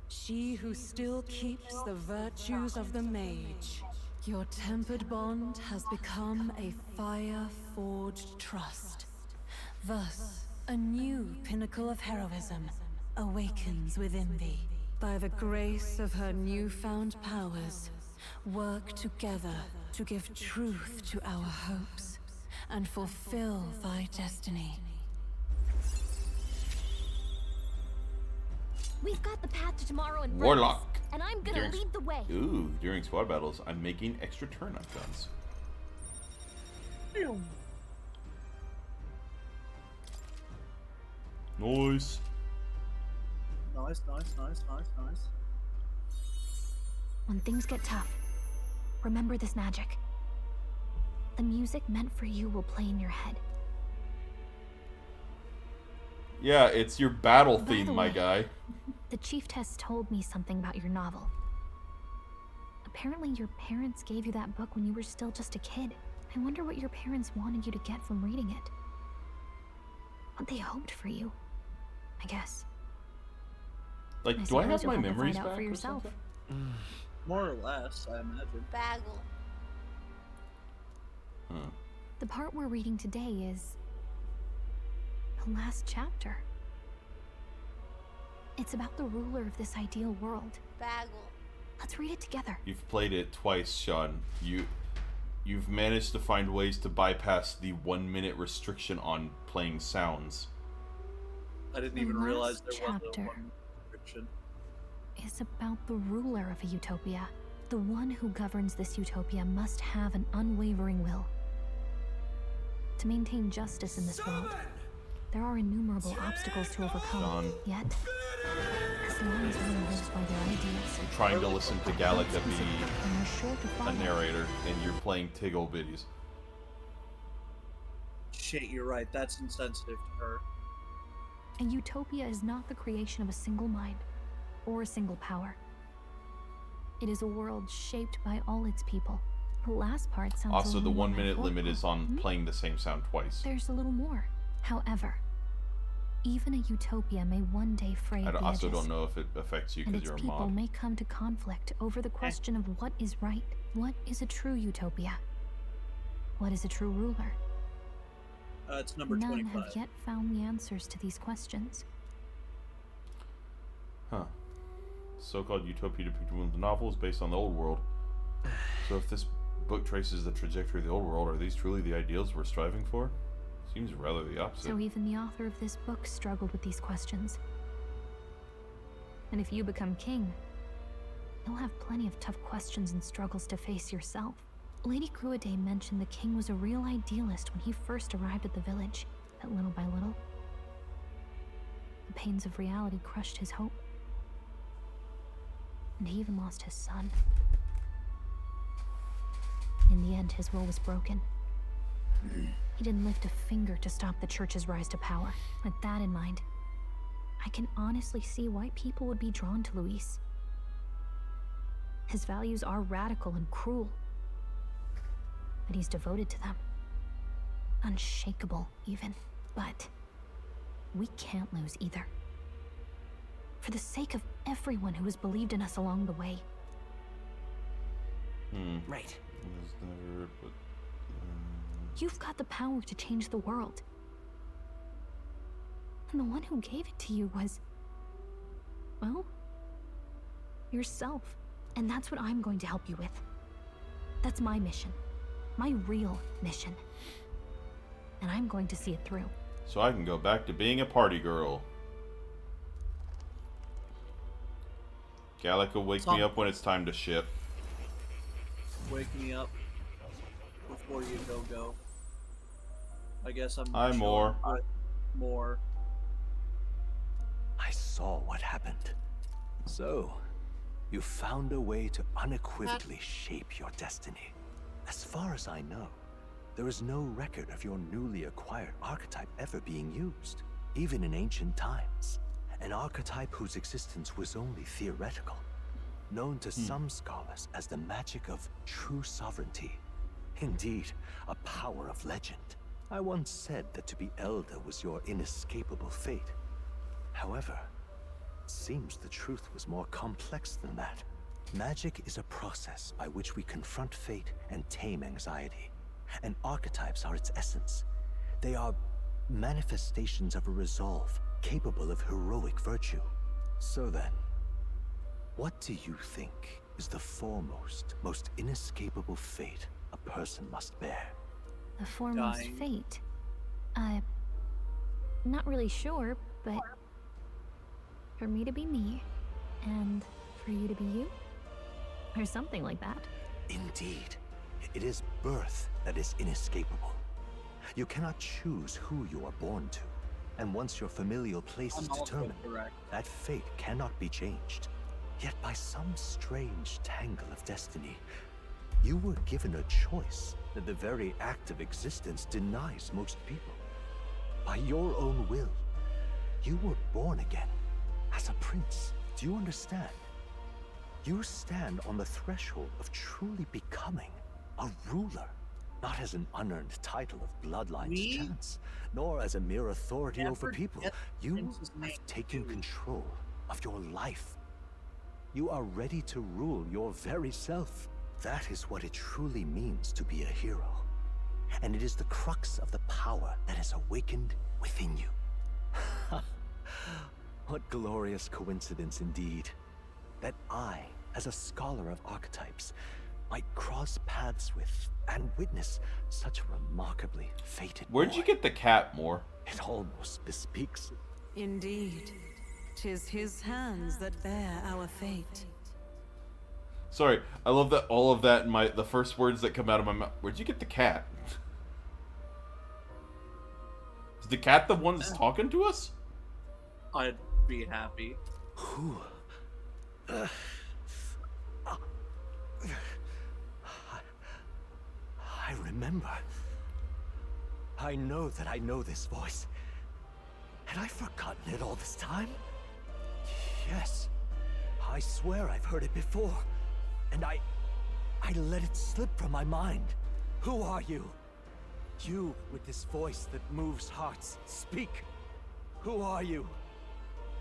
She who still keeps the virtues of the mage. Your tempered bond has become a fire-forged trust. Thus, a new pinnacle of heroism awakens within thee. By the grace of her newfound powers, work together to give truth to our hopes and fulfill thy destiny. We've got the path to tomorrow in Warlock. readiness, and I'm gonna lead the way. Ooh, during squad battles, I'm making extra turn-up guns. Nice. Nice, nice, nice, nice, nice. When things get tough, remember this magic. The music meant for you will play in your head. Yeah, it's your battle By theme, the my way, guy. The chiefess told me something about your novel. Apparently your parents gave you that book when you were still just a kid. I wonder what your parents wanted you to get from reading it. What they hoped for you, I guess. Like, do I have suppose my you'll to memories find out back for or yourself. something? More or less, I imagine. Bagel. Huh. The part we're reading today is the last chapter. It's about the ruler of this ideal world. Bagel. Let's read it together. You've played it twice, Sean. You've managed to find ways to bypass the 1-minute restriction on playing sounds. I didn't The even realize last there was a chapter one restriction. is about the ruler of a utopia. The one who governs this utopia must have an unwavering will. To maintain justice in this world, there are innumerable obstacles to overcome. Sean. Yet, as long as one lives by their ideals, I'm trying to listen to Gallica and be you're sure to a follow. narrator, and you're playing Tiggle Bitties. Shit, you're right. That's insensitive to her. A utopia is not the creation of a single mind or a single power. It is a world shaped by all its people. The last part sounds Also, a the little 1-minute metaphorical. limit is on playing the same sound twice. There's a little more. However, even a utopia may one day fray at I the also edges, don't know if it affects you and because its you're a people mod. may come to conflict over the question of what is right. What is a true utopia? What is a true ruler? It's number None 25. have yet found the answers to these questions. Huh. So-called utopia depicted in the novel is based on the old world. So if this book traces the trajectory of the old world, are these truly the ideals we're striving for? Seems rather the opposite. So even the author of this book struggled with these questions. And if you become king, you'll have plenty of tough questions and struggles to face yourself. Lady Cruaday mentioned the king was a real idealist when he first arrived at the village, but little by little, the pains of reality crushed his hope. And he even lost his son. In the end, his will was broken. He didn't lift a finger to stop the church's rise to power. With that in mind, I can honestly see why people would be drawn to Luis. His values are radical and cruel, but he's devoted to them. Unshakable, even. But we can't lose either. For the sake of everyone who has believed in us along the way. Right. Never, but, You've got the power to change the world. And the one who gave it to you was, well, yourself. And that's what I'm going to help you with. That's my mission. My real mission. And I'm going to see it through. so I can go back to being a party girl. Gallica, wake me up when it's time to ship. Wake me up before you go. I guess I'm. Hi, Moore. More. I saw what happened. So, you found a way to unequivocally shape your destiny. As far as I know, there is no record of your newly acquired archetype ever being used, even in ancient times. An archetype whose existence was only theoretical, known to some scholars as the magic of true sovereignty. Indeed, a power of legend. I once said that to be elder was your inescapable fate. However, it seems the truth was more complex than that. Magic is a process by which we confront fate and tame anxiety. And archetypes are its essence. They are manifestations of a resolve capable of heroic virtue. So then, what do you think is the foremost, most inescapable fate a person must bear? The foremost fate. Not really sure, but for me to be me, and for you to be you, or something like that. Indeed. It is birth that is inescapable. You cannot choose who you are born to. And once your familial place is determined, that fate cannot be changed. Yet by some strange tangle of destiny, you were given a choice that the very act of existence denies most people. By your own will, you were born again as a prince. Do you understand? You stand on the threshold of truly becoming a ruler, not as an unearned title of bloodline's chance, nor as a mere authority over people. You have taken control of your life. You are ready to rule your very self. That is what it truly means to be a hero. And it is the crux of the power that is awakened within you. What glorious coincidence indeed, that I, as a scholar of archetypes, might cross paths with and witness such a remarkably fated Where'd you get the cat, Moore? It almost bespeaks. Indeed, 'tis his hands that bear our fate. Sorry, I love that all of that in the first words that come out of my mouth. Where'd you get the cat? Is the cat the one that's talking to us? I'd be happy. I remember. I know that I know this voice. Had I forgotten it all this time? Yes. I swear I've heard it before. And I let it slip from my mind. Who are you? You with this voice that moves hearts. Speak. Who are you?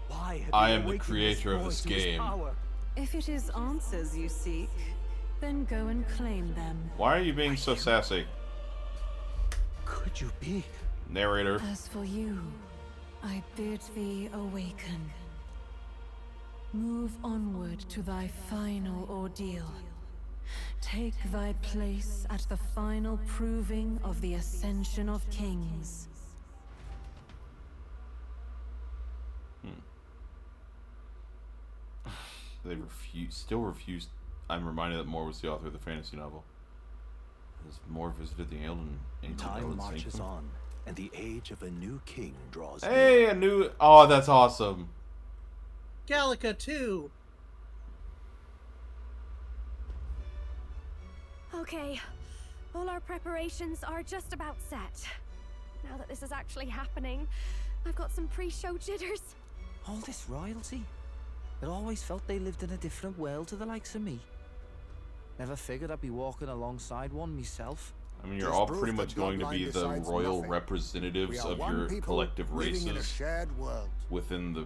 Why have I you am the awakened creator of boy this to his game. power? If it is answers you seek, then go and claim them. Why are you being so sassy? Could you be? Narrator. As for you, I bid thee awaken. Move onward to thy final ordeal. Take thy place at the final proving of the ascension of kings. They still refuse. I'm reminded that Moore was the author of the fantasy novel. As Moore visited the ancient Time marches on, and the age of a new king draws near. Hey, a new... Oh, that's awesome. Gallica 2. Okay, all our preparations are just about set. Now that this is actually happening, I've got some pre-show jitters. All this royalty? I always felt they lived in a different world to the likes of me. Never figured I'd be walking alongside one myself. I mean, you're all pretty much going to be the royal representatives of your collective races in a shared world. within the...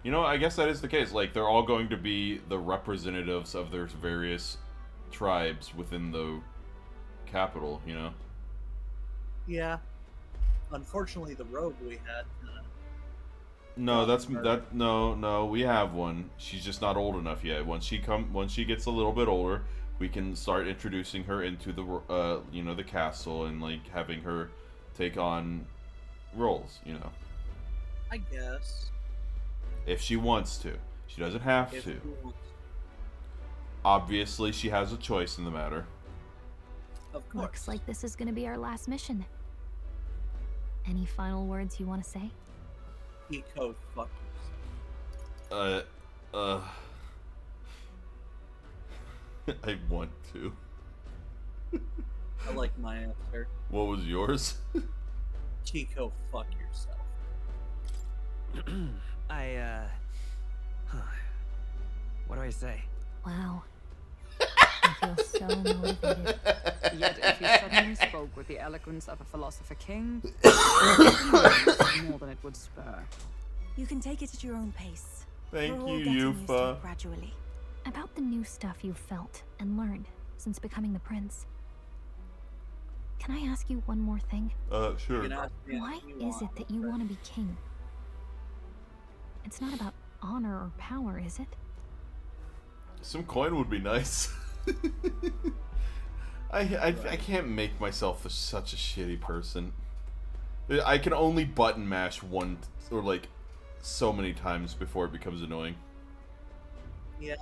you know, I guess that is the case. Like, they're all going to be the representatives of their various tribes within the capital, you know? Yeah. Unfortunately, the rogue we had... No, no, we have one. She's just not old enough yet. Once she gets a little bit older, we can start introducing her into the you know, the castle and like having her take on roles, you know. I guess. If she wants to. She doesn't have to. Obviously, she has a choice in the matter. Of course. Looks like this is gonna be our last mission. Any final words you want to say? Eco fuckers. I want to. I like my answer. What was yours? Kiko, fuck yourself. What do I say? Wow. I feel so motivated. Yet if he suddenly spoke with the eloquence of a philosopher king, more than it would spur. You can take it at your own pace. Thank We're all you, getting used to Yufa. it gradually. About the new stuff you've felt and learned since becoming the prince. Can I ask you one more thing? Sure. Why is it that you want to be king? It's not about honor or power, is it? Some coin would be nice. I can't make myself such a shitty person. I can only button mash one or like so many times before it becomes annoying. Yeah.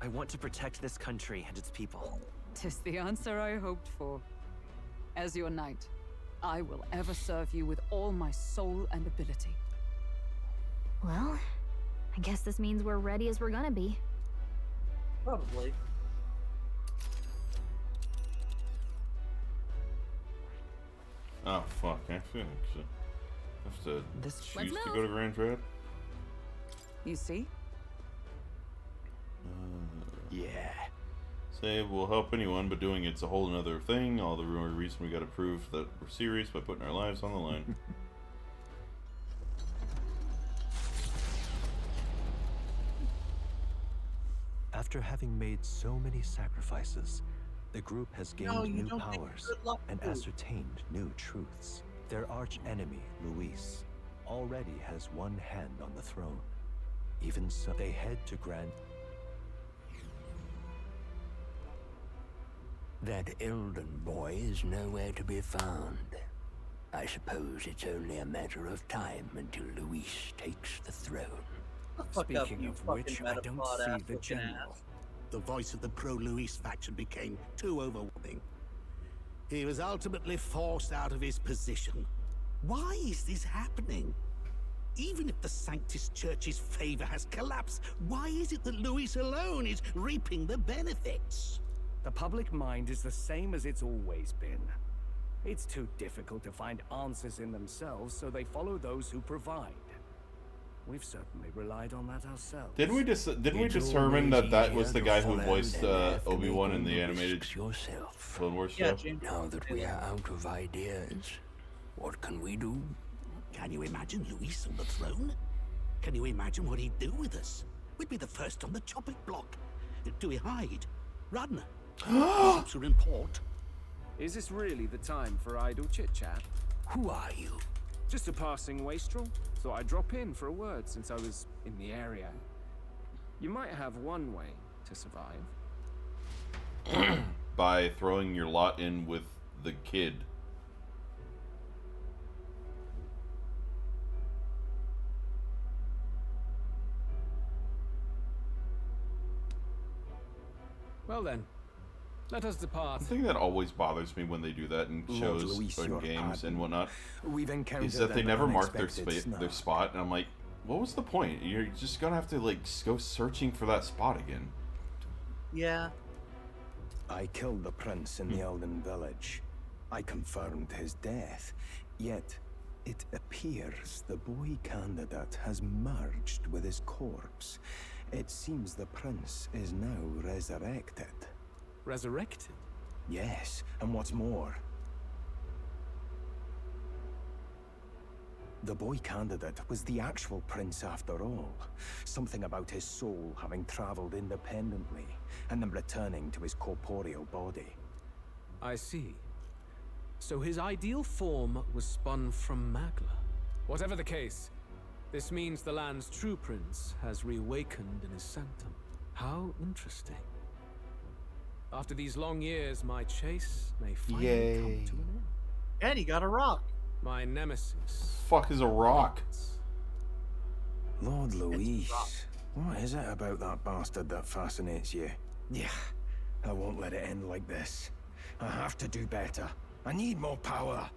I want to protect this country and its people. 'Tis the answer I hoped for. As your knight, I will ever serve you with all my soul and ability. Well, I guess this means we're ready as we're gonna be. Probably. Oh fuck! I have to choose to go to Grand Dread. You see? Yeah. Say will help anyone, but doing it's a whole another thing. All the more reason we gotta prove that we're serious by putting our lives on the line. After having made so many sacrifices, the group has gained new powers and ascertained new truths. Their arch-enemy, Whis, already has one hand on the throne. Even so, they head to Grand... That Elden boy is nowhere to be found. I suppose it's only a matter of time until Whis takes the throne. Speaking of which, I don't see the general. The voice of the pro-Whis faction became too overwhelming. He was ultimately forced out of his position. Why is this happening? Even if the Sanctus Church's favor has collapsed, why is it that Whis alone is reaping the benefits? The public mind is the same as it's always been. It's too difficult to find answers in themselves, so they follow those who provide. We've certainly relied on that ourselves. Didn't we determine that that was the guy who voiced Obi-Wan in the animated Clone Wars show? Now that we are out of ideas, what can we do? Can you imagine Whis on the throne? Can you imagine what he'd do with us? We'd be the first on the chopping block. Do we hide? Run? Ships are in port. Is this really the time for idle chit-chat? Who are you? Just a passing wastrel. Thought I'd drop in for a word since I was in the area. You might have one way to survive. By throwing your lot in with the kid. Well then, let us depart. The thing that always bothers me when they do that in shows or in games and whatnot is that they never mark their spot, and I'm like, what was the point? You're just gonna have to like go searching for that spot again. Yeah. I killed the prince in the Elden village. I confirmed his death, yet it appears the boy candidate has merged with his corpse. It seems the prince is now resurrected. Resurrected? Yes, and what's more, the boy candidate was the actual prince after all. Something about his soul having traveled independently and then returning to his corporeal body. I see. So his ideal form was spun from Magla. Whatever the case, this means the land's true prince has reawakened in his sanctum. How interesting. After these long years, my chase may finally come to an end. And he got a rock. My nemesis. Fuck is a rock? Lord Whis, what is it about that bastard that fascinates you? Yeah, I won't let it end like this. I have to do better. I need more power.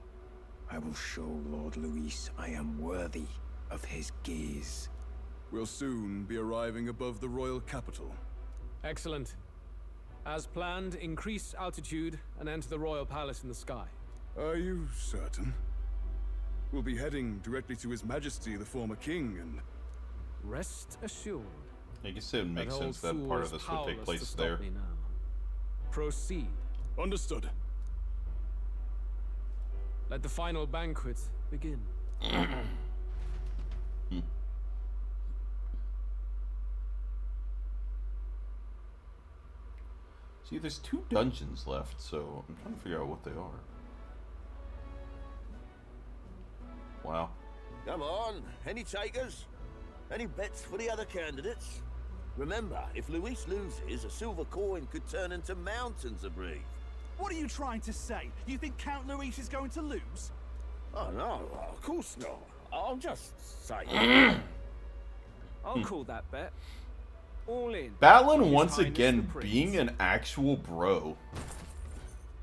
I will show Lord Whis I am worthy of his gaze. We'll soon be arriving above the royal capital. Excellent. As planned, increase altitude and enter the royal palace in the sky. Are you certain? We'll be heading directly to His Majesty, the former king, and... Rest assured. I guess it makes sense that part of this would take place there. Proceed. Understood. Let the final banquet begin. See, there's 2 dungeons left, so I'm trying to figure out what they are. Wow. Come on, any takers? Any bets for the other candidates? Remember, if Whis loses, a silver coin could turn into mountains of breeze. What are you trying to say? You think Count Whis is going to lose? Oh no, of course not. I'll just say. I'll call that bet. All in. Batlin once again being an actual bro.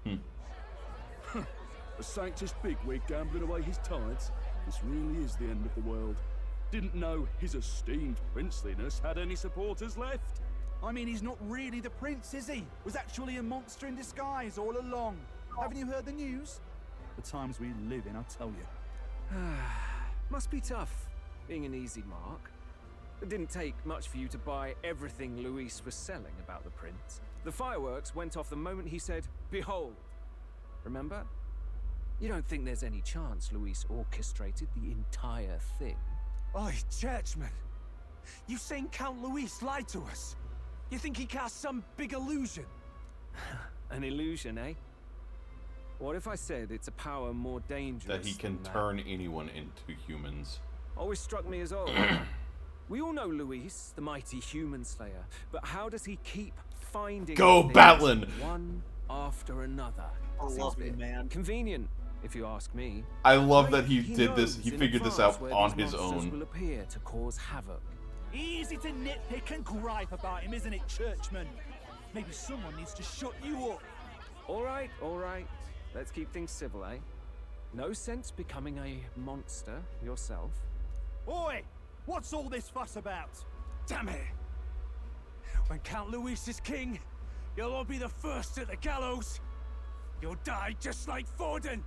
A Sanctus bigwig gambling away his tides. This really is the end of the world. Didn't know his esteemed princeliness had any supporters left. I mean, he's not really the prince, is he? Was actually a monster in disguise all along. Haven't you heard the news? The times we live in, I tell you. Must be tough, being an easy mark. It didn't take much for you to buy everything Luis was selling about the prince. The fireworks went off the moment he said, "Behold." Remember? You don't think there's any chance Luis orchestrated the entire thing? Oi, churchman! You saying Count Luis lied to us? You think he cast some big illusion? An illusion, eh? What if I said it's a power more dangerous That he can than turn anyone into humans. Always struck me as odd. We all know Luis, the mighty human slayer, but how does he keep finding Go things Batlin! one after another? I love you, man. Convenient, if you ask me. I love that he He did this. knows He in figured this advance out where on these his monsters own. will appear to cause havoc. Easy to nitpick and gripe about him, isn't it, churchman? Maybe someone needs to shut you up. All right. Let's keep things civil, eh? No sense becoming a monster yourself. Oi! What's all this fuss about? Damn it! When Count Luis is king, you'll all be the first at the gallows. You'll die just like Forden.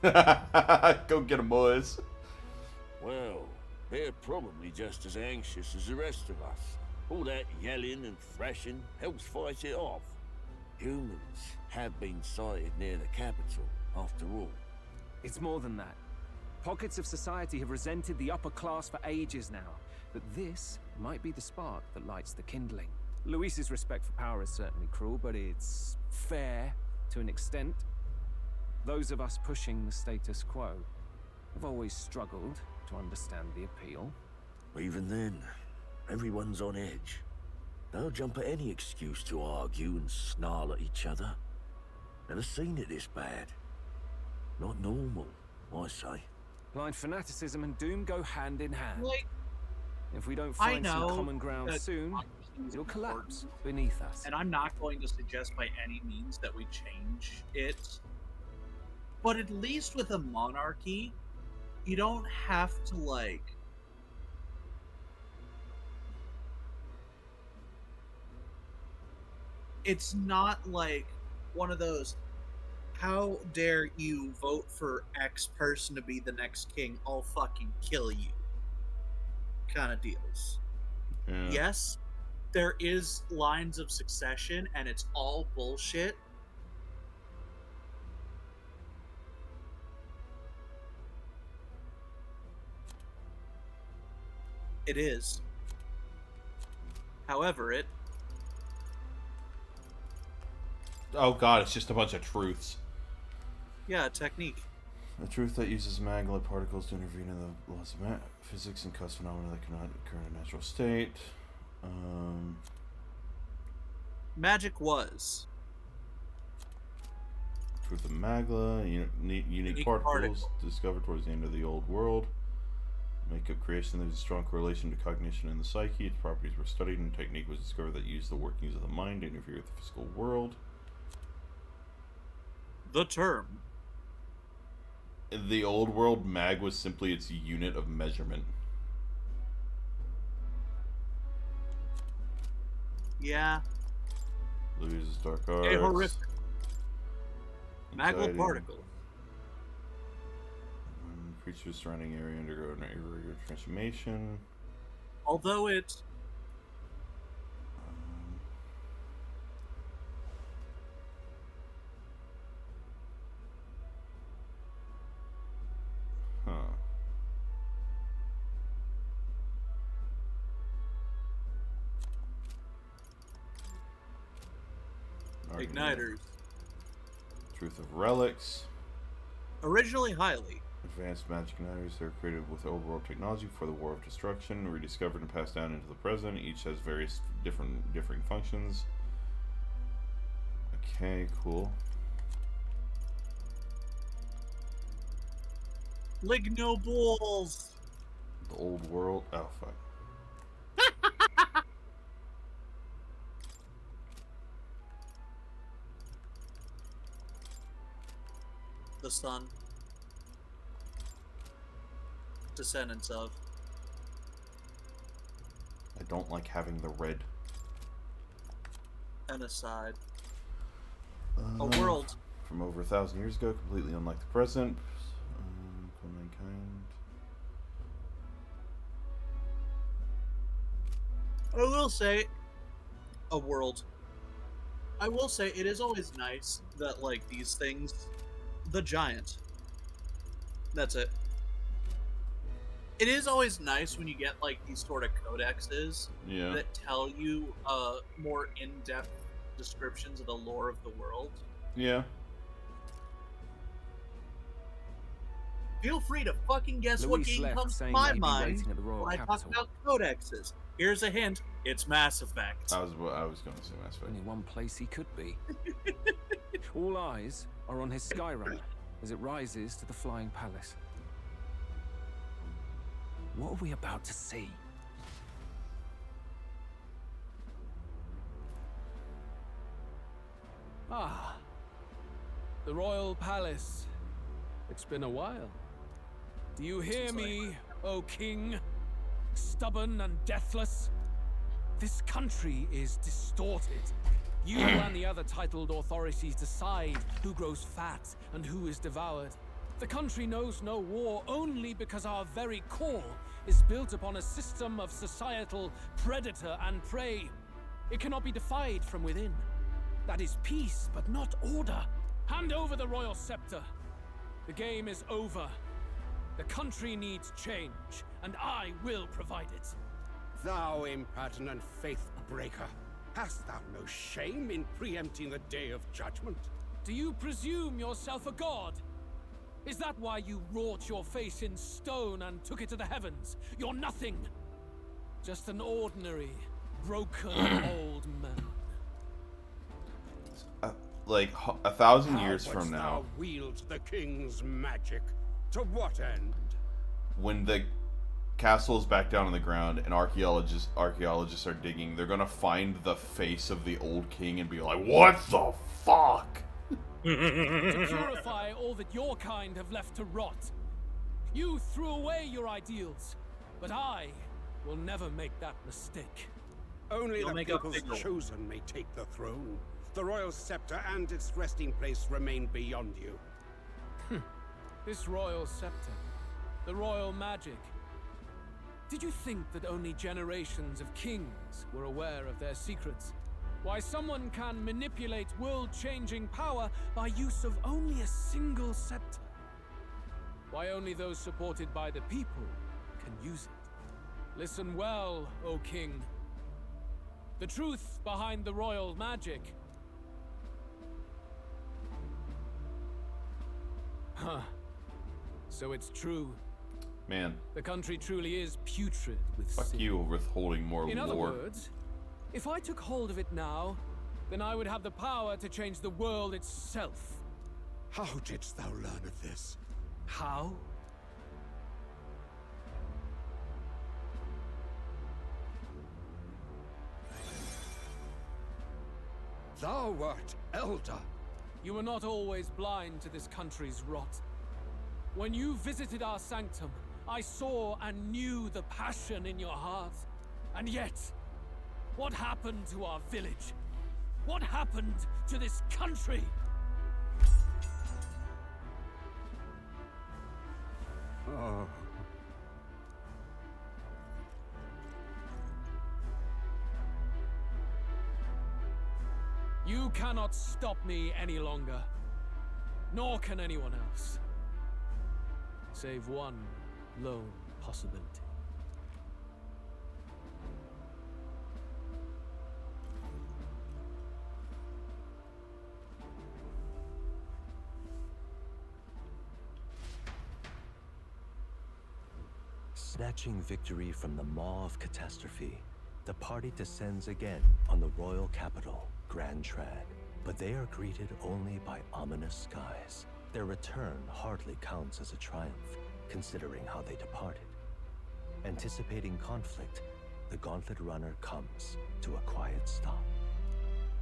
Go get him, boys. Well, they're probably just as anxious as the rest of us. All that yelling and thrashing helps fight it off. Humans have been sighted near the capital, after all. It's more than that. Pockets of society have resented the upper class for ages now, but this might be the spark that lights the kindling. Luis's respect for power is certainly cruel, but it's fair to an extent. Those of us pushing the status quo have always struggled to understand the appeal. Even then, everyone's on edge. They'll jump at any excuse to argue and snarl at each other. Never seen it this bad. Not normal, I say. Blind fanaticism and doom go hand in hand. Like, if we don't I find some know common ground that soon, it'll collapse beneath us. And I'm not going to suggest by any means that we change it. But at least with a monarchy, you don't have to, like... It's not like one of those, how dare you vote for X person to be the next king, I'll fucking kill you kind of deals. Yeah. Yes, there is lines of succession and it's all bullshit. It is. However, Oh god, it's just a bunch of truths. Yeah, technique. A truth that uses magma particles to intervene in the laws of physics and cause phenomena that cannot occur in a natural state. Magic was. Truth of magma, unique particles discovered towards the end of the old world. Makeup creation, there's a strong correlation to cognition in the psyche. Its properties were studied and technique was discovered that used the workings of the mind to interfere with the physical world. The term. In the old world, mag was simply its unit of measurement. Yeah. Loses dark arts. A horrific. Magma Anxiety. particle. Creatures surrounding area undergo an irregular transformation. Although it... Huh. Igniters. Truth of relics. Originally highly. Advanced magic igniters that are created with overworld technology for the War of Destruction, rediscovered and passed down into the present. Each has various differing functions. Okay, cool. Lignoballs. The old world. Oh fuck. The sun. descendants of. I don't like having the red. An aside. A world. From over 1,000 years ago, completely unlike the present. For mankind. I will say, a world. I will say it is always nice that, like, these things, the giant. That's it. It is always nice when you get, like, these sort of codexes that tell you more in-depth descriptions of the lore of the world. Yeah. Feel free to fucking guess what game comes to my mind when I talk about codexes. Here's a hint: it's Mass Effect. I was going to say Mass Effect. Only one place he could be. All eyes are on his Skyrunner as it rises to the Flying Palace. What are we about to see? Ah, the Royal Palace. It's been a while. Do you hear me, O King? Stubborn and deathless? This country is distorted. You and the other titled authorities decide who grows fat and who is devoured. The country knows no war only because our very core is built upon a system of societal predator and prey. It cannot be defied from within. That is peace, but not order. Hand over the royal scepter. The game is over. The country needs change, and I will provide it. Thou impertinent faith breaker, hast thou no shame in preempting the day of judgment? Do you presume yourself a god? Is that why you wrought your face in stone and took it to the heavens? You're nothing. Just an ordinary, broken old man. Like 1,000 years from now. Thou wield the king's magic. To what end? When the castle is back down on the ground and archaeologists are digging, they're gonna find the face of the old king and be like, "What the fuck?" To purify all that your kind have left to rot. You threw away your ideals, but I will never make that mistake. Only the people's chosen may take the throne. The royal scepter and its resting place remain beyond you. This royal scepter, the royal magic. Did you think that only generations of kings were aware of their secrets? Why someone can manipulate world-changing power by use of only a single scepter? Why only those supported by the people can use it? Listen well, O king. The truth behind the royal magic. Huh. So it's true. Man. The country truly is putrid with Fuck sin. you withholding more In lore. other words, if I took hold of it now, then I would have the power to change the world itself. How didst thou learn of this? How? Thou wert elder. You were not always blind to this country's rot. When you visited our sanctum, I saw and knew the passion in your heart. And yet, what happened to our village? What happened to this country? Oh. You cannot stop me any longer. Nor can anyone else. Save one lone possibility. Snatching victory from the maw of catastrophe, the party descends again on the royal capital, Grand Trad. But they are greeted only by ominous skies. Their return hardly counts as a triumph, considering how they departed. Anticipating conflict, the Gauntlet Runner comes to a quiet stop.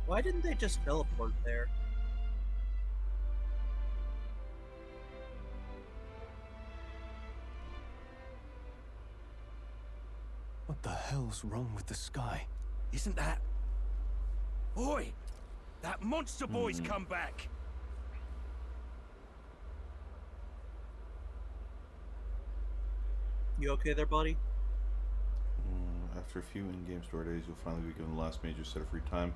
Why didn't they just teleport there? What the hell's wrong with the sky? Isn't that... Oi! That monster boy's come back! You okay there, buddy? After a few in-game store days, you'll finally be given the last major set of free time.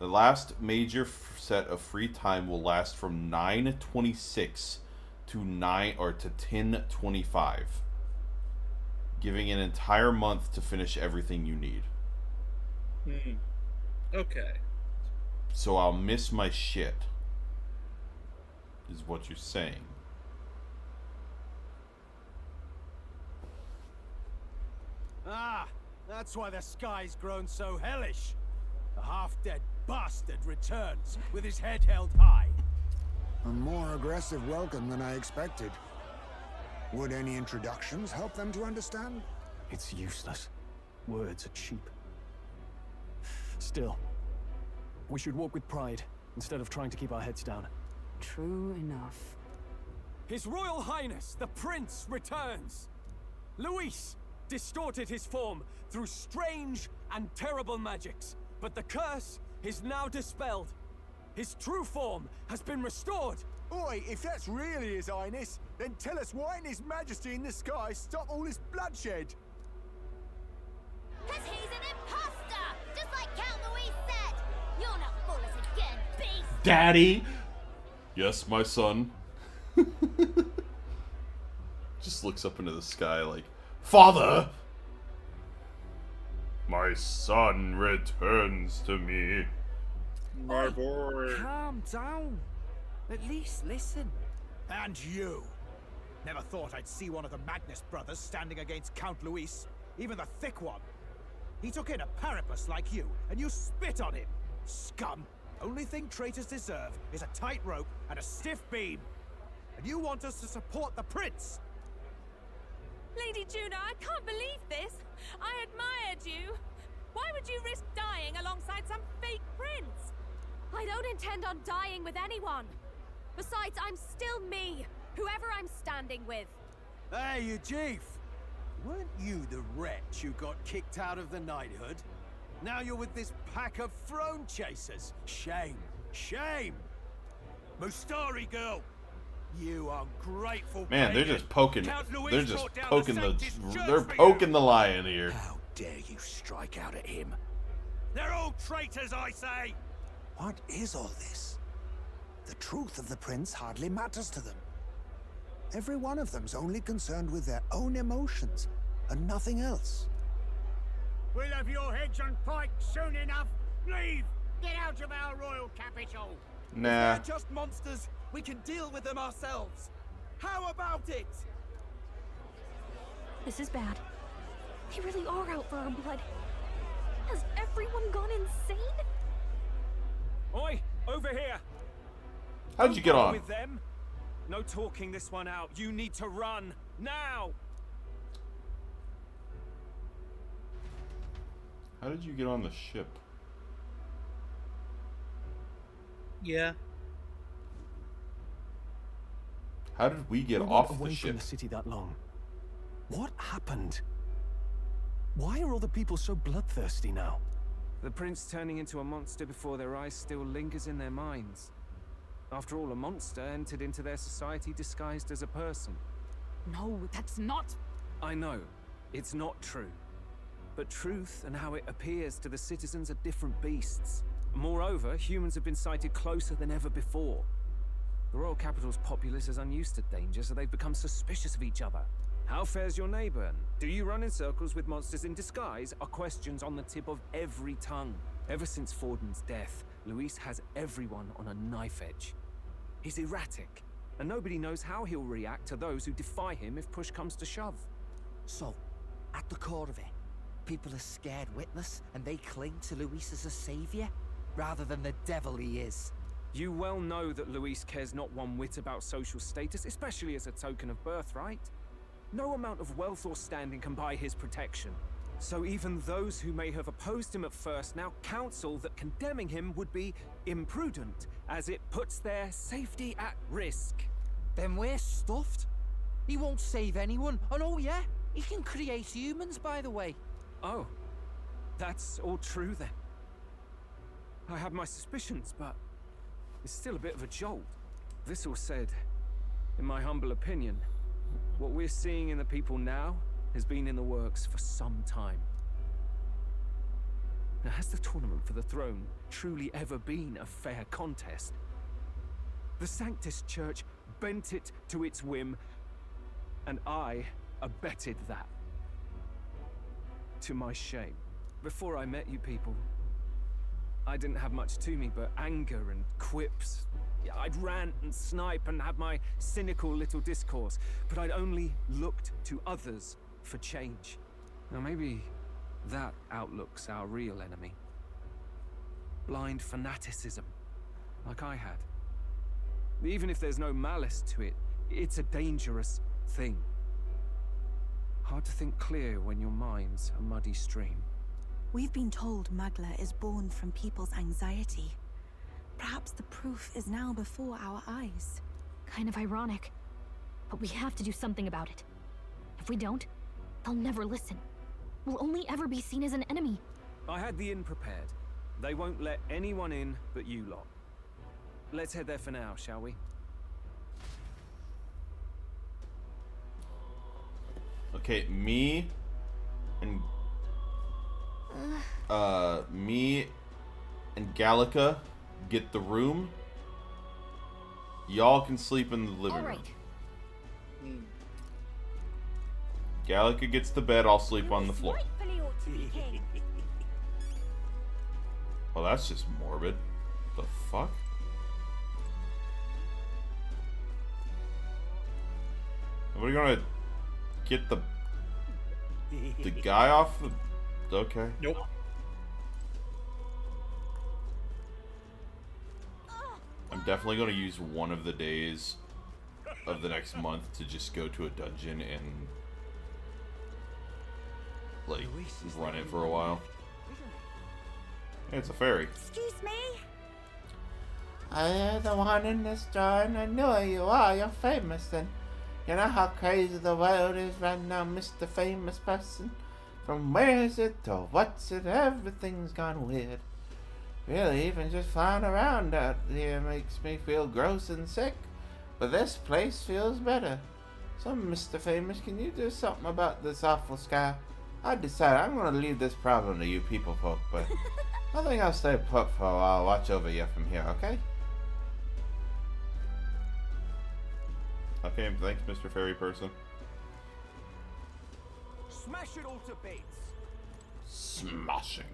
The last major set of free time will last from 9:26 to 10:25, giving an entire month to finish everything you need. Okay. So I'll miss my shit, is what you're saying. Ah, that's why the sky's grown so hellish. The half-dead bastard returns with his head held high. A more aggressive welcome than I expected. Would any introductions help them to understand? It's useless. Words are cheap. Still, we should walk with pride instead of trying to keep our heads down. True enough. His Royal Highness, the Prince, returns. Luis distorted his form through strange and terrible magics, but the curse is now dispelled. His true form has been restored. Oi, if that's really His Highness, then tell us why in His Majesty in the sky stop all this bloodshed? 'Cause he's an imposter, just like Count Louis said. You'll not fool us again, beast. Daddy! Yes, my son. Just looks up into the sky like, Father! My son returns to me. My boy. Calm down. At least listen. And you. Never thought I'd see one of the Magnus brothers standing against Count Luis, even the thick one. He took in a parapus like you, and you spit on him. Scum. Only thing traitors deserve is a tight rope and a stiff beam. And you want us to support the prince? Lady Juna, I can't believe this. I admired you. Why would you risk dying alongside some fake prince? I don't intend on dying with anyone. Besides, I'm still me, whoever I'm standing with. Hey, you chief. Weren't you the wretch who got kicked out of the knighthood? Now you're with this pack of throne chasers. Shame. Shame. Mustari girl. You ungrateful Man, they're pagan. just poking. Count Louis They're just brought down poking the saintest church They're for poking you. the lion here. How dare you strike out at him? They're all traitors, I say. What is all this? The truth of the prince hardly matters to them. Every one of them's only concerned with their own emotions and nothing else. We'll have your heads on pike soon enough. Leave! Get out of our royal capital! Nah. They're just monsters. We can deal with them ourselves. How about it? This is bad. They really are out for our blood. Has everyone gone insane? Oi, over here. How'd you get on? With them? No talking this one out. You need to run now. How did you get on the ship? Yeah. How did we get We off weren't the away ship? from the city that long. What happened? Why are all the people so bloodthirsty now? The prince turning into a monster before their eyes still lingers in their minds. After all, a monster entered into their society disguised as a person. No, that's not... I know, it's not true. But truth and how it appears to the citizens are different beasts. Moreover, humans have been sighted closer than ever before. The royal capital's populace is unused to danger, so they've become suspicious of each other. How fares your neighbor? Do you run in circles with monsters in disguise? Are questions on the tip of every tongue. Ever since Forden's death, Luis has everyone on a knife edge. He's erratic, and nobody knows how he'll react to those who defy him if push comes to shove. So, at the core of it, people are scared witless and they cling to Luis as a savior, rather than the devil he is. You well know that Luis cares not one whit about social status, especially as a token of birthright. No amount of wealth or standing can buy his protection. So even those who may have opposed him at first now counsel that condemning him would be imprudent, as it puts their safety at risk. Then we're stuffed. He won't save anyone. And oh yeah, he can create humans, by the way. Oh, that's all true then. I had my suspicions, but it's still a bit of a jolt. This all said, in my humble opinion, what we're seeing in the people now has been in the works for some time. Now, has the tournament for the throne truly ever been a fair contest? The Sanctus Church bent it to its whim, and I abetted that. To my shame. Before I met you people, I didn't have much to me but anger and quips. I'd rant and snipe and have my cynical little discourse, but I'd only looked to others for change. Now maybe that outlook's our real enemy. Blind fanaticism, like I had. Even if there's no malice to it, it's a dangerous thing. Hard to think clear when your mind's a muddy stream. We've been told Magla is born from people's anxiety. Perhaps the proof is now before our eyes. Kind of ironic, but we have to do something about it. If we don't, they'll never listen. We'll only ever be seen as an enemy. I had the inn prepared. They won't let anyone in but you lot. Let's head there for now, shall we? Okay, me and Gallica get the room. Y'all can sleep in the living room. Gallica gets the bed, I'll sleep on the floor. Well, that's just morbid. The fuck? Are we gonna get the guy off the... Okay. Nope. I'm definitely gonna use one of the days of the next month to just go to a dungeon and like run it for a while. Hey, it's a fairy. Excuse me? You're the one in the store, and I know you are. You're famous, and you know how crazy the world is right now, Mr. Famous Person. From where is it to what's it, everything's gone weird. Really, even just flying around out here makes me feel gross and sick, but this place feels better. So, Mr. Famous, can you do something about this awful sky? I decided I'm gonna leave this problem to you people folk, but I think I'll stay put for a while, watch over you from here, okay? Okay, thanks, Mr. Fairy Person. Smash it all to bits. Smashing.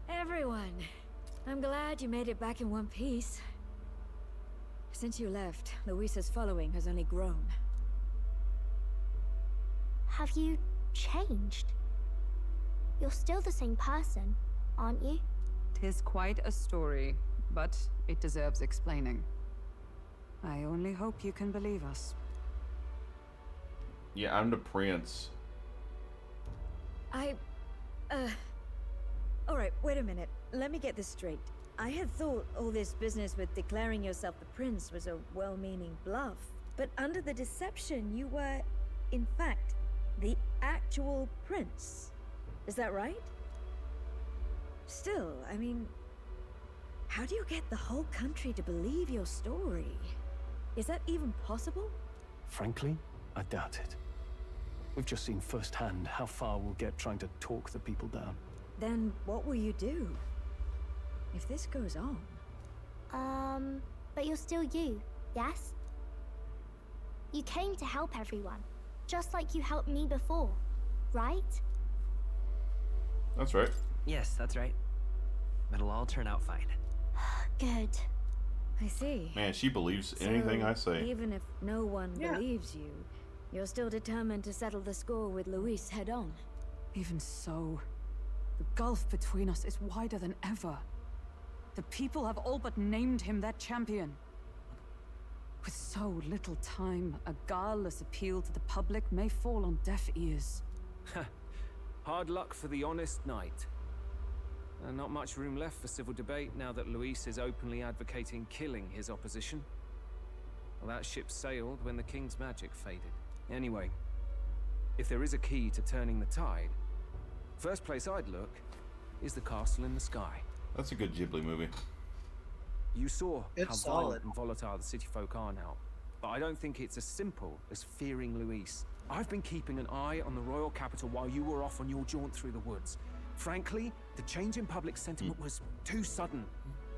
Everyone, I'm glad you made it back in one piece. Since you left, Luis's following has only grown. Have you changed? You're still the same person, aren't you? 'Tis quite a story, but it deserves explaining. I only hope you can believe us. Yeah, I'm the prince. Alright, wait a minute. Let me get this straight. I had thought all this business with declaring yourself the prince was a well-meaning bluff. But under the deception, you were, in fact, the actual prince. Is that right? Still, I mean, how do you get the whole country to believe your story? Is that even possible? Frankly, I doubt it. We've just seen firsthand how far we'll get trying to talk the people down. Then what will you do? If this goes on... But you're still you, yes? You came to help everyone, just like you helped me before, right? That's right. Yes, that's right. It'll all turn out fine. Good. I see. Man, she believes anything I say. Even if no one believes you, you're still determined to settle the score with Luis head on. Even so, the gulf between us is wider than ever. The people have all but named him their champion. With so little time, a guileless appeal to the public may fall on deaf ears. Hard luck for the honest knight. Not much room left for civil debate now that Luis is openly advocating killing his opposition. Well, that ship sailed when the king's magic faded. Anyway, if there is a key to turning the tide, first place I'd look is the castle in the sky. That's a good Ghibli movie. You saw It's how solid. violent and volatile the city folk are now, but I don't think it's as simple as fearing Luis. I've been keeping an eye on the royal capital while you were off on your jaunt through the woods. Frankly, the change in public sentiment was too sudden,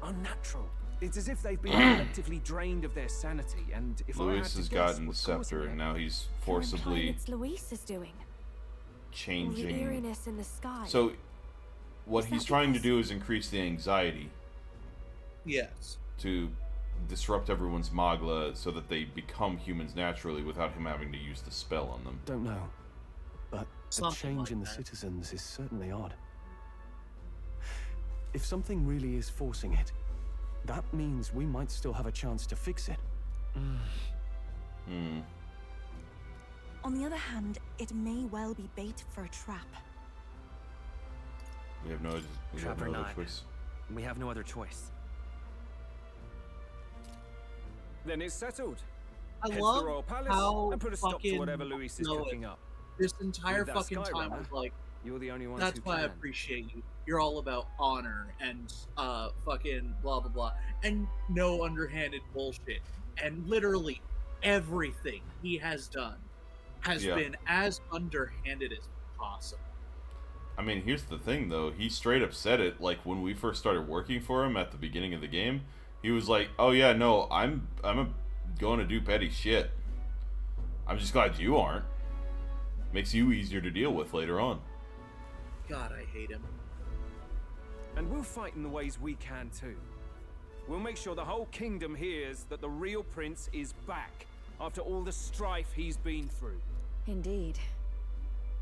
unnatural. It's as if they've been collectively drained of their sanity, and if I had Luis to has guess gotten the what's causing scepter, it, and now he's You're implying forcibly it's Luis is doing. changing. The eeriness in the sky. So, what Is he's that trying to because- do is increase the anxiety Yes. to disrupt everyone's magla so that they become humans naturally without him having to use the spell on them. Don't know, but the Something change like in the that. citizens is certainly odd. If something really is forcing it, that means we might still have a chance to fix it. On the other hand, it may well be bait for a trap. We have no, Trap or other not. choice. We have no other choice. then it's settled. I Head to love the royal palace how and put a stop to fucking whatever Luis is know cooking it. up. This entire With that fucking sky time runner, was like, You're the only ones that's who why I can. appreciate you. You're all about honor and fucking blah blah blah, and no underhanded bullshit. And literally everything he has done has Yeah. been as underhanded as possible. I mean, here's the thing, though. He straight up said it, like, when we first started working for him at the beginning of the game. He was like, oh, yeah, no, I'm going to do petty shit. I'm just glad you aren't. Makes you easier to deal with later on. God, I hate him. And we'll fight in the ways we can too. We'll make sure the whole kingdom hears that the real prince is back after all the strife he's been through. Indeed.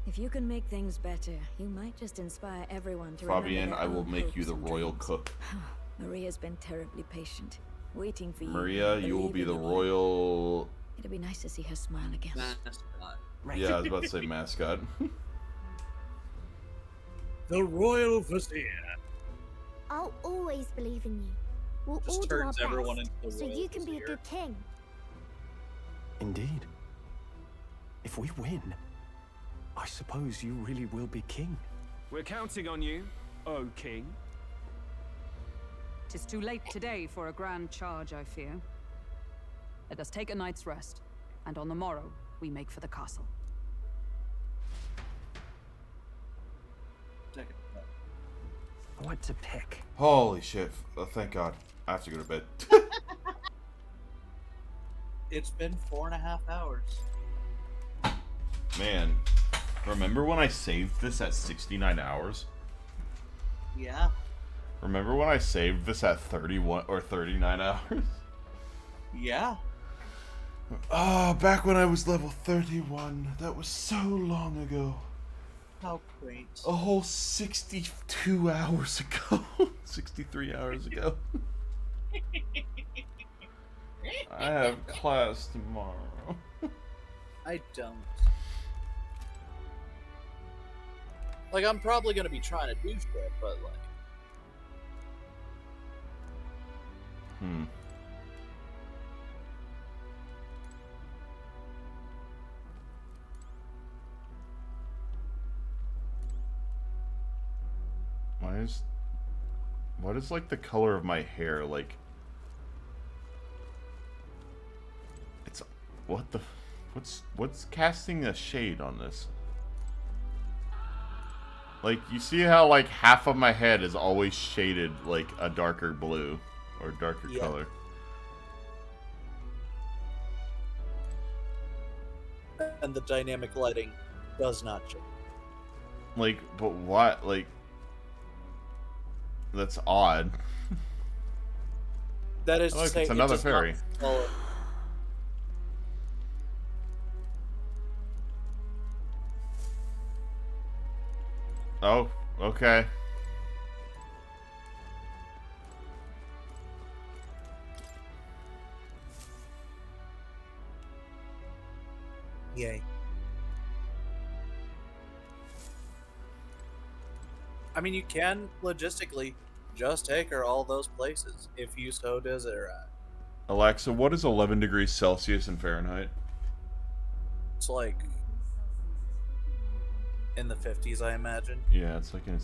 If you can make things better, you might just inspire everyone to remember Fabienne, their I will own make you hopes the and royal dreams. cook. Maria's been terribly patient, waiting for you. Maria, you will be the believing in you. royal... It'd be nice to see her smile again. Mascot. Yeah, I was about to say mascot. The royal vizier. I'll always believe in you. We'll Just all do our turns everyone best, into the so royal you can be a vizier. good king. Indeed. If we win, I suppose you really will be king. We're counting on you, O king. 'Tis too late today for a grand charge, I fear. Let us take a night's rest, and on the morrow we make for the castle. What to pick? Holy shit. Oh, thank God. I have to go to bed. It's been 4.5 hours. Man, remember when I saved this at 69 hours? Yeah. Remember when I saved this at 31 or 39 hours? Yeah. Ah, back when I was level 31. That was so long ago. How quaint. A whole 62 hours ago. 63 hours ago. I have class tomorrow. I don't. Like, I'm probably gonna be trying to do shit, but like... What is like the color of my hair? Like, it's what's casting a shade on this? Like, you see how like half of my head is always shaded like a darker blue or darker Yeah. color. And the dynamic lighting does not change. Like, but what? Like, that's odd. That is Oh, to look, say, it's it another does not fairy. follow- Oh, okay. Yay. I mean, you can logistically just take her all those places if you so desire. Alexa, what is 11 degrees Celsius in Fahrenheit? It's like in the 50s, I imagine. Yeah, it's like in the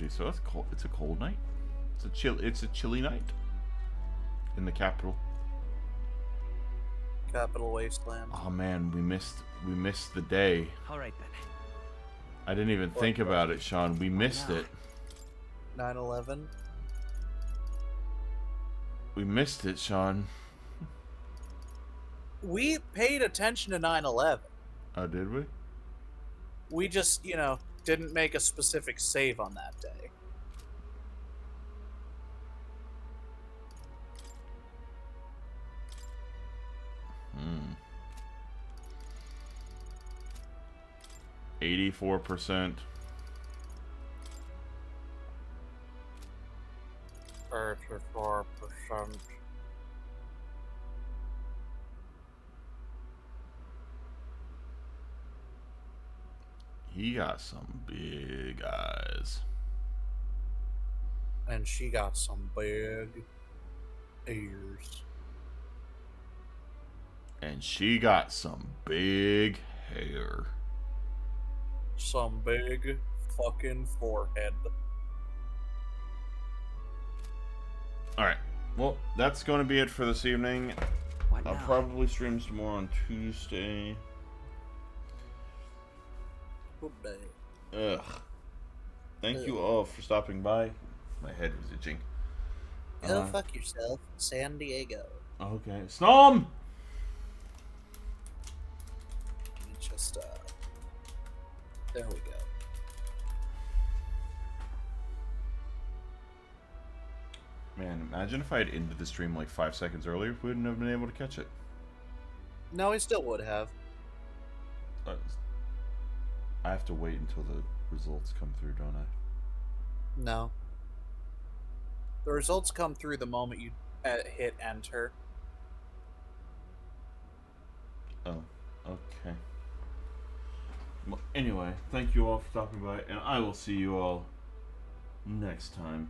50s. So it's cold. It's a cold night. It's a chilly night in the capital. Capital Wasteland. Oh man, we missed the day. All right then. I didn't even think about it, Sean. We missed it. 9/11. We missed it, Sean. We paid attention to 9/11. Oh, did we? We just, didn't make a specific save on that day. Hmm. 84%. 34%. He got some big eyes. And she got some big ears. And she got some big hair. Some big fucking forehead. Alright. Well, that's going to be it for this evening. I'll probably stream some more on Tuesday. Good day. Ugh. Thank you all for stopping by. My head was itching. Go fuck yourself, San Diego. Okay. Snom! Just, there we go. Man, imagine if I had ended the stream like 5 seconds earlier. We wouldn't have been able to catch it. No, he still would have. I have to wait until the results come through, don't I? No. The results come through the moment you hit enter. Oh, okay. Well, anyway, thank you all for stopping by, and I will see you all next time.